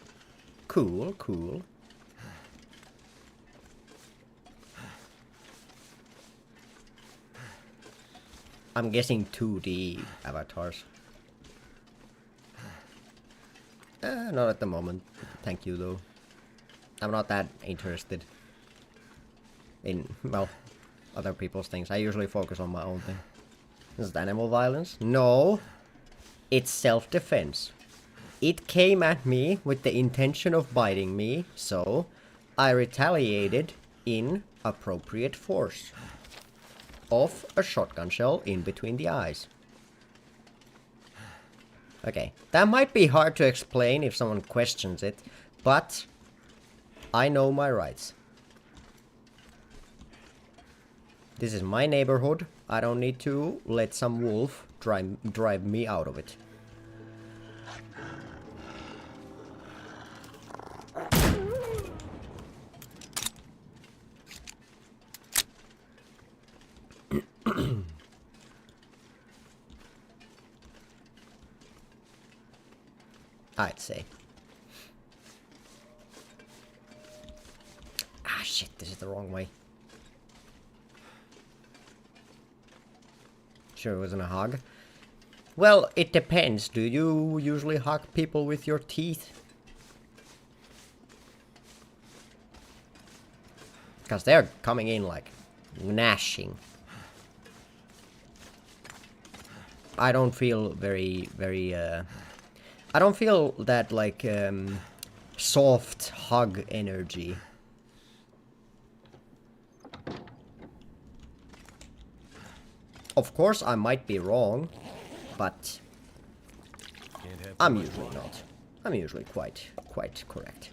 Cool, cool. I'm guessing 2D avatars. Not at the moment. Thank you, though. I'm not that interested in, well, other people's things. I usually focus on my own thing. Is it animal violence? No. It's self-defense. It came at me with the intention of biting me, so I retaliated in appropriate force. Of a shotgun shell in between the eyes. Okay, that might be hard to explain if someone questions it, but I know my rights. This is my neighborhood. I don't need to let some wolf drive me out of it. I'd say. Ah, shit, this is the wrong way. Sure, it wasn't a hug. Well, it depends. Do you usually hug people with your teeth? Because they're coming in like gnashing. I don't feel very I don't feel that like soft hug energy. Of course I might be wrong, but I'm usually not. I'm usually quite correct.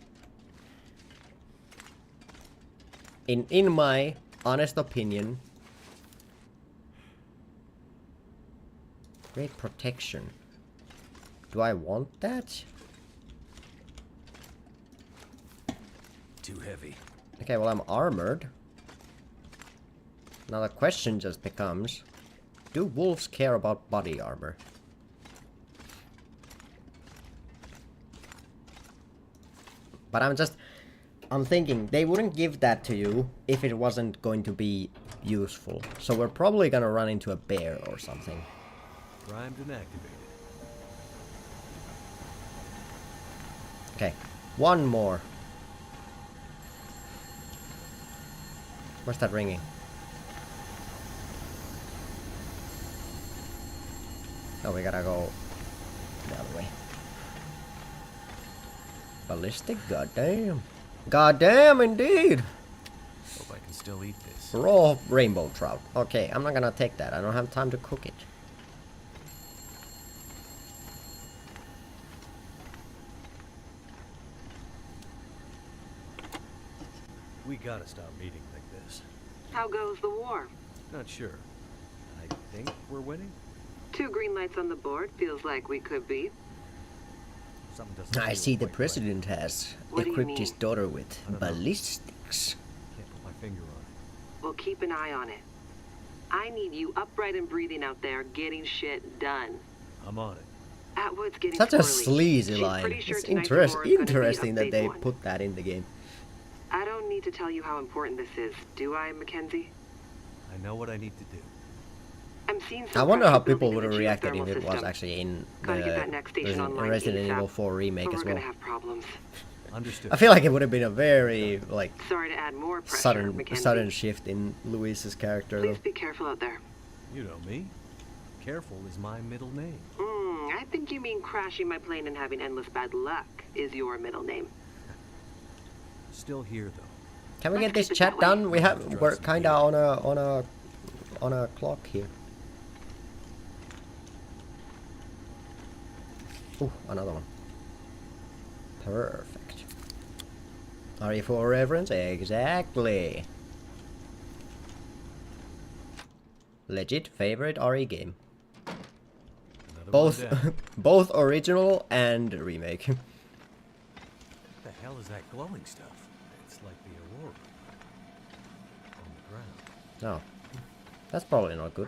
In my honest opinion, great protection. Do I want that? Too heavy. Okay, well, I'm armored. Now the question just becomes, do wolves care about body armor? But I'm thinking they wouldn't give that to you if it wasn't going to be useful. So we're probably gonna run into a bear or something. Primed and activated. Okay, one more. Where's that ringing? Oh, we gotta go the other way. Ballistic, goddamn. Goddamn, indeed! Hope I can still eat this. Raw rainbow trout. Okay, I'm not gonna take that. I don't have time to cook it. We gotta stop meeting like this. How goes the war? Not sure. I think we're winning. 2 green lights on the board. Feels like we could be. Something doesn't I feel see the quite president has What do you equipped his mean? daughter with I don't know. ballistics. right. Can't put my finger on it. We'll keep an eye on it. I need you upright and breathing out there, getting shit done. I'm on it. Atwood's getting Such a squirrely. sleazy She's line. pretty sure It's tonight's war is gonna be a interesting that big they one. put that in the game. I don't need to tell you how important this is, do I, Mackenzie? I know what I need to do. I'm seeing I some wonder how pressure people building would in have the reacted if geothermal it was system. actually in Gotta get that next station online Resident ASAP, Evil 4 remake or as we're well. gonna have problems. Understood. I feel like it would have been a very like Sorry to add more pressure, sudden Mackenzie. shift in Luis's character though. Please be careful out there. You know me. Careful is my middle name. I think you mean crashing my plane and having endless bad luck is your middle name. Still here though. Can we Let's get this keep it chat that way. done? We're kinda on a clock here. Ooh, another one. Perfect. RE4 reference? Exactly. Legit favorite RE game. Another Both one down. both original and remake. What the hell is that glowing stuff? It's like the aurora. On the ground. No. That's probably not good.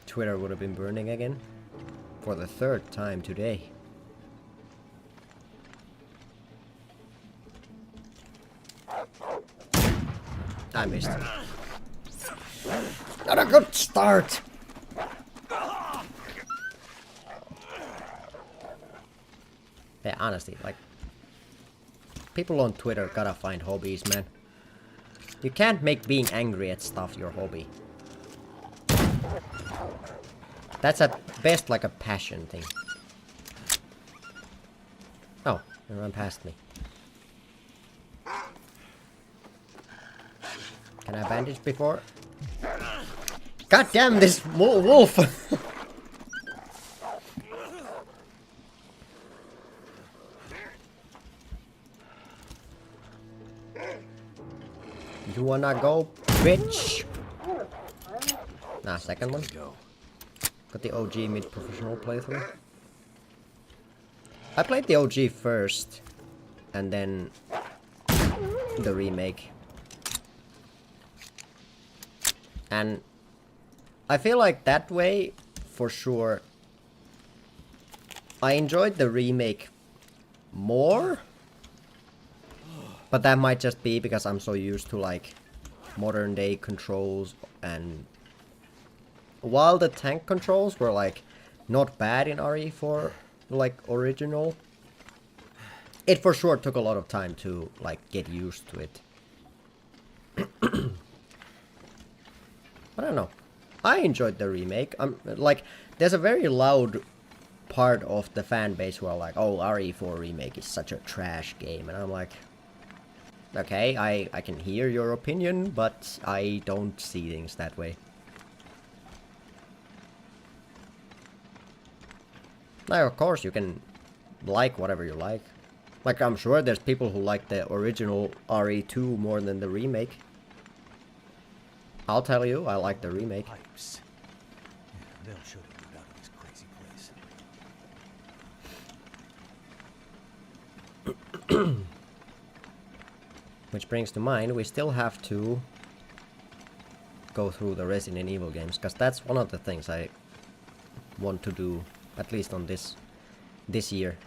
Twitter would have been burning again. For the 3rd time today. I missed it. Not a good start! Yeah, honestly, like... people on Twitter gotta find hobbies, man. You can't make being angry at stuff your hobby. That's at best like a passion thing. Oh, they ran past me. Can I bandage before? God damn this wolf! wanna go, bitch? Nah, second one. Got the OG mid-professional playthrough. I played the OG first, and then the remake. And I feel like that way, for sure, I enjoyed the remake more. But that might just be because I'm so used to like modern day controls, and while the tank controls were like not bad in RE4 like original, it for sure took a lot of time to like get used to it. I don't know. I enjoyed the remake. Like, there's a very loud part of the fan base who are like, oh, RE4 remake is such a trash game, and I'm like, okay, I can hear your opinion, but I don't see things that way. Now, of course, you can like whatever you like. Like, I'm sure there's people who like the original RE2 more than the remake. I'll tell you, I like the remake. Pipes. Yeah, they'll show you out of this crazy place. Which brings to mind, we still have to go through the Resident Evil games, because that's one of the things I want to do, at least on this year.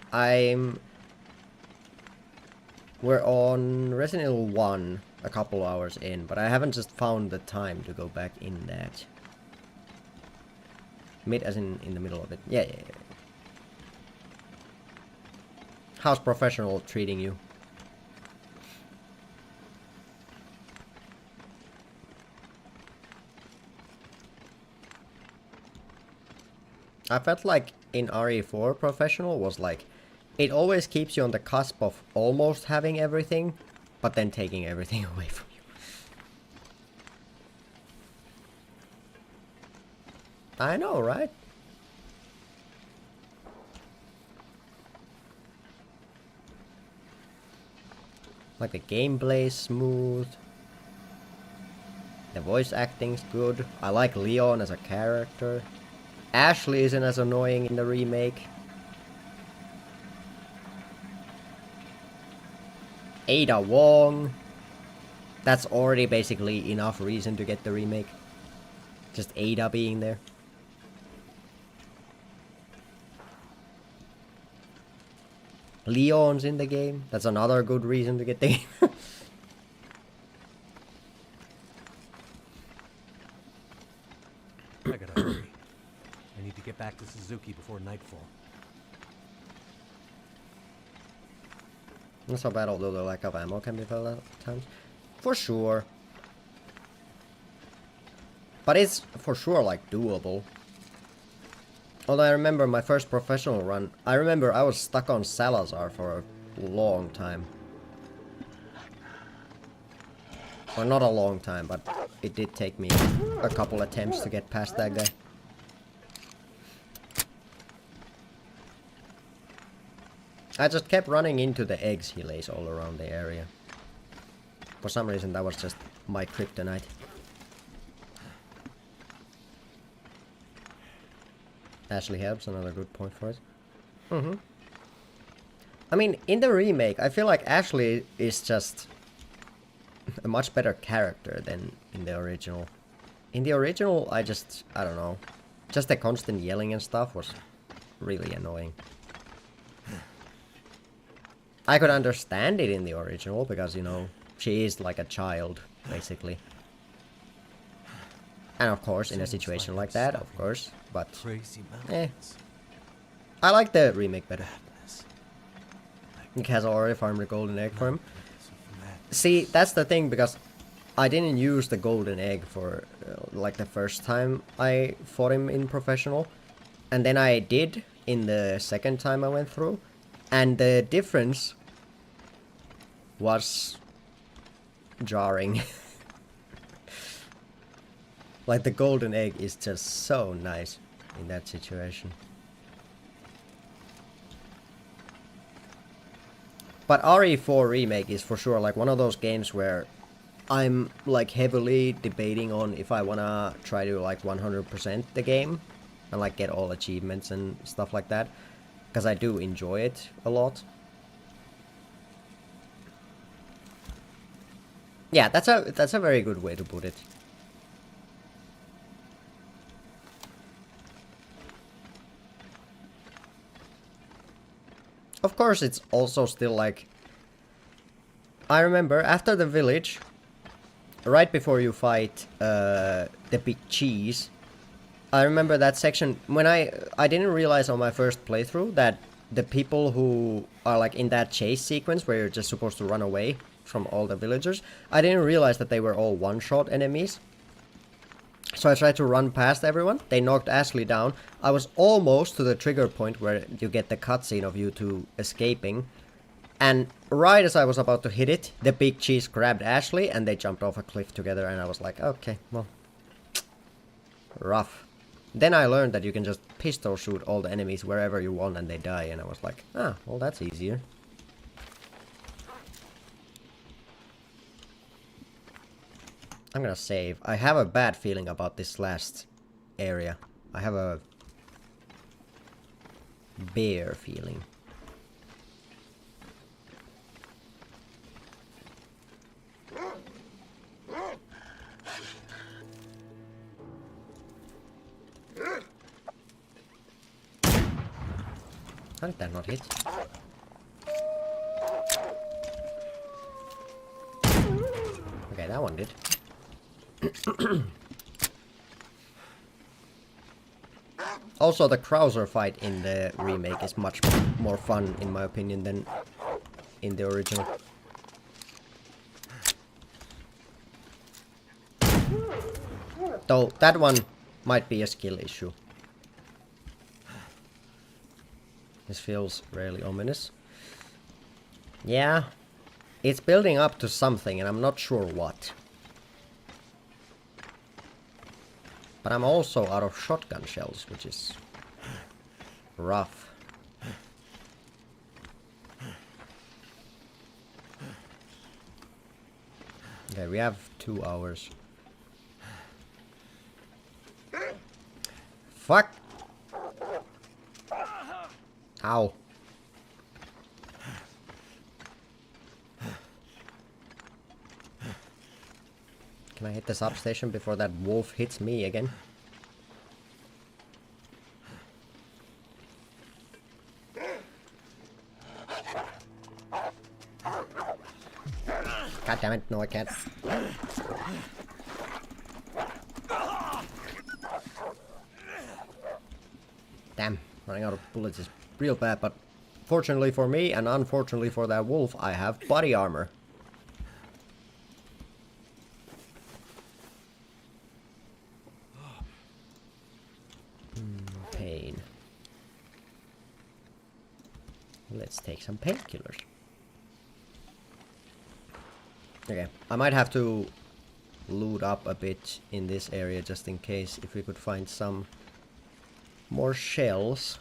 We're on Resident Evil 1 a couple hours in, but I haven't just found the time to go back in that. Mid as in the middle of it. Yeah. How's professional treating you? I felt like in RE4 professional was like, it always keeps you on the cusp of almost having everything, but then taking everything away from you. I know, right? Like the gameplay is smooth. The voice acting's good. I like Leon as a character. Ashley isn't as annoying in the remake. Ada Wong. That's already basically enough reason to get the remake. Just Ada being there. Leon's in the game. That's another good reason to get the game. I gotta hurry. I need to get back to Suzuki before nightfall. Not so bad, although the lack of ammo can be felt at times. For sure. But it's for sure like doable. Although I remember my first professional run, I remember I was stuck on Salazar for a long time. Or not a long time, but it did take me a couple attempts to get past that guy. I just kept running into the eggs he lays all around the area. For some reason that was just my kryptonite. Ashley helps, another good point for it. I mean, in the remake, I feel like Ashley is just a much better character than in the original. In the original, I don't know. Just the constant yelling and stuff was really annoying. I could understand it in the original because, you know, she is like a child, basically. And of course, in a situation like that, of course, but I like the remake better. Nick has already farmed the golden egg for him. See, that's the thing, because I didn't use the golden egg for like the first time I fought him in professional, and then I did in the second time I went through, and the difference was jarring. Like, the golden egg is just so nice in that situation. But RE4 Remake is for sure like one of those games where I'm like heavily debating on if I wanna try to like 100% the game and like get all achievements and stuff like that, because I do enjoy it a lot. Yeah, that's a very good way to put it. Of course, it's also still like, I remember after the village, right before you fight the big cheese, I remember that section when I didn't realize on my first playthrough that the people who are like in that chase sequence where you're just supposed to run away from all the villagers, I didn't realize that they were all one-shot enemies. So I tried to run past everyone. They knocked Ashley down. I was almost to the trigger point where you get the cutscene of you two escaping. And right as I was about to hit it, the big cheese grabbed Ashley and they jumped off a cliff together, and I was like, okay, well, rough. Then I learned that you can just pistol shoot all the enemies wherever you want and they die, and I was like, ah, well, that's easier. I'm gonna save. I have a bad feeling about this last area. I have a bear feeling. How did that not hit? Okay, that one did. Also, the Krauser fight in the remake is much more fun, in my opinion, than in the original. Though, that one might be a skill issue. This feels really ominous. Yeah, it's building up to something, and I'm not sure what. But I'm also out of shotgun shells, which is rough. Okay, we have 2 hours. Fuck! Ow. Can I hit the substation before that wolf hits me again? God damn it, no I can't. Damn, running out of bullets is real bad, but fortunately for me and unfortunately for that wolf, I have body armor. Pain. Let's take some painkillers. Okay, I might have to loot up a bit in this area just in case, if we could find some more shells.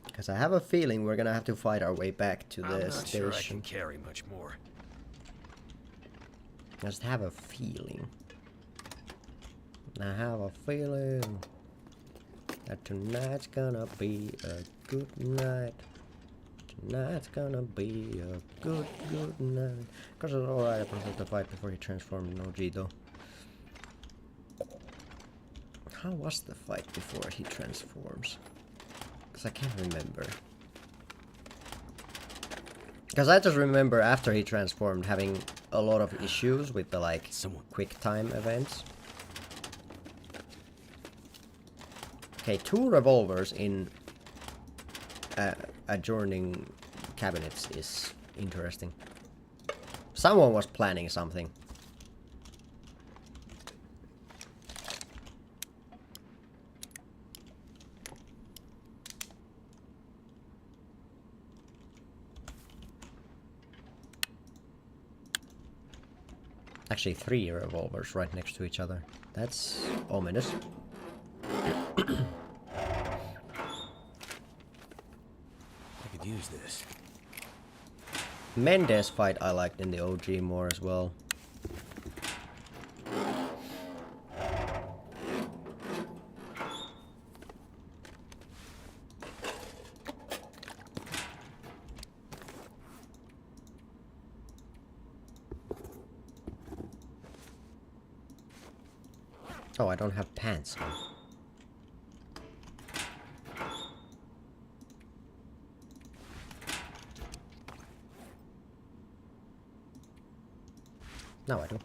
Because I have a feeling we're gonna have to fight our way back to the station. I'm not sure I can carry much more. I just have a feeling. I have a feeling that tonight's gonna be a good night. Tonight's gonna be a good night. Cause it's alright, I prefer to fight before he transformed in OG though. How was the fight before he transforms? Cause I can't remember. Cause I just remember after he transformed having a lot of issues with the like quick time events. Okay, 2 revolvers in adjoining cabinets is interesting. Someone was planning something. Actually, 3 revolvers right next to each other. That's ominous. I could use this. Mendes fight I liked in the OG more as well. Oh, I don't have pants on. Now I do.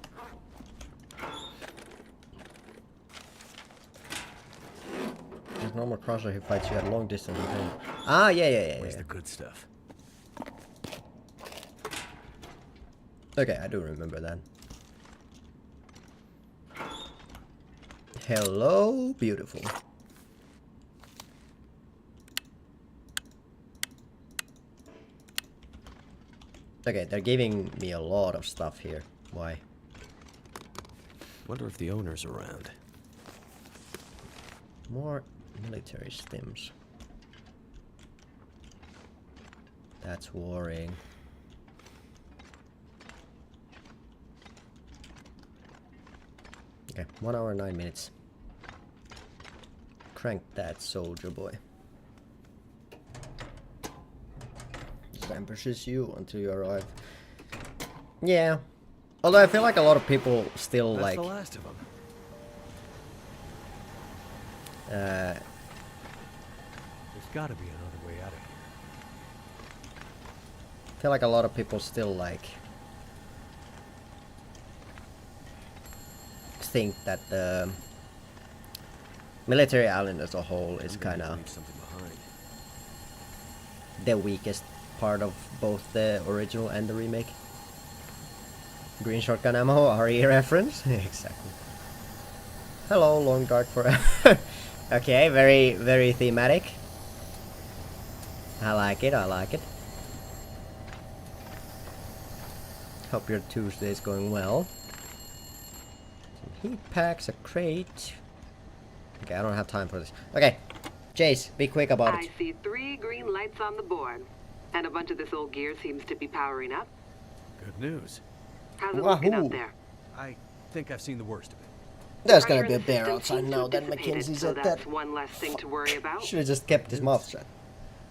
There's normal crosser who fights you at long distance. Ah, yeah. Where's the good stuff? Okay, I do remember that. Hello, beautiful. Okay, they're giving me a lot of stuff here. Why? Wonder if the owner's around. More military stims. That's worrying. Okay, 1 hour 9 minutes. Crank that, soldier boy. Just ambushes you until you arrive. Yeah. Although I feel like a lot of people still That's like... the last of them. Uh, There's gotta be another way out of here. I feel like a lot of people still like... think that the military island as a whole is kind of the weakest part of both the original and the remake. Green shotgun ammo, RE reference? Exactly. Hello, long dark for... Okay, very thematic. I like it, I like it. Hope your Tuesday is going well. Heat packs, a crate. Okay, I don't have time for this. Okay, Jace, be quick about it. I see 3 green lights on the board. And a bunch of this old gear seems to be powering up. Good news. How's it looking Wahoo. out there? I think I've seen the worst of it. There's Pressure gonna be a in the bear system outside seems to now, have then dissipated, Mackenzie so said that. that's one less thing to worry about. Should have just kept his mouth shut.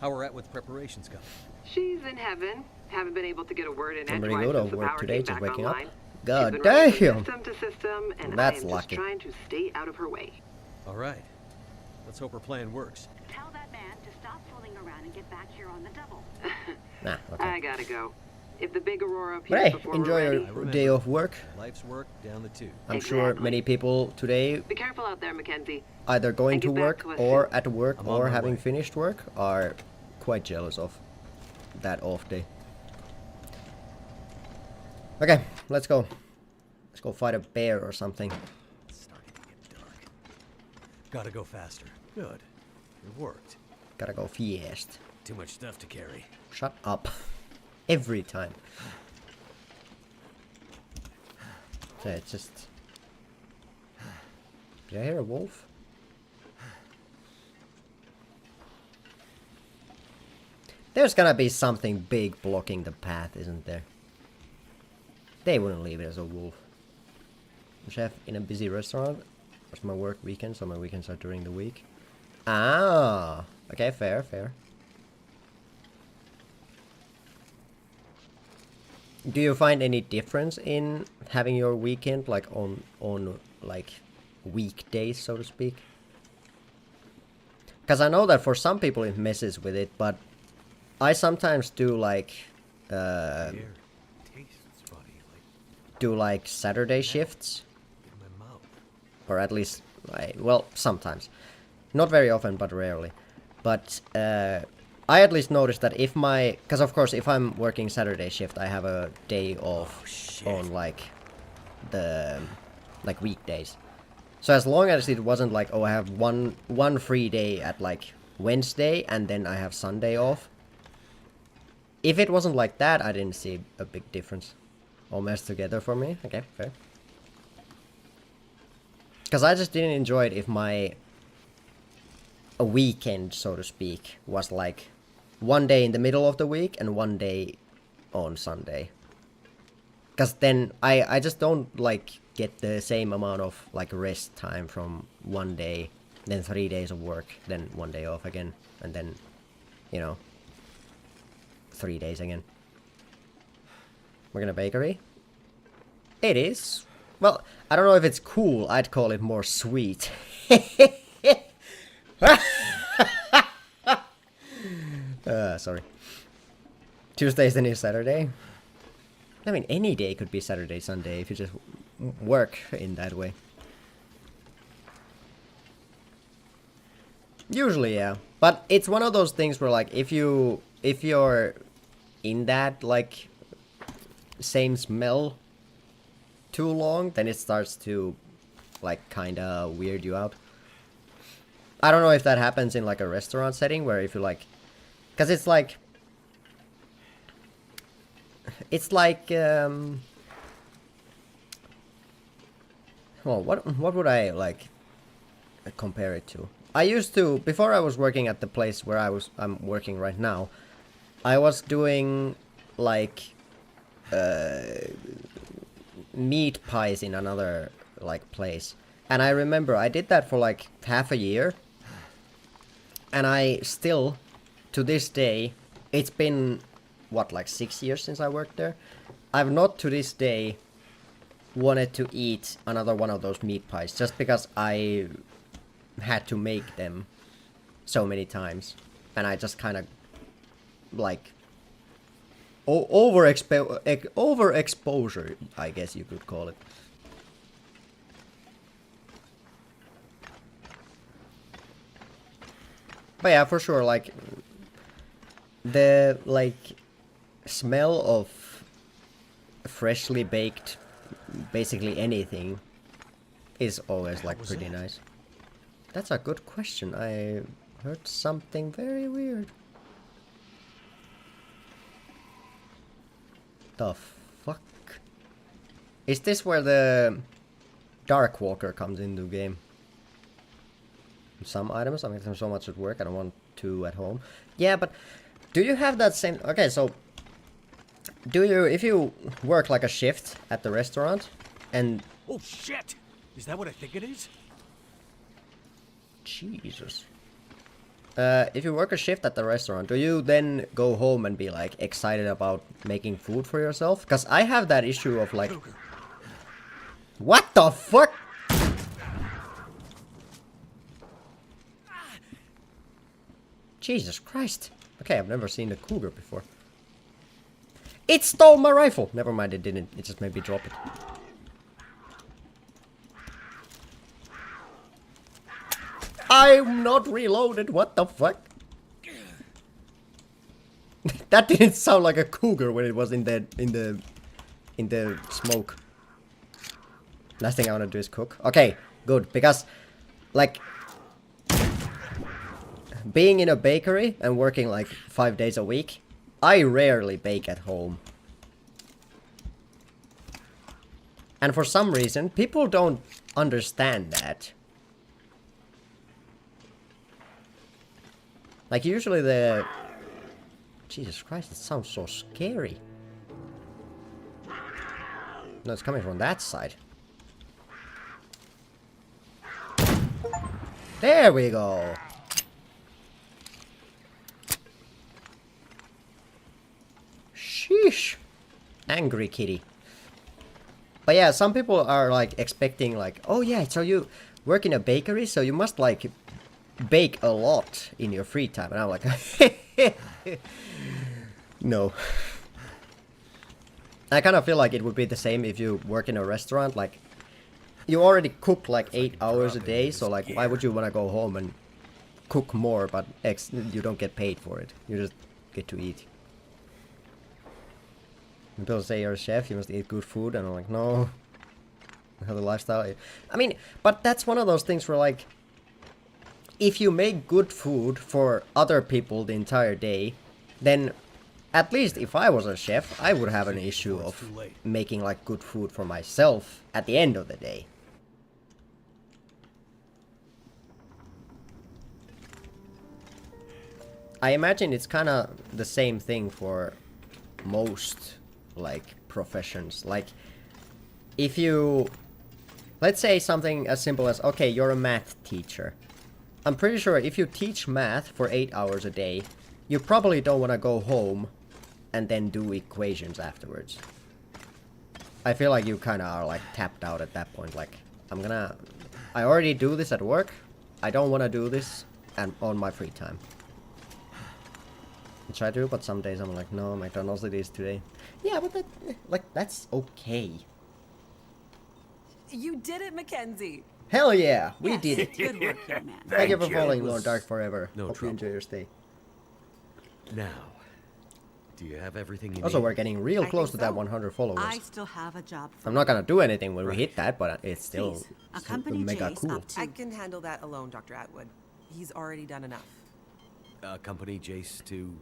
How we're at with preparations going? She's in heaven. Haven't been able to get a word in I'm edgewise really good since at the work power today, came just back waking up. online. God She's been running from damn! system to system, and That's I am lucky. just trying to stay out of her way. All right. Let's hope our plan works. Tell that man to stop fooling around and get back here on the double. Nah, I okay. gotta go. If the big Aurora But appears hey, before enjoy we're your ready, remember. day of work. Life's work down the tube. I'm sure Exactly. many people today be careful out there, Mackenzie. either going And to get back work to us or soon. at work I'm on or my having way. finished work are quite jealous of that off day. Okay, let's go. Let's go fight a bear or something. It's starting to get dark. Gotta go faster. Good. It worked. Gotta go fast. Too much stuff to carry. Shut up. Every time. So it's just... Did I hear a wolf? There's gonna be something big blocking the path, isn't there? They wouldn't leave it as a wolf. Chef in a busy restaurant. It's my work weekend, so my weekends are during the week. Ah, okay, fair, fair. Do you find any difference in having your weekend like on like weekdays, so to speak? Because I know that for some people it messes with it, but I sometimes do like Air tastes funny, like do like Saturday shifts, in my mouth. or at least well, sometimes, not very often, but rarely. But I at least notice that if my, because of course if I'm working Saturday shift, I have a day off on like the like weekdays. So as long as it wasn't like, oh, I have one free day at like Wednesday and then I have Sunday off. If it wasn't like that, I didn't see a big difference. All meshed together for me. Okay, fair. Because I just didn't enjoy it if my a weekend, so to speak, was like one day in the middle of the week and one day on Sunday. Because then I just don't like get the same amount of like rest time from one day, then 3 days of work, then 1 day off again, and then, you know, 3 days again. We're gonna bakery? It is. Well, I don't know if it's cool, I'd call it more sweet. Sorry. Tuesday is the new Saturday. I mean, any day could be Saturday, Sunday, if you just work in that way. Usually, yeah. But it's one of those things where, like, if you're in that, like, same smell too long, then it starts to, like, kinda weird you out. I don't know if that happens in, like, a restaurant setting, where if you, like... Because it's like... It's like, well, what would I, like, compare it to? I used to, before I was working at the place where I'm working right now, I was doing, like, meat pies in another, like, place. And I remember I did that for, like, half a year. And I still, to this day, it's been... what, like 6 years since I worked there? I've not to this day wanted to eat another one of those meat pies just because I had to make them so many times, and I just kind of like overexposure, I guess you could call it. But yeah, for sure, like the smell of freshly baked basically anything is always like pretty nice. That's a good question. I heard something very weird. The fuck? Is this where the Dark Walker comes into the game? Some items, I mean, there's so much at work, I don't want to at home. Yeah, but do you have that same... Okay, so... Do you... If you work like a shift at the restaurant, and... Oh shit! Is that what I think it is? Jesus. If you work a shift at the restaurant, do you then go home and be like excited about making food for yourself? Because I have that issue of like... What the fuck? Jesus Christ. Okay, I've never seen a cougar before. It stole my rifle! Never mind, it didn't. It just made me drop it. I'm not reloaded, what the fuck? That didn't sound like a cougar when it was in the smoke. Last thing I wanna do is cook. Okay, good, because like being in a bakery and working like 5 days a week, I rarely bake at home. And for some reason, people don't understand that. Like usually the... Jesus Christ, it sounds so scary. No, it's coming from that side. There we go! Sheesh! Angry kitty. But yeah, some people are like expecting like, oh yeah, so you work in a bakery, so you must like bake a lot in your free time. And I'm like, no. I kind of feel like it would be the same if you work in a restaurant. Like, you already cook like 8 hours a day, so like, why would you want to go home and cook more, but you don't get paid for it? You just get to eat. People say you're a chef, you must eat good food, and I'm like, no. I have the lifestyle. I mean, but that's one of those things where like, if you make good food for other people the entire day, then at least if I was a chef, I would have an issue of making like good food for myself at the end of the day. I imagine it's kind of the same thing for most like professions. Like if you, let's say something as simple as, okay, you're a math teacher. I'm pretty sure if you teach math for 8 hours a day, you probably don't want to go home and then do equations afterwards. I feel like you kind of are like tapped out at that point. Like, I already do this at work. I don't want to do this and on my free time. I try to, but some days I'm like, no, McDonald's it is today. Yeah, but that, like, that's okay. You did it, Mackenzie. Hell yeah, we did it. Good work, young man. Thank you for following Lord Dark forever. No Hope you enjoy your stay. Now, do you have everything you Also, need? we're getting real I close to think that so. 100 followers. I still have a job for I'm not gonna do anything when we hit that, but it's still Please, accompany mega Jace cool. up to... I can handle that alone, Dr. Atwood. He's already done enough. Accompany Jace to...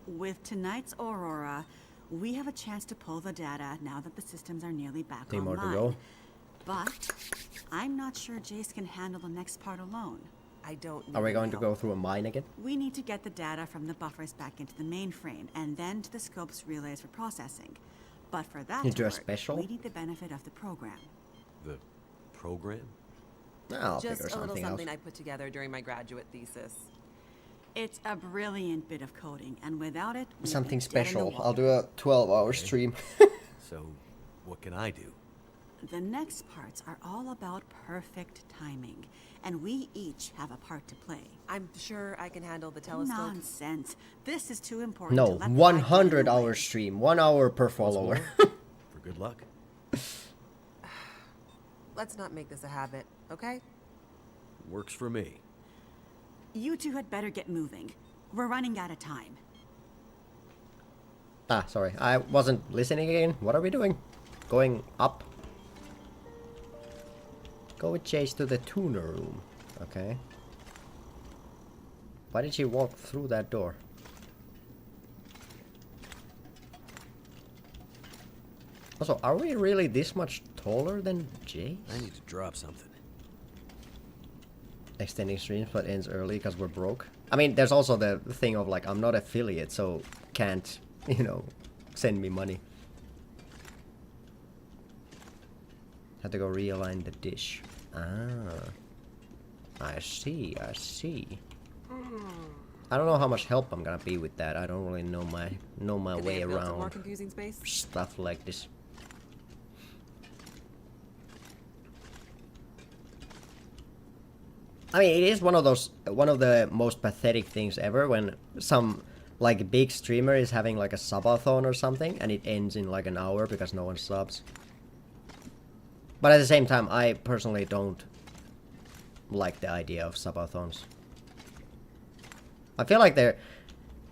With tonight's Aurora, we have a chance to pull the data now that the systems are nearly back 3 more online. to go. But I'm not sure Jace can handle the next part alone. I don't Are we need going to help. go through a mine again? We need to get the data from the buffers back into the mainframe and then to the scope's relays for processing. But for that You to do a work, special? we need the benefit of the program. the program? I'll Just figure a little something something out. I put together during my graduate thesis. It's a brilliant bit of coding, and without it, we'd be Something dead in the special. water. I'll do a 12-hour stream. So, what can I do? The next parts are all about perfect timing, and we each have a part to play. I'm sure I can handle the telescope. Nonsense. This is too important to No, let the light get in the 100-hour way. stream. 1 hour per follower. For good luck. Let's not make this a habit, okay? Works for me. You two had better get moving. We're running out of time. Ah, sorry. I wasn't listening again. What are we doing? Going up? Go with Chase to the tuner room. Okay. Why did she walk through that door? Also, are we really this much taller than Jace? I need to drop something. Extending streams but ends early because we're broke. I mean, there's also the thing of like, I'm not affiliate, so can't, you know, send me money. Had to go realign the dish. Ah. I see, I see. I don't know how much help I'm gonna be with that. I don't really know my Could they way have built a more around confusing space? stuff like this. I mean, it is one of the most pathetic things ever when some like big streamer is having like a subathon or something and it ends in like an hour because no one subs. But at the same time, I personally don't like the idea of subathons. I feel like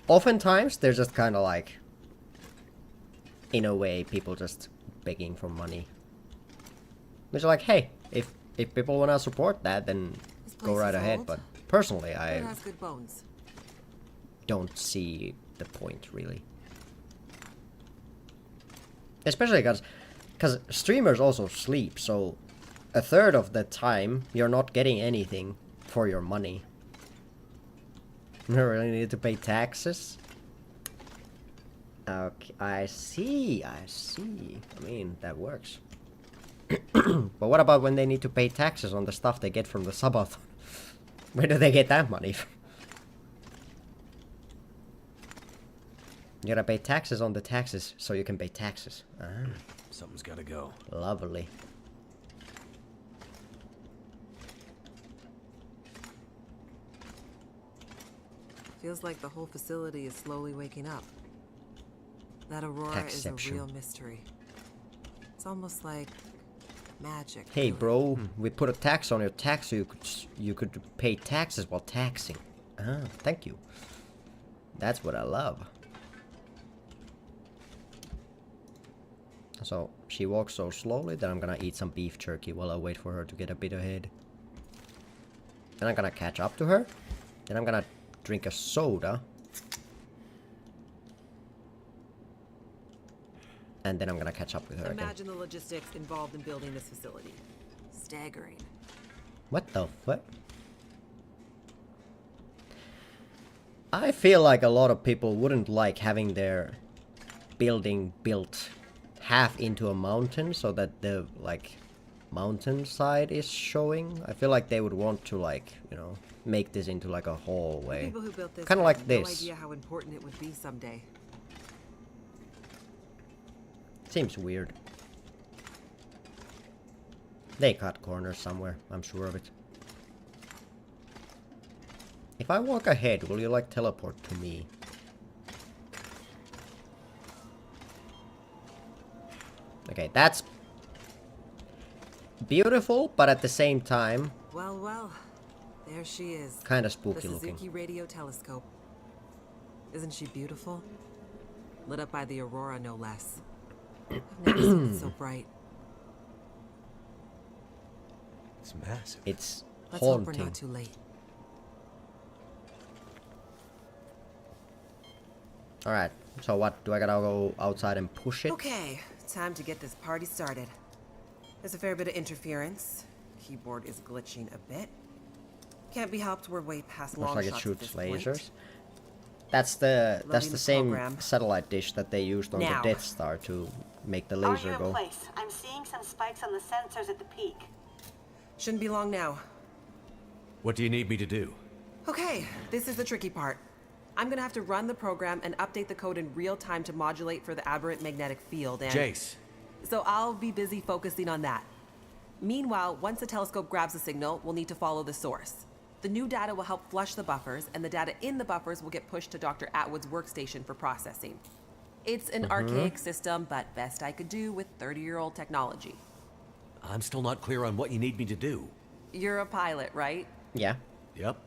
oftentimes they're just kind of like, in a way, people just begging for money. It's like, hey, if people want to support that, then go place right is ahead. old. But personally, It I has good bones. don't see the point, really. Especially because streamers also sleep, so a third of the time you're not getting anything for your money. You really need to pay taxes? Okay, I see. I mean, that works. But what about when they need to pay taxes on the stuff they get from the subathon? Where do they get that money from? You gotta pay taxes on the taxes so you can pay taxes. Ah, Something's gotta go. lovely. Feels like the whole facility is slowly waking up. That Aurora is a Taxception. real mystery. It's almost like magic. Hey, really. bro, we put a tax on your tax so you could pay taxes while taxing. Ah, thank you. That's what I love. So, she walks so slowly that I'm gonna eat some beef jerky while I wait for her to get a bit ahead. Then I'm gonna catch up to her. Then I'm gonna drink a soda. And then I'm gonna catch up with her again. Imagine the logistics involved in building this facility. Staggering. What the fuck? I feel like a lot of people wouldn't like having their building built half into a mountain so that the like mountain side is showing. I feel like they would want to like, you know, make this into like a hallway. People who built this Kind of like had this. No idea how important it would be someday. Seems weird. They cut corners somewhere, I'm sure of it. If I walk ahead, will you like teleport to me? Okay, that's beautiful, but at the same time, Well, well, there she is. kind of The spooky Suzuki looking. radio telescope. Isn't she beautiful? Lit up by the aurora, no less. I've never seen it so bright. It's massive. It's Let's hope we're haunting. not too late. Alright, so what? Do I gotta go outside and push it? Okay, time to get this party started. There's a fair bit of interference. Keyboard is glitching a bit. Can't be helped, we're way past Looks long like it shots at shoots this point. lasers. That's the Loading the same program. satellite dish that they used on Now. the Death Star to make the Are laser you in go. place? I'm seeing some spikes on the sensors at the peak. Shouldn't be long now. What do you need me to do? Okay, this is the tricky part. I'm gonna have to run the program and update the code in real time to modulate for the aberrant magnetic field and... Jace. So I'll be busy focusing on that. Meanwhile, once the telescope grabs a signal, we'll need to follow the source. The new data will help flush the buffers, and the data in the buffers will get pushed to Dr. Atwood's workstation for processing. It's an archaic system, but best I could do with 30-year-old technology. I'm still not clear on what you need me to do. You're a pilot, right? Yeah. Yep.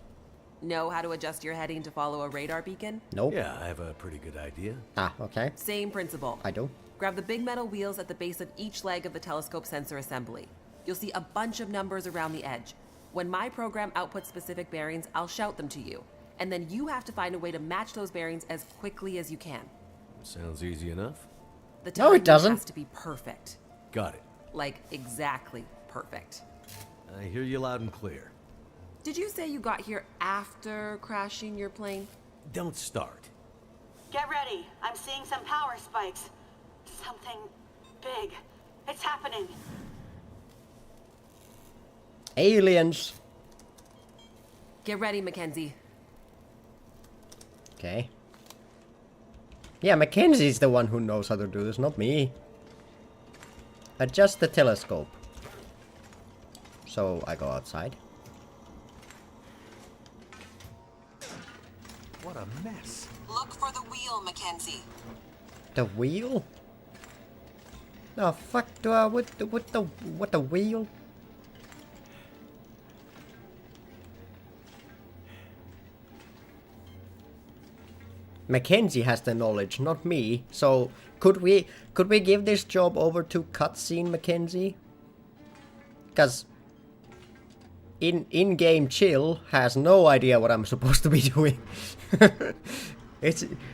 Know how to adjust your heading to follow a radar beacon? Nope. Yeah, I have a pretty good idea. Ah, okay. Same principle. I do. Grab the big metal wheels at the base of each leg of the telescope sensor assembly. You'll see a bunch of numbers around the edge. When my program outputs specific bearings, I'll shout them to you. And then you have to find a way to match those bearings as quickly as you can. Sounds easy enough. The No, it timing doesn't. has to be perfect. Got it. Like, exactly perfect. I hear you loud and clear. Did you say you got here after crashing your plane? Don't start. Get ready. I'm seeing some power spikes. Something big. It's happening. Aliens. Get ready, Mackenzie. Okay. Yeah, Mackenzie's the one who knows how to do this, not me. Adjust the telescope. So I go outside. What a mess. Look for the wheel, Mackenzie. The wheel? The fuck do I what the wheel? Mackenzie has the knowledge, not me. So could we give this job over to cutscene Mackenzie? Cause in-game Chill has no idea what I'm supposed to be doing.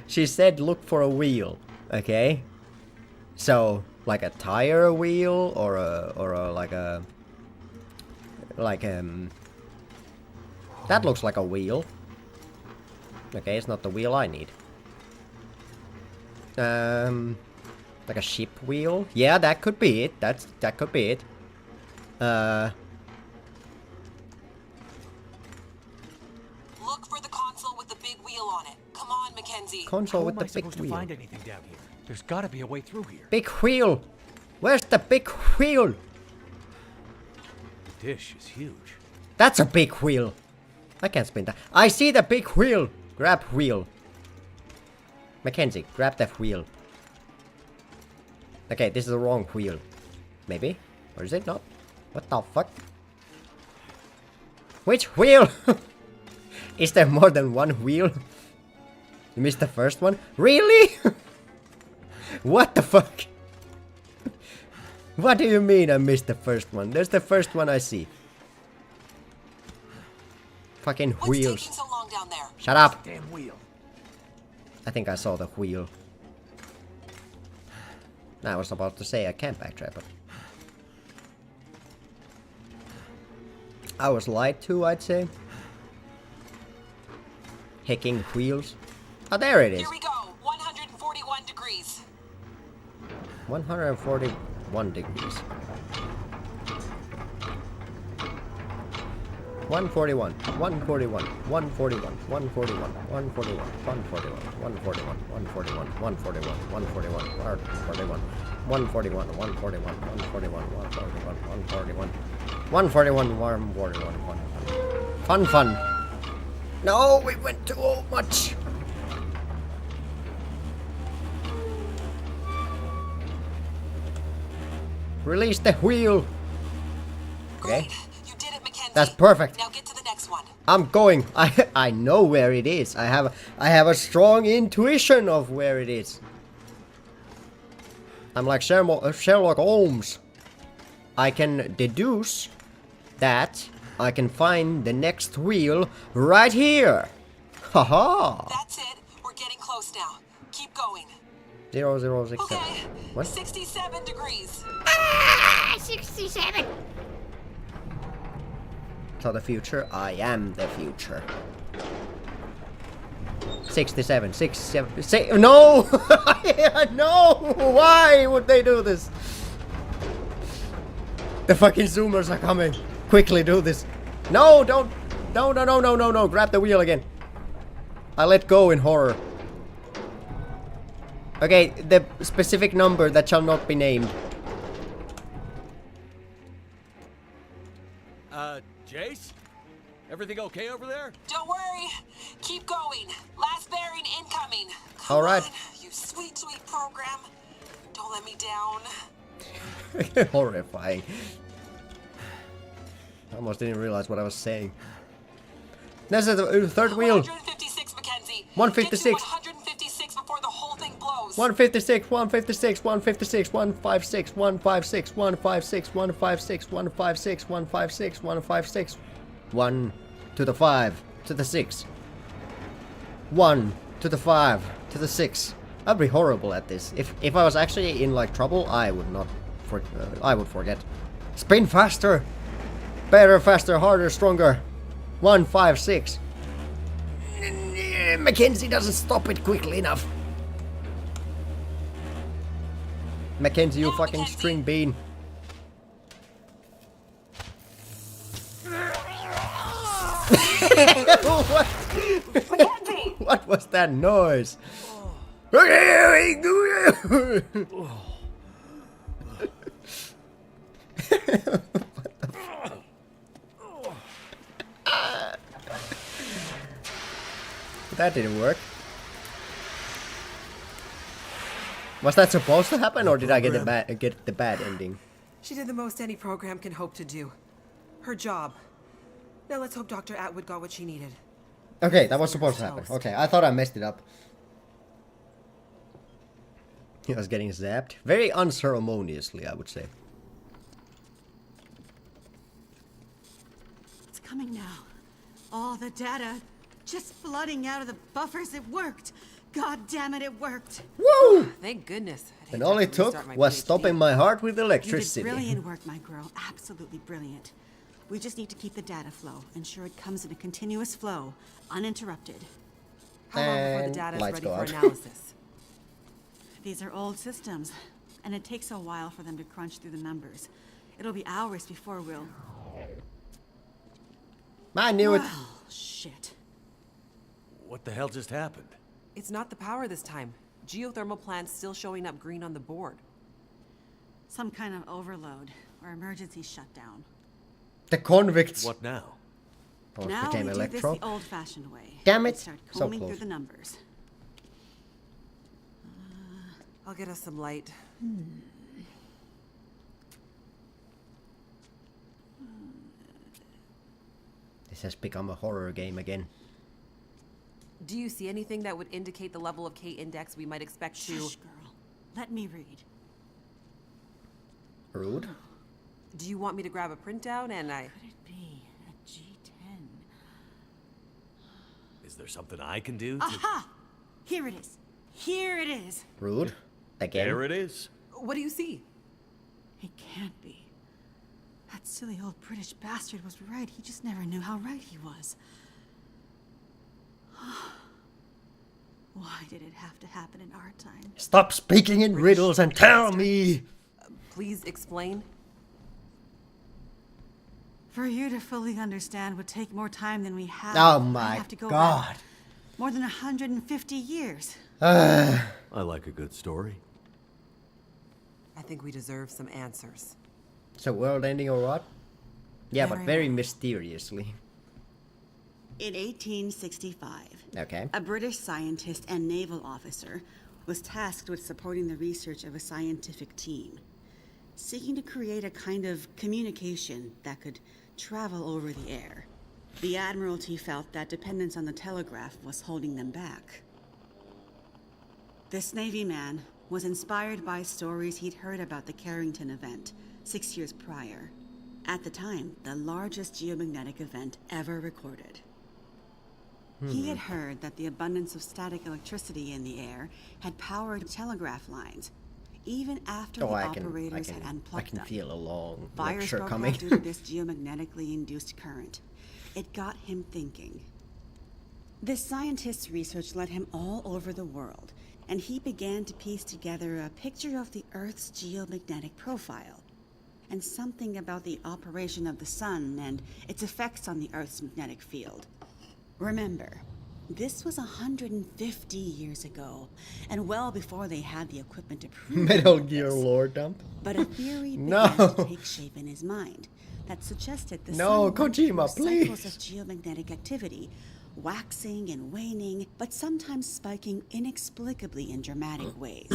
She said look for a wheel, okay? So like a tire wheel or a that looks like a wheel. Okay, it's not the wheel I need. Like a ship wheel? Yeah, that could be it. That could be it. Look for the console with the big wheel on it. Come on, Mackenzie. Console How with am the I big supposed to wheel. find anything down here? There's gotta be a way through here. Big wheel! Where's the big wheel? The dish is huge. That's a big wheel. I can't spin that. I see the big wheel. Grab wheel. Mackenzie, grab that wheel. Okay, this is the wrong wheel. Maybe? Or is it not? What the fuck? Which wheel? Is there more than one wheel? You missed the first one? Really? What the fuck? What do you mean I missed the first one? There's the first one I see. Fucking wheels. so long down there? Shut up. Damn wheel. I think I saw the wheel. I was about to say I can't backtrack, but I was lied to, I'd say. Hacking wheels. Oh, there it is. Here we go. 141 degrees. 141 degrees. 141, 141, 141, 141, 141, 141, 141, 141, 141, 141, 141, 141, 141, 141, 141, 141, 141. Fun. No, we went too much. Release the wheel. Okay. You did it, Mackenzie. That's perfect. Now get to the next one. I'm going. I know where it is. I have a strong intuition of where it is. I'm like Sherlock Holmes. I can deduce that I can find the next wheel right here. Haha. That's it. We're getting close now. Keep going. 0067. Okay. What? 67 degrees. 67. So the future, I am the future. 67, 67, no! No! Why would they do this? The fucking zoomers are coming. Quickly do this. No, don't. No. Grab the wheel again. I let go in horror. Okay, the specific number that shall not be named. Jace? Everything okay over there? Don't worry. Keep going. Last bearing incoming. Come All right. on, you sweet, sweet program. Don't let me down. Horrifying. I almost didn't realize what I was saying. That's the third wheel. 156, Mackenzie. 156. Get to 156 before the whole thing blows. 156, 156, 156, 156, 156, 156, 156, 156, 156, 156. 1 to the 5 to the 6. 1 to the 5 to the 6. I'd be horrible at this. If I was actually in like trouble, I would not. I would forget. Spin faster, better, faster, harder, stronger. 1, 5, 6. Mackenzie doesn't stop it quickly enough. Mackenzie, you fucking Mackenzie. string bean. What? What was that noise? That didn't work. Was that supposed to happen, or did I get the bad ending? She did the most any program can hope to do. Her job. Now let's hope Dr. Atwood got what she needed. Okay, that was supposed to happen. Okay, I thought I messed it up. He was getting zapped. Very unceremoniously, I would say. It's coming now. All the data just flooding out of the buffers. It worked. God damn it, it worked. Woo! Thank goodness. I'd hate And to all have it to took restart my was PhD. stopping my heart with You did electricity. brilliant work, my girl. Absolutely brilliant. We just need to keep the data flow. Ensure it comes in a continuous flow, uninterrupted. How long before the And data is lights ready go for out. analysis? These are old systems, and it takes a while for them to crunch through the numbers. It'll be hours before we'll... I knew it. Well, shit. What the hell just happened? It's not the power this time. Geothermal plant's still showing up green on the board. Some kind of overload or emergency shutdown. The convicts. What now? Almost Now became we do electro. this the old-fashioned way. Damn We it, start so combing close. through the numbers. I'll get us some light. This has become a horror game again. Do you see anything that would indicate the level of K-index we might expect to... Shush, girl. Let me read. Rude. Do you want me to grab a printout and I... Could it be a G10? Is there something I can do to... Aha! Here it is. Here it is. Rude. Again. There it is. What do you see? It can't be. That silly old British bastard was right. He just never knew how right he was. Why did it have to happen in our time? Stop speaking in riddles and tell me! Please explain. For you to fully understand would take more time than we have. Oh I my have to go god. back more than 150 years. I like a good story. I think we deserve some answers. So world ending or what? Yeah, but Very very well. mysteriously. In 1865, Okay. a British scientist and naval officer was tasked with supporting the research of a scientific team, seeking to create a kind of communication that could travel over the air. The Admiralty felt that dependence on the telegraph was holding them back. This Navy man was inspired by stories he'd heard about the Carrington event 6 years prior. At the time, the largest geomagnetic event ever recorded. He had heard that the abundance of static electricity in the air had powered telegraph lines, even after the operators had I unplugged can them. feel a long Fires lecture broke coming. out due to this geomagnetically induced current. It got him thinking. This scientist's research led him all over the world, and he began to piece together a picture of the Earth's geomagnetic profile, and something about the operation of the sun and its effects on the Earth's magnetic field. Remember, this was 150 years ago, and well before they had the equipment to prove Metal all of Gear this. lore dump. But a theory No. began to take shape in his mind that suggested the No, sun went Kojima, through cycles please. of geomagnetic activity, waxing and waning, but sometimes spiking inexplicably in dramatic ways.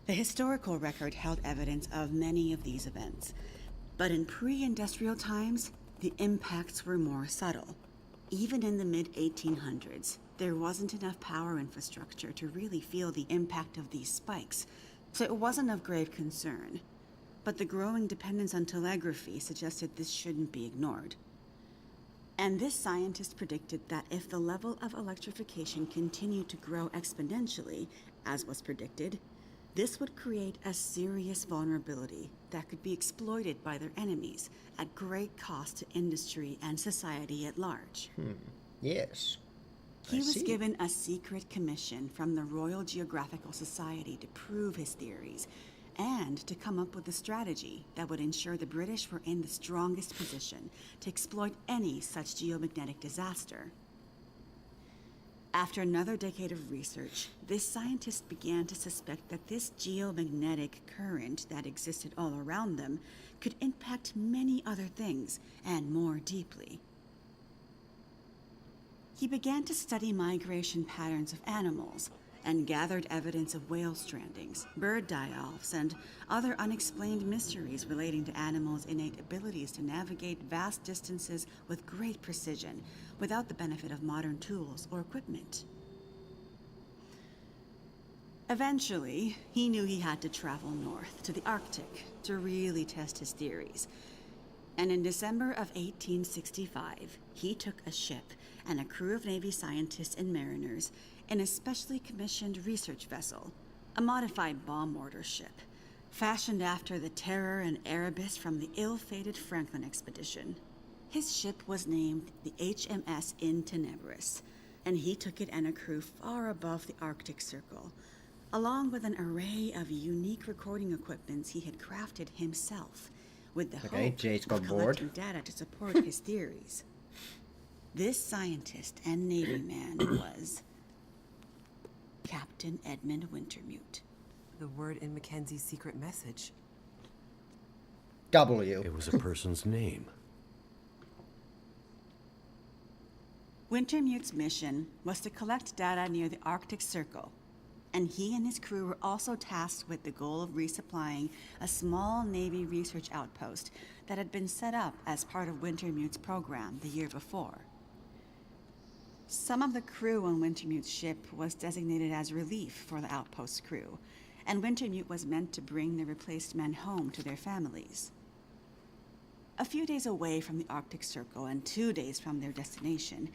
The historical record held evidence of many of these events, but in pre-industrial times, the impacts were more subtle. Even in the mid-1800s, there wasn't enough power infrastructure to really feel the impact of these spikes, so it wasn't of grave concern. But the growing dependence on telegraphy suggested this shouldn't be ignored. And this scientist predicted that if the level of electrification continued to grow exponentially, as was predicted, this would create a serious vulnerability that could be exploited by their enemies at great cost to industry and society at large. Yes. He I was see. given a secret commission from the Royal Geographical Society to prove his theories and to come up with a strategy that would ensure the British were in the strongest position to exploit any such geomagnetic disaster. After another decade of research, this scientist began to suspect that this geomagnetic current that existed all around them could impact many other things, and more deeply. He began to study migration patterns of animals, and gathered evidence of whale strandings, bird die-offs, and other unexplained mysteries relating to animals' innate abilities to navigate vast distances with great precision, without the benefit of modern tools or equipment. Eventually, he knew he had to travel north to the Arctic to really test his theories. And in December of 1865, he took a ship and a crew of Navy scientists and mariners in a specially commissioned research vessel, a modified bomb mortar ship, fashioned after the Terror and Erebus from the ill-fated Franklin expedition. His ship was named the HMS In Tenebris, and he took it and a crew far above the Arctic Circle, along with an array of unique recording equipments he had crafted himself, with the hope Jace got of bored. collecting data to support his theories. This scientist and Navy man was Captain Edmund Wintermute. The word in Mackenzie's secret message. W. It was a person's name. Wintermute's mission was to collect data near the Arctic Circle, and he and his crew were also tasked with the goal of resupplying a small Navy research outpost that had been set up as part of Wintermute's program the year before. Some of the crew on Wintermute's ship was designated as relief for the outpost crew, and Wintermute was meant to bring the replaced men home to their families. A few days away from the Arctic Circle and 2 days from their destination,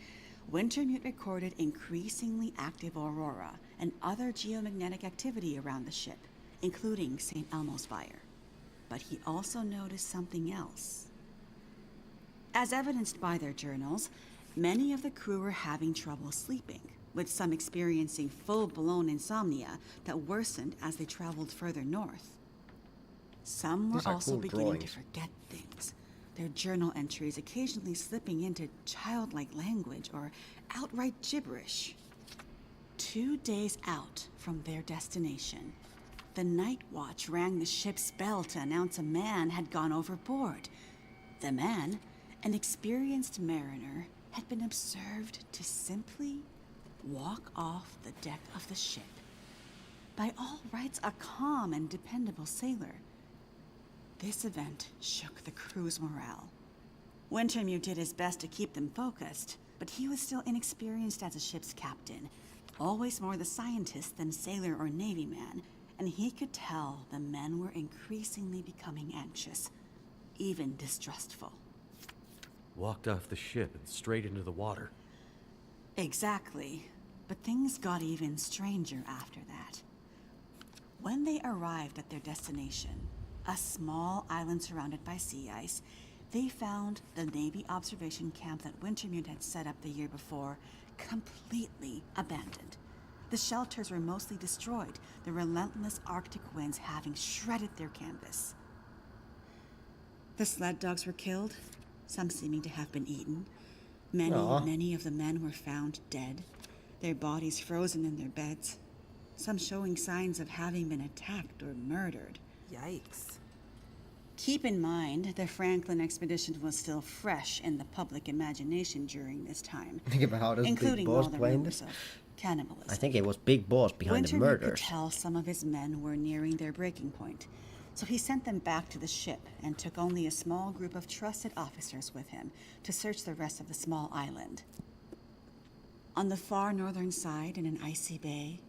Wintermute recorded increasingly active aurora and other geomagnetic activity around the ship, including St. Elmo's fire. But he also noticed something else. As evidenced by their journals, many of the crew were having trouble sleeping, with some experiencing full-blown insomnia that worsened as they traveled further north. Some were These are also cool beginning to drawings. forget things, their journal entries occasionally slipping into childlike language or outright gibberish. 2 days out from their destination, the night watch rang the ship's bell to announce a man had gone overboard. The man, an experienced mariner, had been observed to simply walk off the deck of the ship. By all rights, a calm and dependable sailor. This event shook the crew's morale. Wintermute did his best to keep them focused, but he was still inexperienced as a ship's captain, always more the scientist than sailor or navy man, and he could tell the men were increasingly becoming anxious, even distrustful. Walked off the ship and straight into the water. Exactly, but things got even stranger after that. When they arrived at their destination, a small island surrounded by sea ice, they found the Navy observation camp that Wintermute had set up the year before completely abandoned. The shelters were mostly destroyed, the relentless Arctic winds having shredded their canvas. The sled dogs were killed, some seeming to have been eaten. Many of the men were found dead, their bodies frozen in their beds, some showing signs of having been attacked or murdered. Yikes. Keep in mind, the Franklin expedition was still fresh in the public imagination during this time, Think about how does Big including Boss all the playing rumors this? of cannibalism. I think it was Big Boss behind the Wintermute could murders. tell some of his men were nearing their breaking point, so he sent them back to the ship and took only a small group of trusted officers with him to search the rest of the small island. On the far northern side, in an icy bay,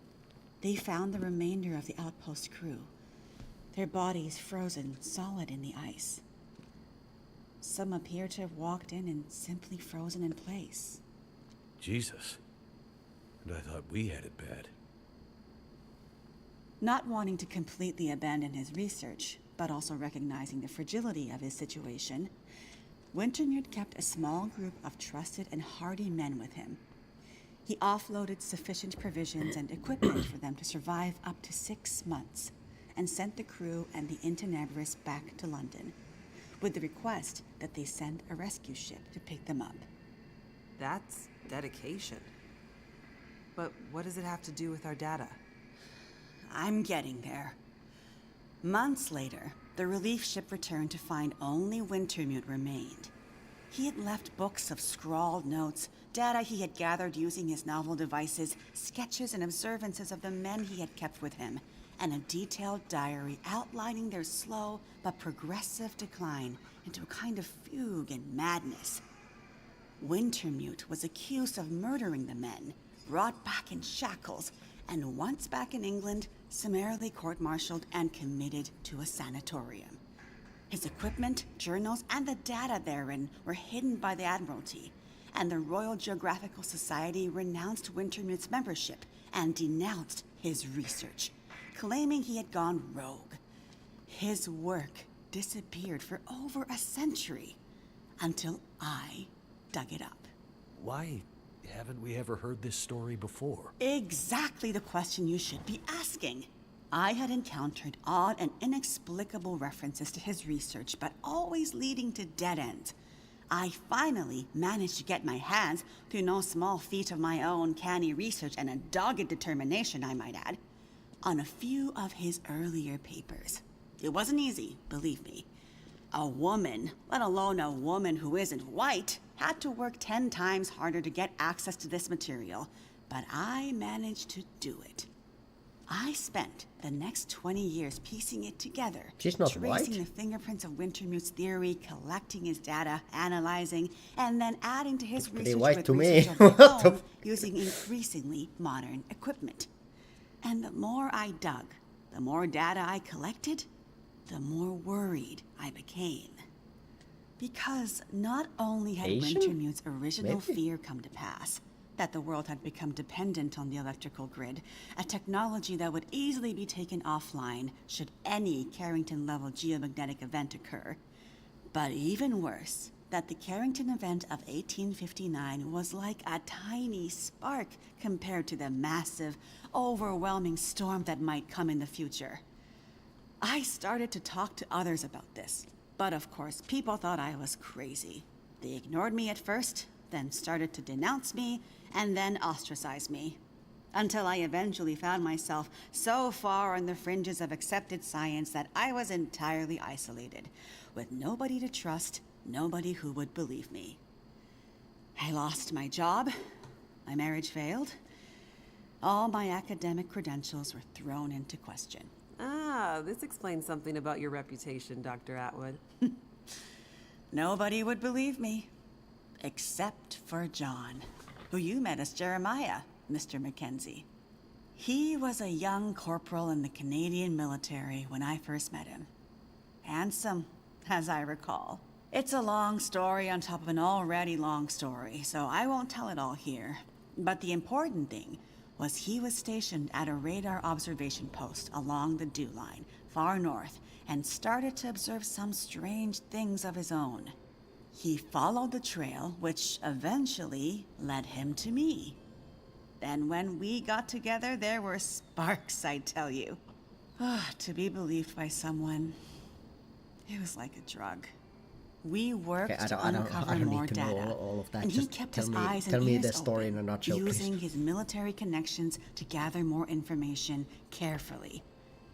they found the remainder of the outpost crew, their bodies frozen solid in the ice. Some appear to have walked in and simply frozen in place. Jesus. And I thought we had it bad. Not wanting to completely abandon his research, but also recognizing the fragility of his situation, Wintermute kept a small group of trusted and hardy men with him. He offloaded sufficient provisions and equipment for them to survive up to 6 months, and sent the crew and the Intenebris back to London, with the request that they send a rescue ship to pick them up. That's dedication. But what does it have to do with our data? I'm getting there. Months later, the relief ship returned to find only Wintermute remained. He had left books of scrawled notes, data he had gathered using his novel devices, sketches and observances of the men he had kept with him, and a detailed diary outlining their slow but progressive decline into a kind of fugue and madness. Wintermute was accused of murdering the men, brought back in shackles, and once back in England, summarily court-martialed and committed to a sanatorium. His equipment, journals, and the data therein were hidden by the Admiralty, and the Royal Geographical Society renounced Wintermute's membership and denounced his research, claiming he had gone rogue. His work disappeared for over a century, until I dug it up. Why haven't we ever heard this story before? Exactly the question you should be asking. I had encountered odd and inexplicable references to his research, but always leading to dead ends. I finally managed to get my hands, through no small feat of my own canny research and a dogged determination, I might add, on a few of his earlier papers. It wasn't easy, believe me. A woman, let alone a woman who isn't white, had to work 10 times harder to get access to this material, but I managed to do it. I spent the next 20 years piecing it together, She's not tracing white. the fingerprints of Wintermute's theory, collecting his data, analyzing, and then adding to his pretty research white with to me. research of my What the own, using increasingly modern equipment. And the more I dug, the more data I collected, the more worried I became. Because not only had Asian? Wintermute's original Maybe. fear come to pass, that the world had become dependent on the electrical grid, a technology that would easily be taken offline should any Carrington-level geomagnetic event occur. But even worse, that the Carrington event of 1859 was like a tiny spark compared to the massive, overwhelming storm that might come in the future. I started to talk to others about this, but of course, people thought I was crazy. They ignored me at first, then started to denounce me, and then ostracize me. Until I eventually found myself so far on the fringes of accepted science that I was entirely isolated, with nobody to trust, nobody who would believe me. I lost my job, my marriage failed, all my academic credentials were thrown into question. Ah, this explains something about your reputation, Dr. Atwood. Nobody would believe me, except for John, who you met as Jeremiah, Mr. Mackenzie. He was a young corporal in the Canadian military when I first met him. Handsome, as I recall. It's a long story on top of an already long story, so I won't tell it all here. But the important thing was he was stationed at a radar observation post along the Dew Line, far north, and started to observe some strange things of his own. He followed the trail, which eventually led him to me. Then when we got together, there were sparks, I tell you. To be believed by someone, it was like a drug. We worked to uncover more data, all of that. and Just he kept tell his me, eyes tell and me ears the story open, in a nutshell, using please. his military connections to gather more information carefully.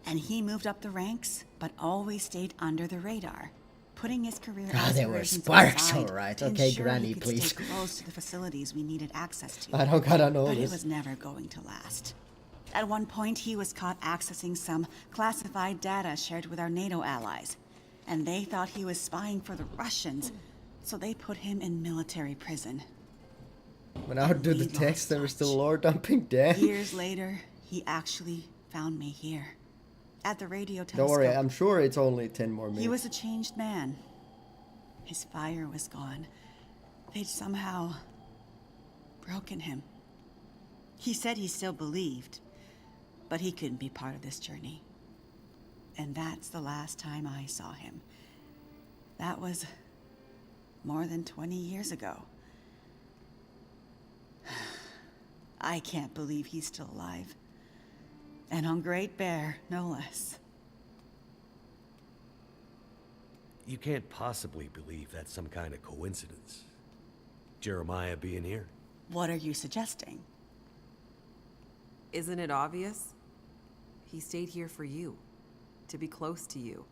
And he moved up the ranks, but always stayed under the radar, putting his career There were aspirations sparks, aside alright. to Okay, ensure Granny, he could please. stay close to the facilities we needed access to. I don't gotta know But it this. was never going to last. At one point, he was caught accessing some classified data shared with our NATO allies, and they thought he was spying for the Russians, so they put him in military prison. When I would do the We text, lost there was still touch. lore dumping down. Years later, he actually found me here, at the radio Don't telescope. worry, I'm sure it's only 10 more minutes. He was a changed man. His fire was gone. They'd somehow broken him. He said he still believed, but he couldn't be part of this journey. And that's the last time I saw him. That was more than 20 years ago. I can't believe he's still alive. And on Great Bear, no less. You can't possibly believe that's some kind of coincidence. Jeremiah being here. What are you suggesting? Isn't it obvious? He stayed here for you, to be close to you,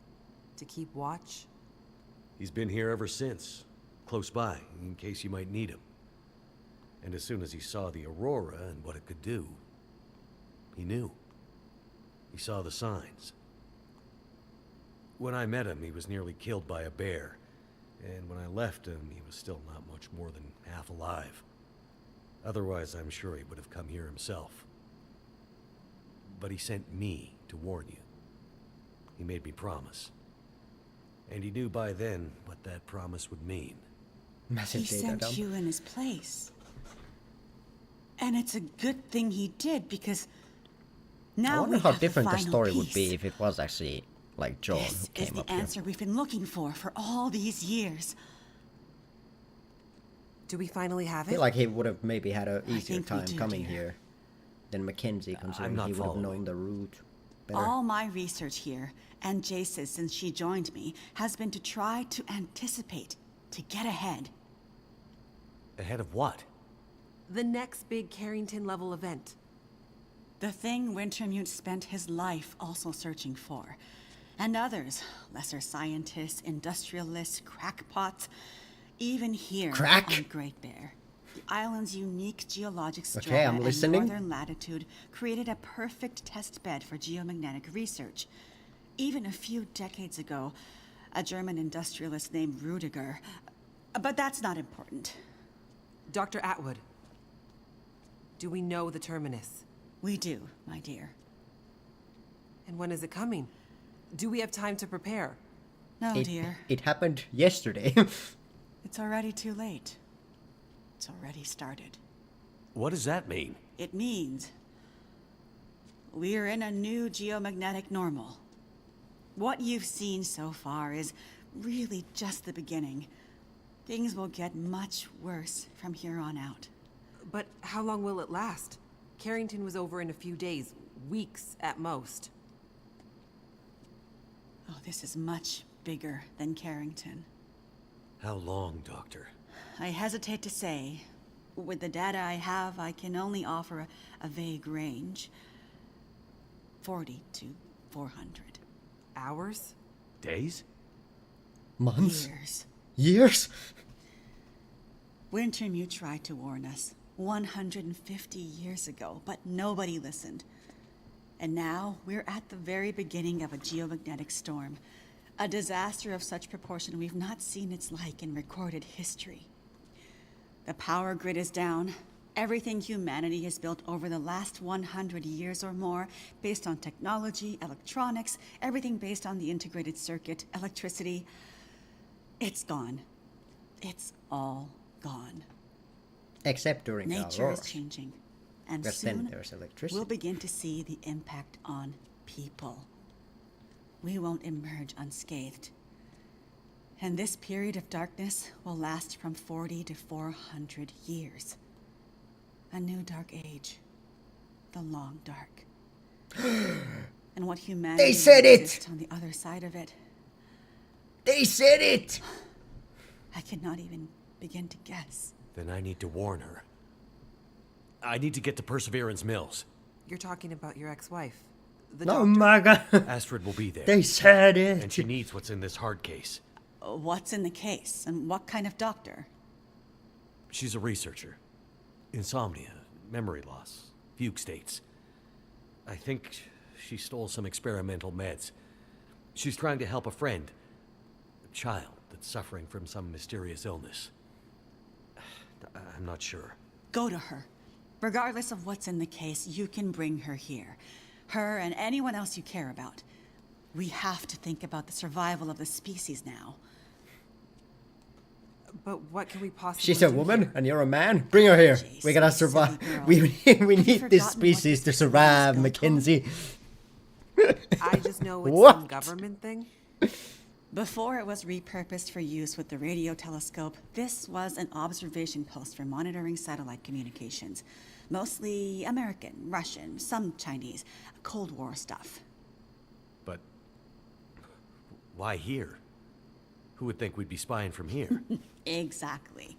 to keep watch. He's been here ever since, close by, in case you might need him. And as soon as he saw the Aurora and what it could do, he knew. He saw the signs. When I met him, he was nearly killed by a bear. And when I left him, he was still not much more than half alive. Otherwise, I'm sure he would have come here himself. But he sent me to warn you. He made me promise. And he knew by then what that promise would mean. Massive He data sent dump. you in his place. And it's a good thing he did, because I now wonder we how have different the the final story piece. would be if it was actually like John This who is came the up here. answer we've been looking for all these years. Do we finally have I it? feel like he would have maybe had an I easier think we time do, coming dear. here than Mackenzie, considering not he would have following. known the route better. All my research here, and Jace's since she joined me, has been to try to anticipate, to get ahead. Ahead of what? The next big Carrington level event. The thing Wintermute spent his life also searching for. And others, lesser scientists, industrialists, crackpots, even here Crack? on Great Bear. The island's unique geologic strata Okay, I'm and listening. northern latitude created a perfect test bed for geomagnetic research. Even a few decades ago, a German industrialist named Rudiger. But that's not important. Dr. Atwood, do we know the terminus? We do, my dear. And when is it coming? Do we have time to prepare? No, it, dear. it happened yesterday. It's already too late. It's already started. What does that mean? It means we're in a new geomagnetic normal. What you've seen so far is really just the beginning. Things will get much worse from here on out. But how long will it last? Carrington was over in a few days, weeks at most. Oh, this is much bigger than Carrington. How long, Doctor? I hesitate to say. With the data I have, I can only offer a vague range. 40 to 400. Hours? Days? Months? Years. Years? Wintermute tried to warn us 150 years ago, but nobody listened. And now we're at the very beginning of a geomagnetic storm. A disaster of such proportion we've not seen its like in recorded history. The power grid is down. Everything humanity has built over the last 100 years or more, based on technology, electronics, everything based on the integrated circuit, electricity, it's gone. It's all gone. Except during the Nature auroras. is changing. And Because then soon, there's electricity. we'll begin to see the impact on people. We won't emerge unscathed. And this period of darkness will last from 40 to 400 years. A new dark age. The long dark. And what humanity They said it! exists on the other side of it, They said it! I cannot even begin to guess. Then I need to warn her. I need to get to Perseverance Mills. You're talking about your ex-wife. The Oh doctor. my god. Astrid will be there. They said it. And she needs what's in this hard case. What's in the case, and what kind of doctor? She's a researcher. Insomnia, memory loss, fugue states. I think she stole some experimental meds. She's trying to help a friend. A child that's suffering from some mysterious illness. I'm not sure. Go to her. Regardless of what's in the case, you can bring her here. Her and anyone else you care about. We have to think about the survival of the species now. But what can we possibly She's a do woman here? and you're a man. Bring her here. Jason, We gotta silly survive. girl. We need Have you this forgotten what species to this survive, was built on? Mackenzie. I just know it's What? some government thing. Before it was repurposed for use with the radio telescope, this was an observation post for monitoring satellite communications. Mostly American, Russian, some Chinese, Cold War stuff. But why here? Who would think we'd be spying from here? Exactly.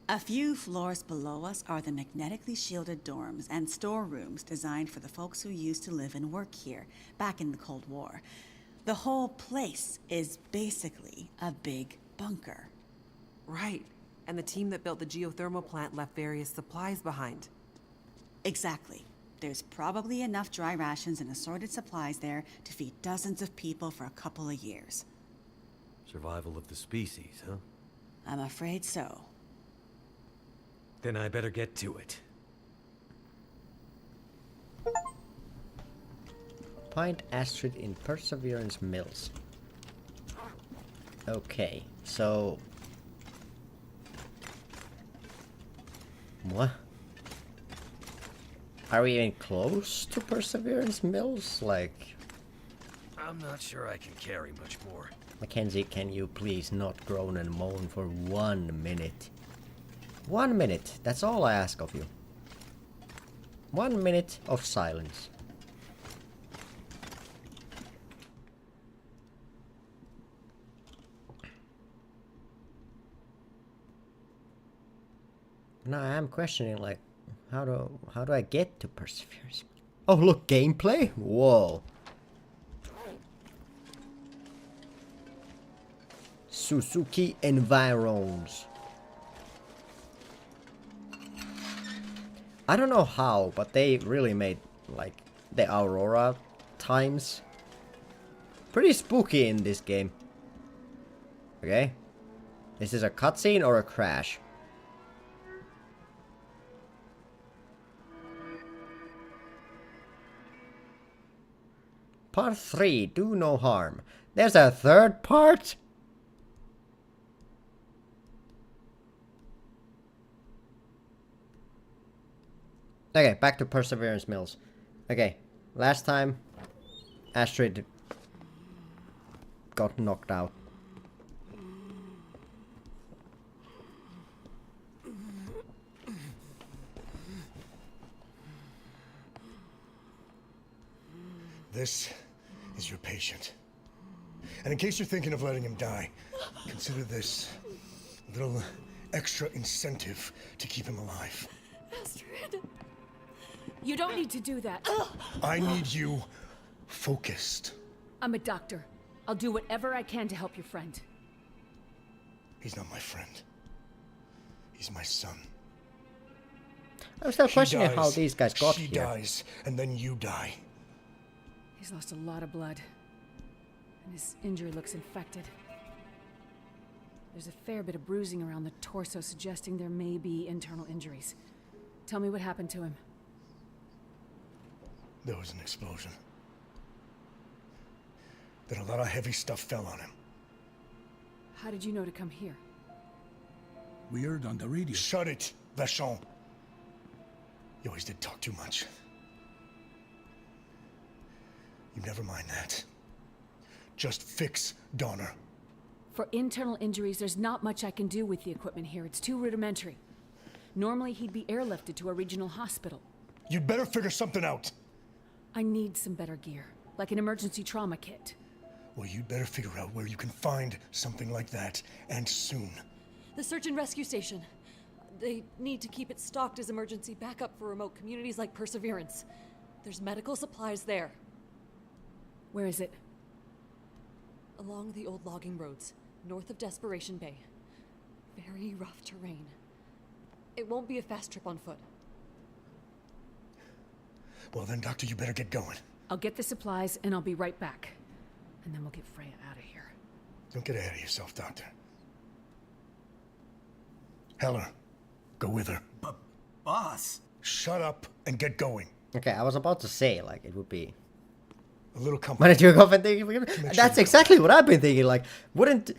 A few floors below us are the magnetically shielded dorms and storerooms designed for the folks who used to live and work here, back in the Cold War. The whole place is basically a big bunker. Right. And the team that built the geothermal plant left various supplies behind. Exactly. There's probably enough dry rations and assorted supplies there to feed dozens of people for a couple of years. Survival of the species, huh? I'm afraid so. Then I better get to it. Find Astrid in Perseverance Mills. Okay, so... What? Are we even close to Perseverance Mills? Like... I'm not sure I can carry much more. Mackenzie, can you please not groan and moan for 1 minute? 1 minute, that's all I ask of you. 1 minute of silence. Now I'm questioning, like, how do I get to Perseverance? Oh look, gameplay? Whoa. Suzuki Environs. I don't know how, but they really made, like, the Aurora times pretty spooky in this game. Okay? Is this a cutscene or a crash? Part 3, do no harm. There's a third part? Okay, back to Perseverance Mills. Okay, last time Astrid got knocked out. this is your patient. And in case you're thinking of letting him die, consider this a little extra incentive to keep him alive. Astrid. You don't need to do that. I need you focused. I'm a doctor. I'll do whatever I can to help your friend. He's not my friend. He's my son. I'm still He questioning dies, how these guys got she here. dies, and then you die. He's lost a lot of blood. And his injury looks infected. There's a fair bit of bruising around the torso, suggesting there may be internal injuries. Tell me what happened to him. There was an explosion. Then a lot of heavy stuff fell on him. How did you know to come here? We heard on the radio. Shut it, Vachon. You always did talk too much. You never mind that. Just fix Donner. For internal injuries, there's not much I can do with the equipment here. It's too rudimentary. Normally, he'd be airlifted to a regional hospital. You'd better figure something out. I need some better gear, like an emergency trauma kit. Well, you'd better figure out where you can find something like that, and soon. The search and rescue station. They need to keep it stocked as emergency backup for remote communities like Perseverance. There's medical supplies there. Where is it? Along the old logging roads, north of Desperation Bay. Very rough terrain. It won't be a fast trip on foot. Well then, Doctor, you better get going. I'll get the supplies and I'll be right back. And then we'll get Freya out of here. Don't get ahead of yourself, Doctor. Heller, go with her. But, boss. Shut up and get going. Okay, I was about to say, like, it would be... A little Why company. did you go and think? That's exactly what I've been thinking. Like, wouldn't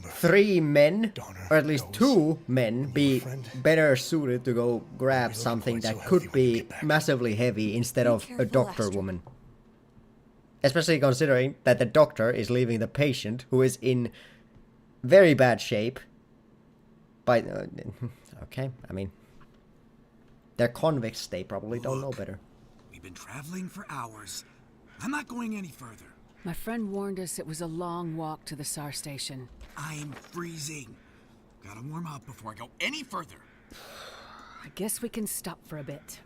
3 men, or at least 2 men, be better suited to go grab something that could be massively heavy instead of a doctor woman? Especially considering that the doctor is leaving the patient, who is in very bad shape. By okay, I mean, they're convicts. They probably don't know better. We've been traveling for hours. I'm not going any further. My friend warned us it was a long walk to the SAR station. I'm freezing. Gotta warm up before I go any further. I guess we can stop for a bit.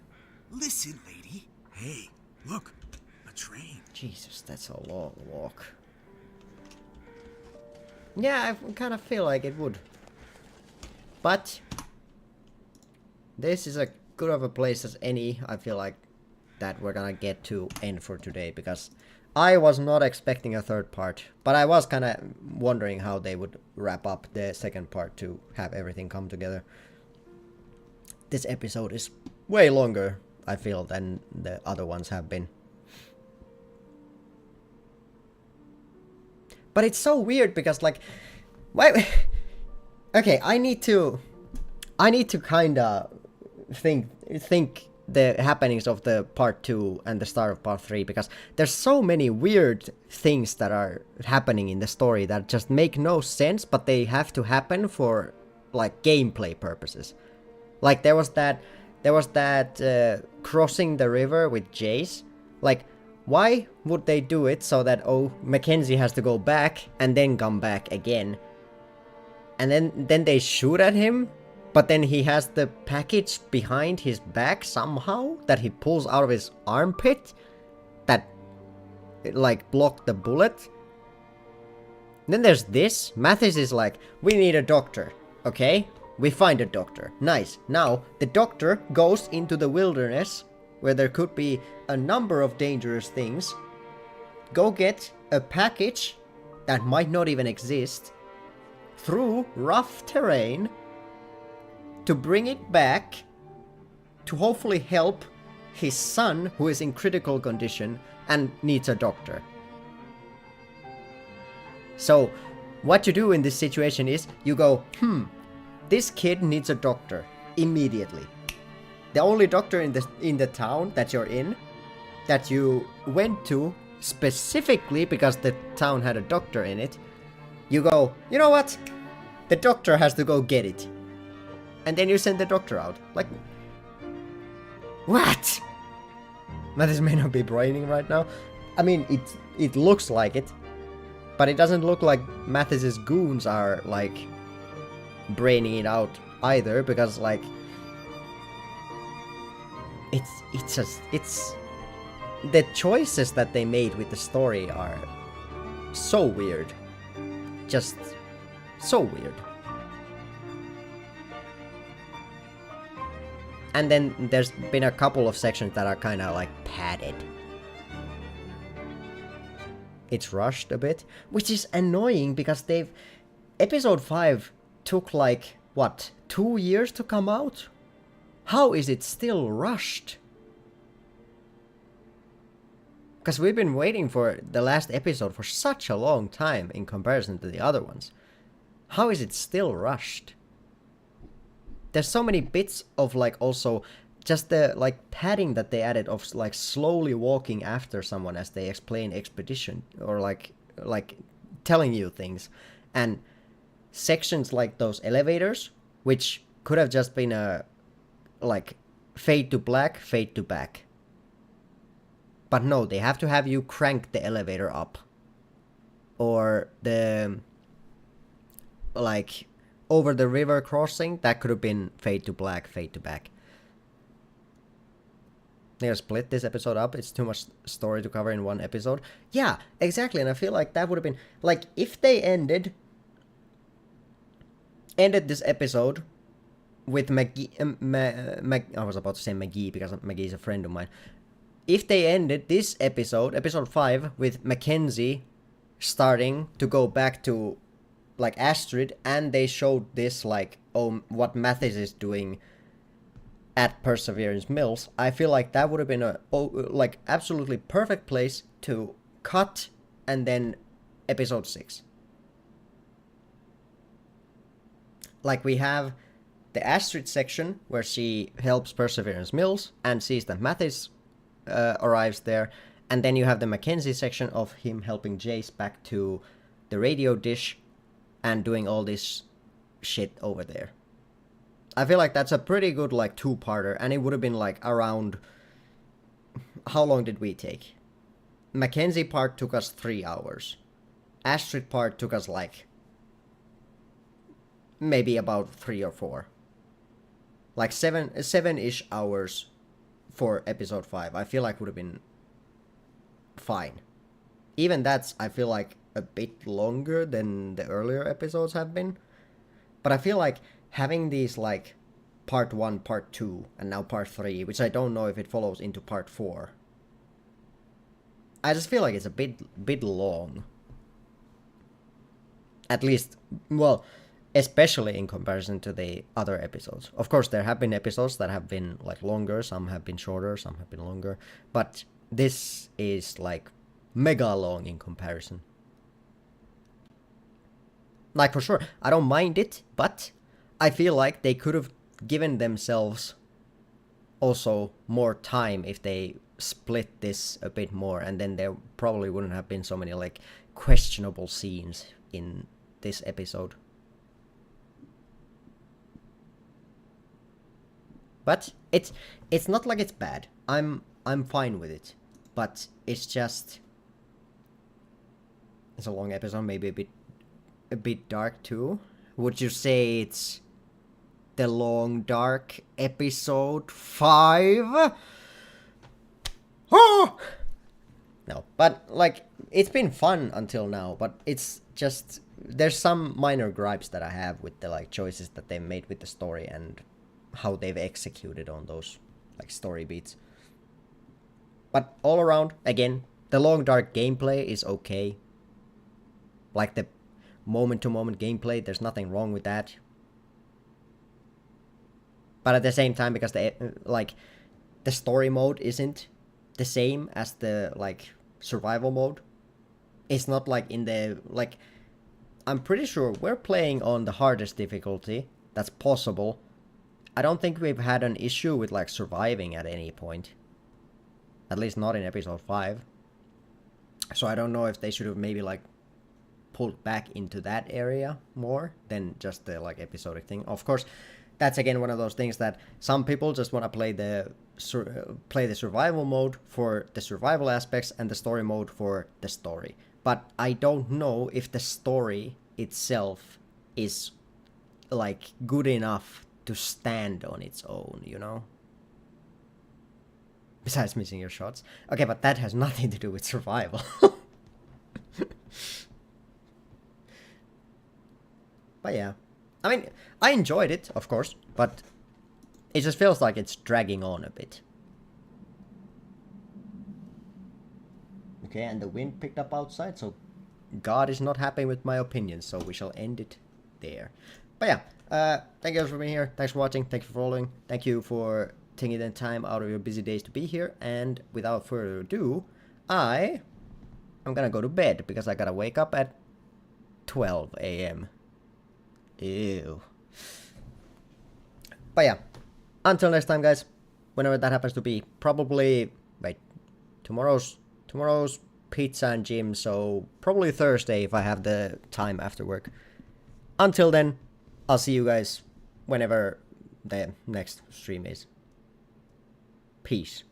Listen, lady. Hey, look. A train. Jesus, that's a long walk. Yeah, I kind of feel like it would. But this is as good of a place as any, I feel like, that we're gonna get to end for today, because I was not expecting a 3rd part, but I was kind of wondering how they would wrap up the 2nd part to have everything come together. This episode is way longer, I feel, than the other ones have been. But it's so weird because, like, why? Okay, I need to kind of think the happenings of the part 2 and the start of part 3, because there's so many weird things that are happening in the story that just make no sense, but they have to happen for, like, gameplay purposes. Like, there was that crossing the river with Jace. Like, why would they do it so that, oh, Mackenzie has to go back and then come back again? And then they shoot at him, but then he has the package behind his back somehow that he pulls out of his armpit that, like, blocked the bullet. Then there's this. Mathis is like, we need a doctor. Okay, we find a doctor. Nice. Now, the doctor goes into the wilderness where there could be a number of dangerous things. Go get a package that might not even exist through rough terrain to bring it back to hopefully help his son, who is in critical condition and needs a doctor. So, what you do in this situation is you go, this kid needs a doctor immediately. The only doctor in the town that you're in, that you went to specifically because the town had a doctor in it, you go, you know what? The doctor has to go get it. And then you send the doctor out. Like, what? Now this may not be braining right now. I mean, it looks like it, but it doesn't look like Mathis's goons are like braining it out either, because like it's the choices that they made with the story are so weird, just so weird. And then there's been a couple of sections that are kind of like padded. It's rushed a bit, which is annoying because episode 5 took like, what, 2 years to come out? How is it still rushed? Because we've been waiting for the last episode for such a long time in comparison to the other ones. How is it still rushed? There's so many bits of like also just the like padding that they added of like slowly walking after someone as they explain expedition or like telling you things, and sections like those elevators, which could have just been a like fade to black, fade to back. But no, they have to have you crank the elevator up. Or the like over the river crossing, that could have been fade to black, fade to back. They're gonna split this episode up. It's too much story to cover in one episode. Yeah, exactly. And I feel like that would have been like if they ended this episode with Maggie. I was about to say Maggie because Maggie is a friend of mine. If they ended this episode 5, with Mackenzie starting to go back to like Astrid, and they showed this like, oh, what Mathis is doing at Perseverance Mills, I feel like that would have been a like absolutely perfect place to cut, and then episode 6. Like we have the Astrid section where she helps Perseverance Mills and sees that Mathis arrives there, and then you have the Mackenzie section of him helping Jace back to the radio dish and doing all this shit over there. I feel like that's a pretty good like two-parter, and it would have been like around, how long did we take? Mackenzie part took us 3 hours. Astrid part took us like maybe about 3 or 4. Like 7-ish hours for episode 5. I feel like would have been fine. Even that's, I feel like, a bit longer than the earlier episodes have been. But I feel like having these like part 1, part 2, and now part 3, which I don't know if it follows into part 4. I just feel like it's a bit long. At least, well, especially in comparison to the other episodes. Of course, there have been episodes that have been like longer, some have been shorter, some have been longer, but this is like mega long in comparison. Like for sure, I don't mind it, but I feel like they could have given themselves also more time if they split this a bit more, and then there probably wouldn't have been so many like questionable scenes in this episode. But it's not like it's bad. I'm fine with it. But it's just, it's a long episode, maybe a bit dark too. Would you say it's the long dark episode 5? Oh! No, but like it's been fun until now, but it's just there's some minor gripes that I have with the like choices that they made with the story and how they've executed on those like story beats. But all around, again, the long dark gameplay is okay. Like the moment to moment gameplay, there's nothing wrong with that. But at the same time, because the story mode isn't the same as the like survival mode, it's not like in the like, I'm pretty sure we're playing on the hardest difficulty that's possible. I don't think we've had an issue with like surviving at any point. At least not in episode 5. So I don't know if they should have maybe like pulled back into that area more than just the like episodic thing. Of course, that's again one of those things that some people just want to play the play the survival mode for the survival aspects and the story mode for the story. But I don't know if the story itself is like good enough to stand on its own, you know? Besides missing your shots. Okay, but that has nothing to do with survival. But yeah. I mean, I enjoyed it, of course, but it just feels like it's dragging on a bit. Okay, and the wind picked up outside, so God is not happy with my opinion, so we shall end it there. But yeah, thank you guys for being here. Thanks for watching. Thank you for following. Thank you for taking the time out of your busy days to be here. And without further ado, I'm gonna go to bed because I gotta wake up at 12 a.m. Ew. But yeah, until next time, guys, whenever that happens to be, probably, wait, tomorrow's pizza and gym, so probably Thursday if I have the time after work. Until then, I'll see you guys whenever the next stream is. Peace.